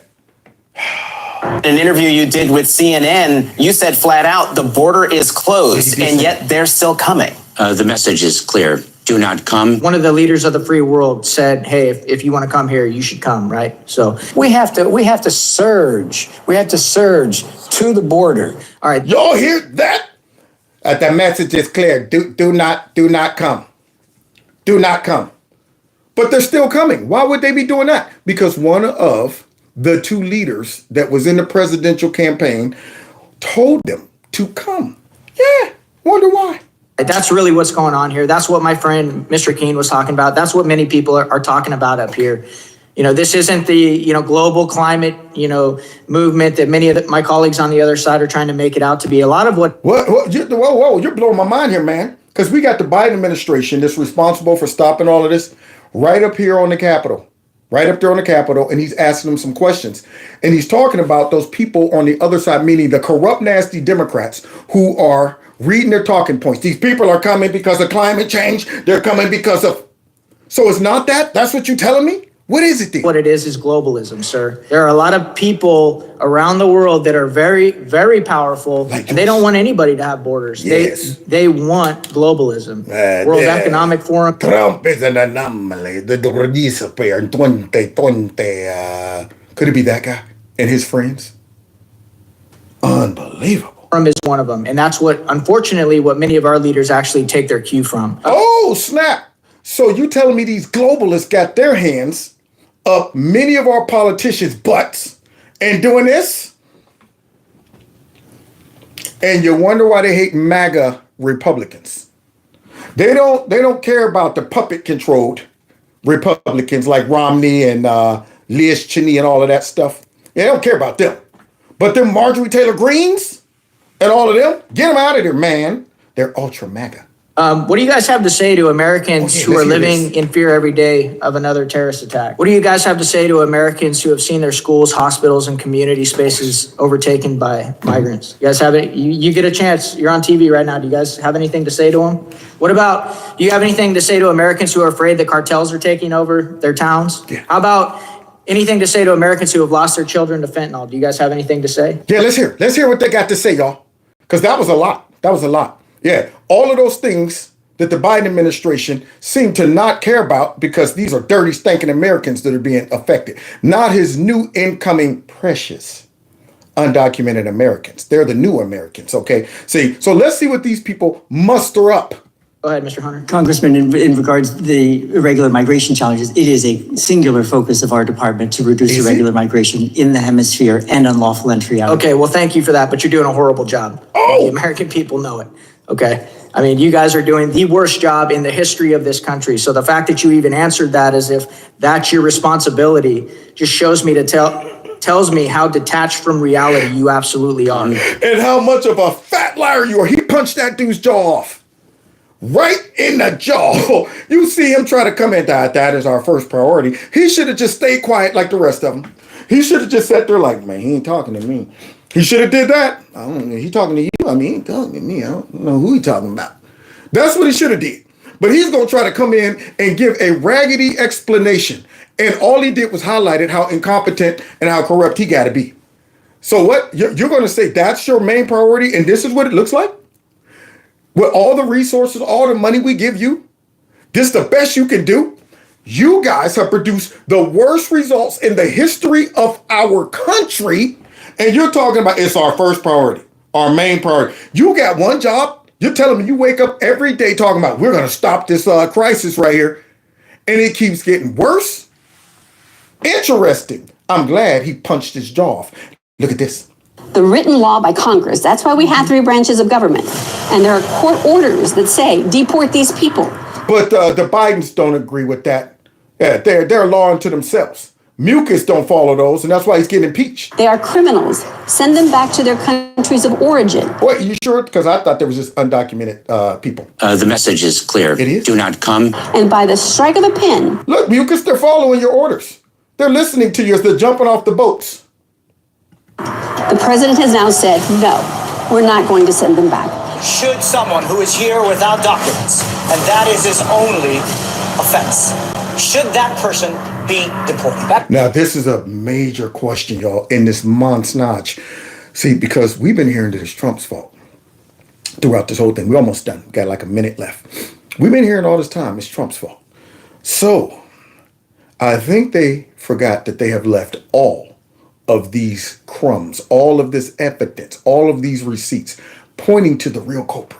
In an interview you did with CNN, you said flat out the border is closed, and yet they're still coming. The message is clear. Do not come. One of the leaders of the free world said, hey, if you want to come here, you should come, right? So we have to surge. We have to surge to the border. All right. Y'all hear that? The message is clear. Do not come. Do not come. But they're still coming. Why would they be doing that? Because one of the two leaders that was in the presidential campaign told them to come. Yeah, wonder why. That's really what's going on here. That's what my friend Mr. Keene was talking about. That's what many people are talking about up here. You know, this isn't the, global climate, movement that many of my colleagues on the other side are trying to make it out to be. A lot of what... Whoa, you're blowing my mind here, man. Because we got the Biden administration that's responsible for stopping all of this right up here on the Capitol. Right up there on the Capitol, and he's asking them some questions. And he's talking about those people on the other side, meaning the corrupt, nasty Democrats who are reading their talking points. These people are coming because of climate change. They're coming because of... So it's not that? That's what you're telling me? What is it then? What it is globalism, sir. There are a lot of people around the world that are very, very powerful, and they don't want anybody to have borders. Yes. They want globalism. World Economic Forum. Trump is an anomaly. The disappear. Could it be that guy and his friends? Unbelievable. Is one of them. And that's unfortunately, what many of our leaders actually take their cue from. Oh, snap. So you telling me these globalists got their hands up many of our politicians' butts and doing this? And you wonder why they hate MAGA Republicans. They don't care about the puppet-controlled Republicans like Romney and Liz Cheney and all of that stuff. They don't care about them. But them Marjorie Taylor Greens and all of them, get them out of there, man. They're ultra MAGA. What do you guys have to say to Americans who are living in fear every day of another terrorist attack? What do you guys have to say to Americans who have seen their schools, hospitals, and community spaces overtaken by migrants? You guys have it? You get a chance. You're on TV right now. Do you guys have anything to say to them? What about, do you have anything to say to Americans who are afraid that cartels are taking over their towns? Yeah. How about anything to say to Americans who have lost their children to fentanyl? Do you guys have anything to say? Yeah, let's hear. Let's hear what they got to say, y'all. Because that was a lot. That was a lot. Yeah, all of those things that the Biden administration seemed to not care about because these are dirty, stinking Americans that are being affected. Not his new incoming precious undocumented Americans. They're the new Americans, okay? See, so let's see what these people muster up. Go ahead, Mr. Hunter. Congressman, in regards to the irregular migration challenges, it is a singular focus of our department to reduce irregular migration in the hemisphere and unlawful entry out. Okay, well, thank you for that, but you're doing a horrible job. Oh! The American people know it, okay? I mean, you guys are doing the worst job in the history of this country. So the fact that you even answered that as if that's your responsibility just shows me tells me how detached from reality you absolutely are. And how much of a fat liar you are. He punched that dude's jaw off. Right in the jaw. You see him try to come in, that is our first priority. He should have just stayed quiet like the rest of them. He should have just sat there like, man, he ain't talking to me. He should have did that. I don't know. He talking to you. I mean, he ain't talking to me. I don't know who he talking about. That's what he should have did. But he's going to try to come in and give a raggedy explanation. And all he did was highlighted how incompetent and how corrupt he got to be. So what? You're going to say that's your main priority and this is what it looks like? With all the resources, all the money we give you, this the best you can do? You guys have produced the worst results in the history of our country, and you're talking about it's our first priority, our main priority. You got one job. You're telling me you wake up every day talking about we're going to stop this crisis right here, and it keeps getting worse? Interesting. I'm glad he punched his jaw off. Look at this. The written law by Congress. That's why we have 3 branches of government. And there are court orders that say deport these people. But the Bidens don't agree with that. Yeah, they're a law unto themselves. Mucus don't follow those, and that's why he's getting impeached. They are criminals. Send them back to their countries of origin. Wait, you sure? Because I thought there was just undocumented people. The message is clear. It is? Do not come. And by the strike of a pen. Look, Mucus, they're following your orders. They're listening to you as they're jumping off the boats. The president has now said, no, we're not going to send them back. Should someone who is here without documents, and that is his only offense, should that person be deported. Now, this is a major question, y'all, in this Monsnach. See, because we've been hearing that it's Trump's fault throughout this whole thing. We're almost done. Got like a minute left. We've been hearing all this time it's Trump's fault. So I think they forgot that they have left all of these crumbs, all of this evidence, all of these receipts pointing to the real culprit.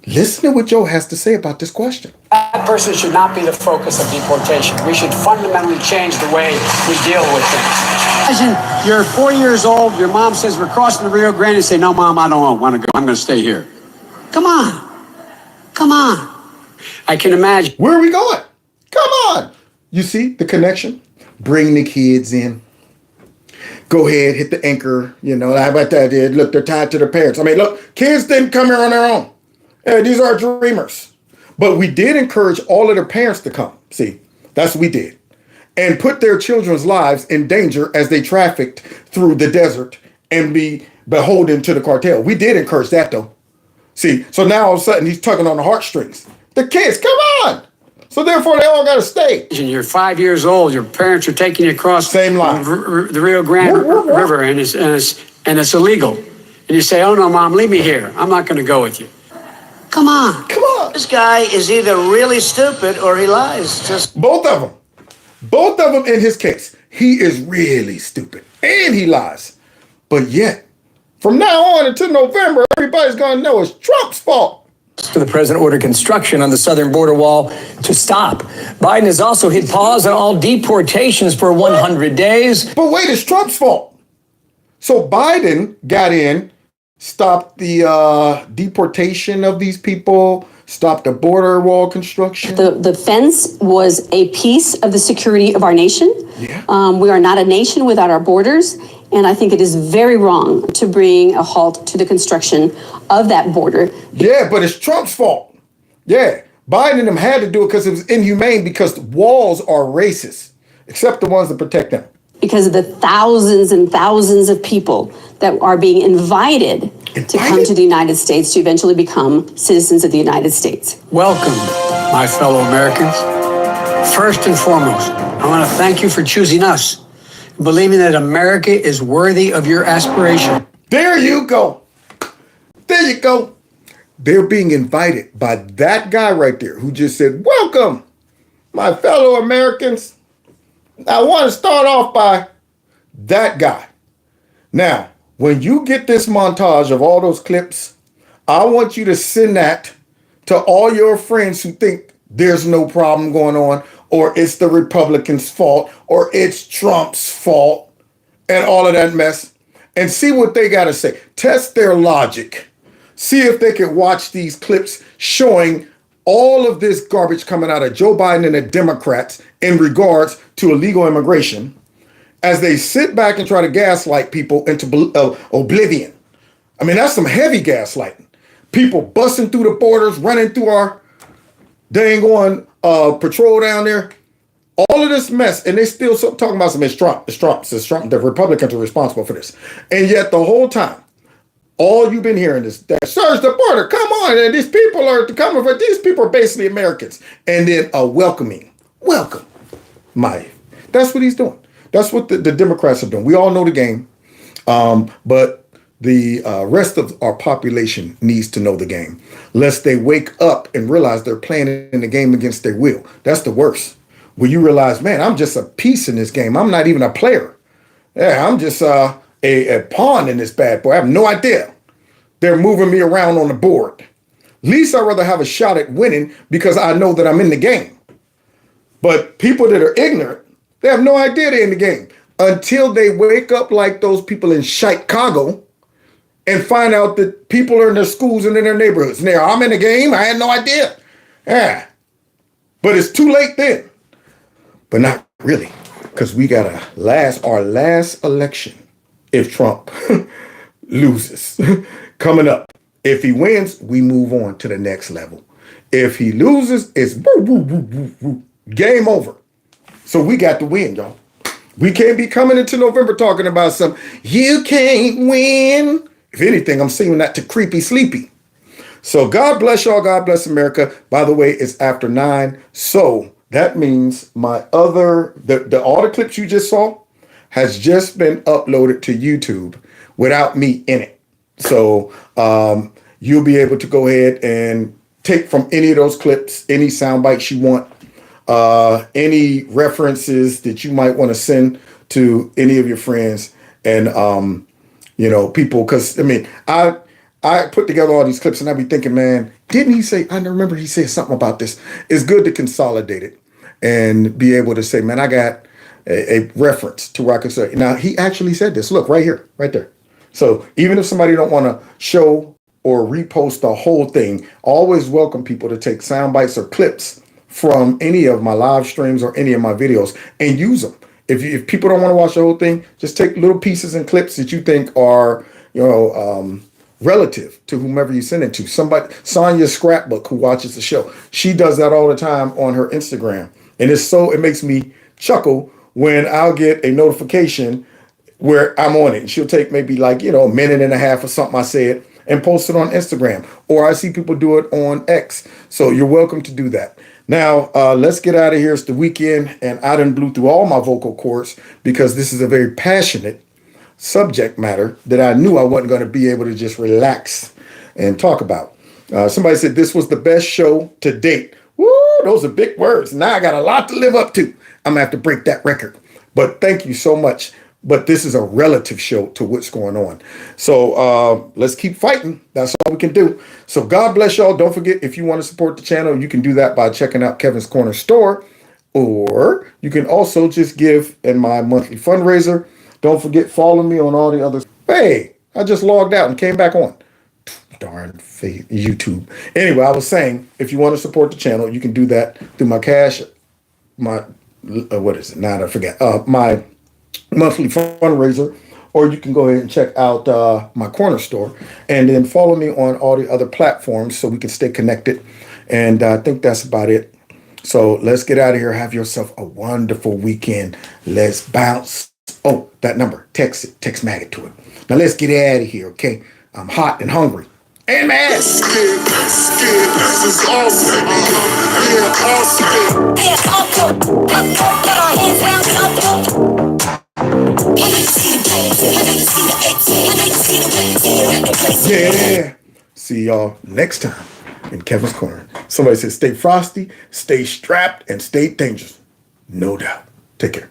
Listen to what Joe has to say about this question. That person should not be the focus of deportation. We should fundamentally change the way we deal with things. Imagine you're 4 years old, your mom says, we're crossing the Rio Grande, and say, no, Mom, I don't want to go. I'm going to stay here. Come on. Come on. I can imagine. Where are we going? Come on. You see the connection? Bring the kids in. Go ahead, hit the anchor. You know, how about that? Look, they're tied to their parents. I mean, look, kids didn't come here on their own. These are dreamers. But we did encourage all of their parents to come. See, that's what we did. And put their children's lives in danger as they trafficked through the desert and be beholden to the cartel. We did encourage that, though. See, so now all of a sudden he's tugging on the heartstrings. The kids, come on. So therefore, they all got to stay. You're 5 years old. Your parents are taking you across Same line. the Rio Grande River, and it's illegal. And you say, oh, no, Mom, leave me here. I'm not going to go with you. Come on. Come on. This guy is either really stupid or he lies. Just both of them. Both of them in his case. He is really stupid and he lies. But yet, from now on until November, everybody's going to know it's Trump's fault. The president ordered construction on the southern border wall to stop. Biden has also hit pause on all deportations for 100 days. But wait, it's Trump's fault. So Biden got in, stopped the deportation of these people, stopped the border wall construction. The fence was a piece of the security of our nation. Yeah. We are not a nation without our borders. And I think it is very wrong to bring a halt to the construction of that border. Yeah, but it's Trump's fault. Yeah. Biden and them had to do it because it was inhumane, because the walls are racist, except the ones that protect them. Because of the thousands and thousands of people that are being invited to come to the United States to eventually become citizens of the United States. Welcome, my fellow Americans. First and foremost, I want to thank you for choosing us, believing that America is worthy of your aspiration. There you go. There you go. They're being invited by that guy right there who just said, welcome, my fellow Americans. I want to start off by that guy. Now, when you get this montage of all those clips, I want you to send that to all your friends who think there's no problem going on, or it's the Republicans' fault, or it's Trump's fault, and all of that mess, and see what they got to say. Test their logic. See if they can watch these clips showing all of this garbage coming out of Joe Biden and the Democrats in regards to illegal immigration, as they sit back and try to gaslight people into oblivion. I mean, that's some heavy gaslighting. People busting through the borders, running through our dang on patrol down there. All of this mess, and they still talking about some, it's Trump. The Republicans are responsible for this. And yet the whole time, all you've been hearing is that search the border, come on, and these people are coming for, these people are basically Americans. And then welcome. That's what he's doing. That's what the Democrats are doing. We all know the game, but the rest of our population needs to know the game, lest they wake up and realize they're playing in the game against their will. That's the worst. When you realize, man, I'm just a piece in this game. I'm not even a player. Yeah, I'm just a pawn in this bad boy. I have no idea. They're moving me around on the board. At least I'd rather have a shot at winning because I know that I'm in the game. But people that are ignorant, they have no idea they're in the game until they wake up like those people in Chicago and find out that people are in their schools and in their neighborhoods. Now, I'm in the game. I had no idea. Yeah. But it's too late then. But not really, because we got our last election if Trump loses coming up. If he wins, we move on to the next level. If he loses, it's game over. So we got to win, y'all. We can't be coming into November talking about some, you can't win. If anything, I'm singing that to Creepy Sleepy. So God bless y'all. God bless America. By the way, it's after 9. So that means my other, all the clips you just saw has just been uploaded to YouTube without me in it. So you'll be able to go ahead and take from any of those clips, any sound bites you want, any references that you might want to send to any of your friends and, people. Because, I put together all these clips and I be thinking, man, didn't he say, I remember he said something about this. It's good to consolidate it and be able to say, man, I got a reference to where I can say, now he actually said this, look right here, right there. So even if somebody don't want to show or repost the whole thing, always welcome people to take sound bites or clips from any of my live streams or any of my videos and use them. If people don't want to watch the whole thing, just take little pieces and clips that you think are, relative to whomever you send it to. Somebody, Sonia Scrapbook, who watches the show, she does that all the time on her Instagram. And it makes me chuckle when I'll get a notification where I'm on it. And she'll take maybe a minute and a half or something I said and post it on Instagram. Or I see people do it on X. So you're welcome to do that. Now, let's get out of here. It's the weekend, and I done blew through all my vocal cords because this is a very passionate subject matter that I knew I wasn't going to be able to just relax and talk about. Somebody said this was the best show to date. Woo, those are big words. Now I got a lot to live up to. I'm going to have to break that record. But thank you so much. But this is a relative show to what's going on. So let's keep fighting. That's all we can do. So God bless y'all. Don't forget, if you want to support the channel, you can do that by checking out Kevin's Corner store. Or you can also just give in my monthly fundraiser. Don't forget, follow me on all the others. Hey, I just logged out and came back on. Darn YouTube. Anyway, I was saying, if you want to support the channel, you can do that through my my monthly fundraiser, or you can go ahead and check out my corner store and then follow me on all the other platforms so we can stay connected. And I think that's about it. So let's get out of here. Have yourself a wonderful weekend. Let's bounce. Oh, that number. Text it. Text Maggot to it. Now let's get out of here, okay? I'm hot and hungry. And mad. Yeah. See y'all next time in Kevin's Corner. Somebody said stay frosty, stay strapped, and stay dangerous. No doubt. Take care.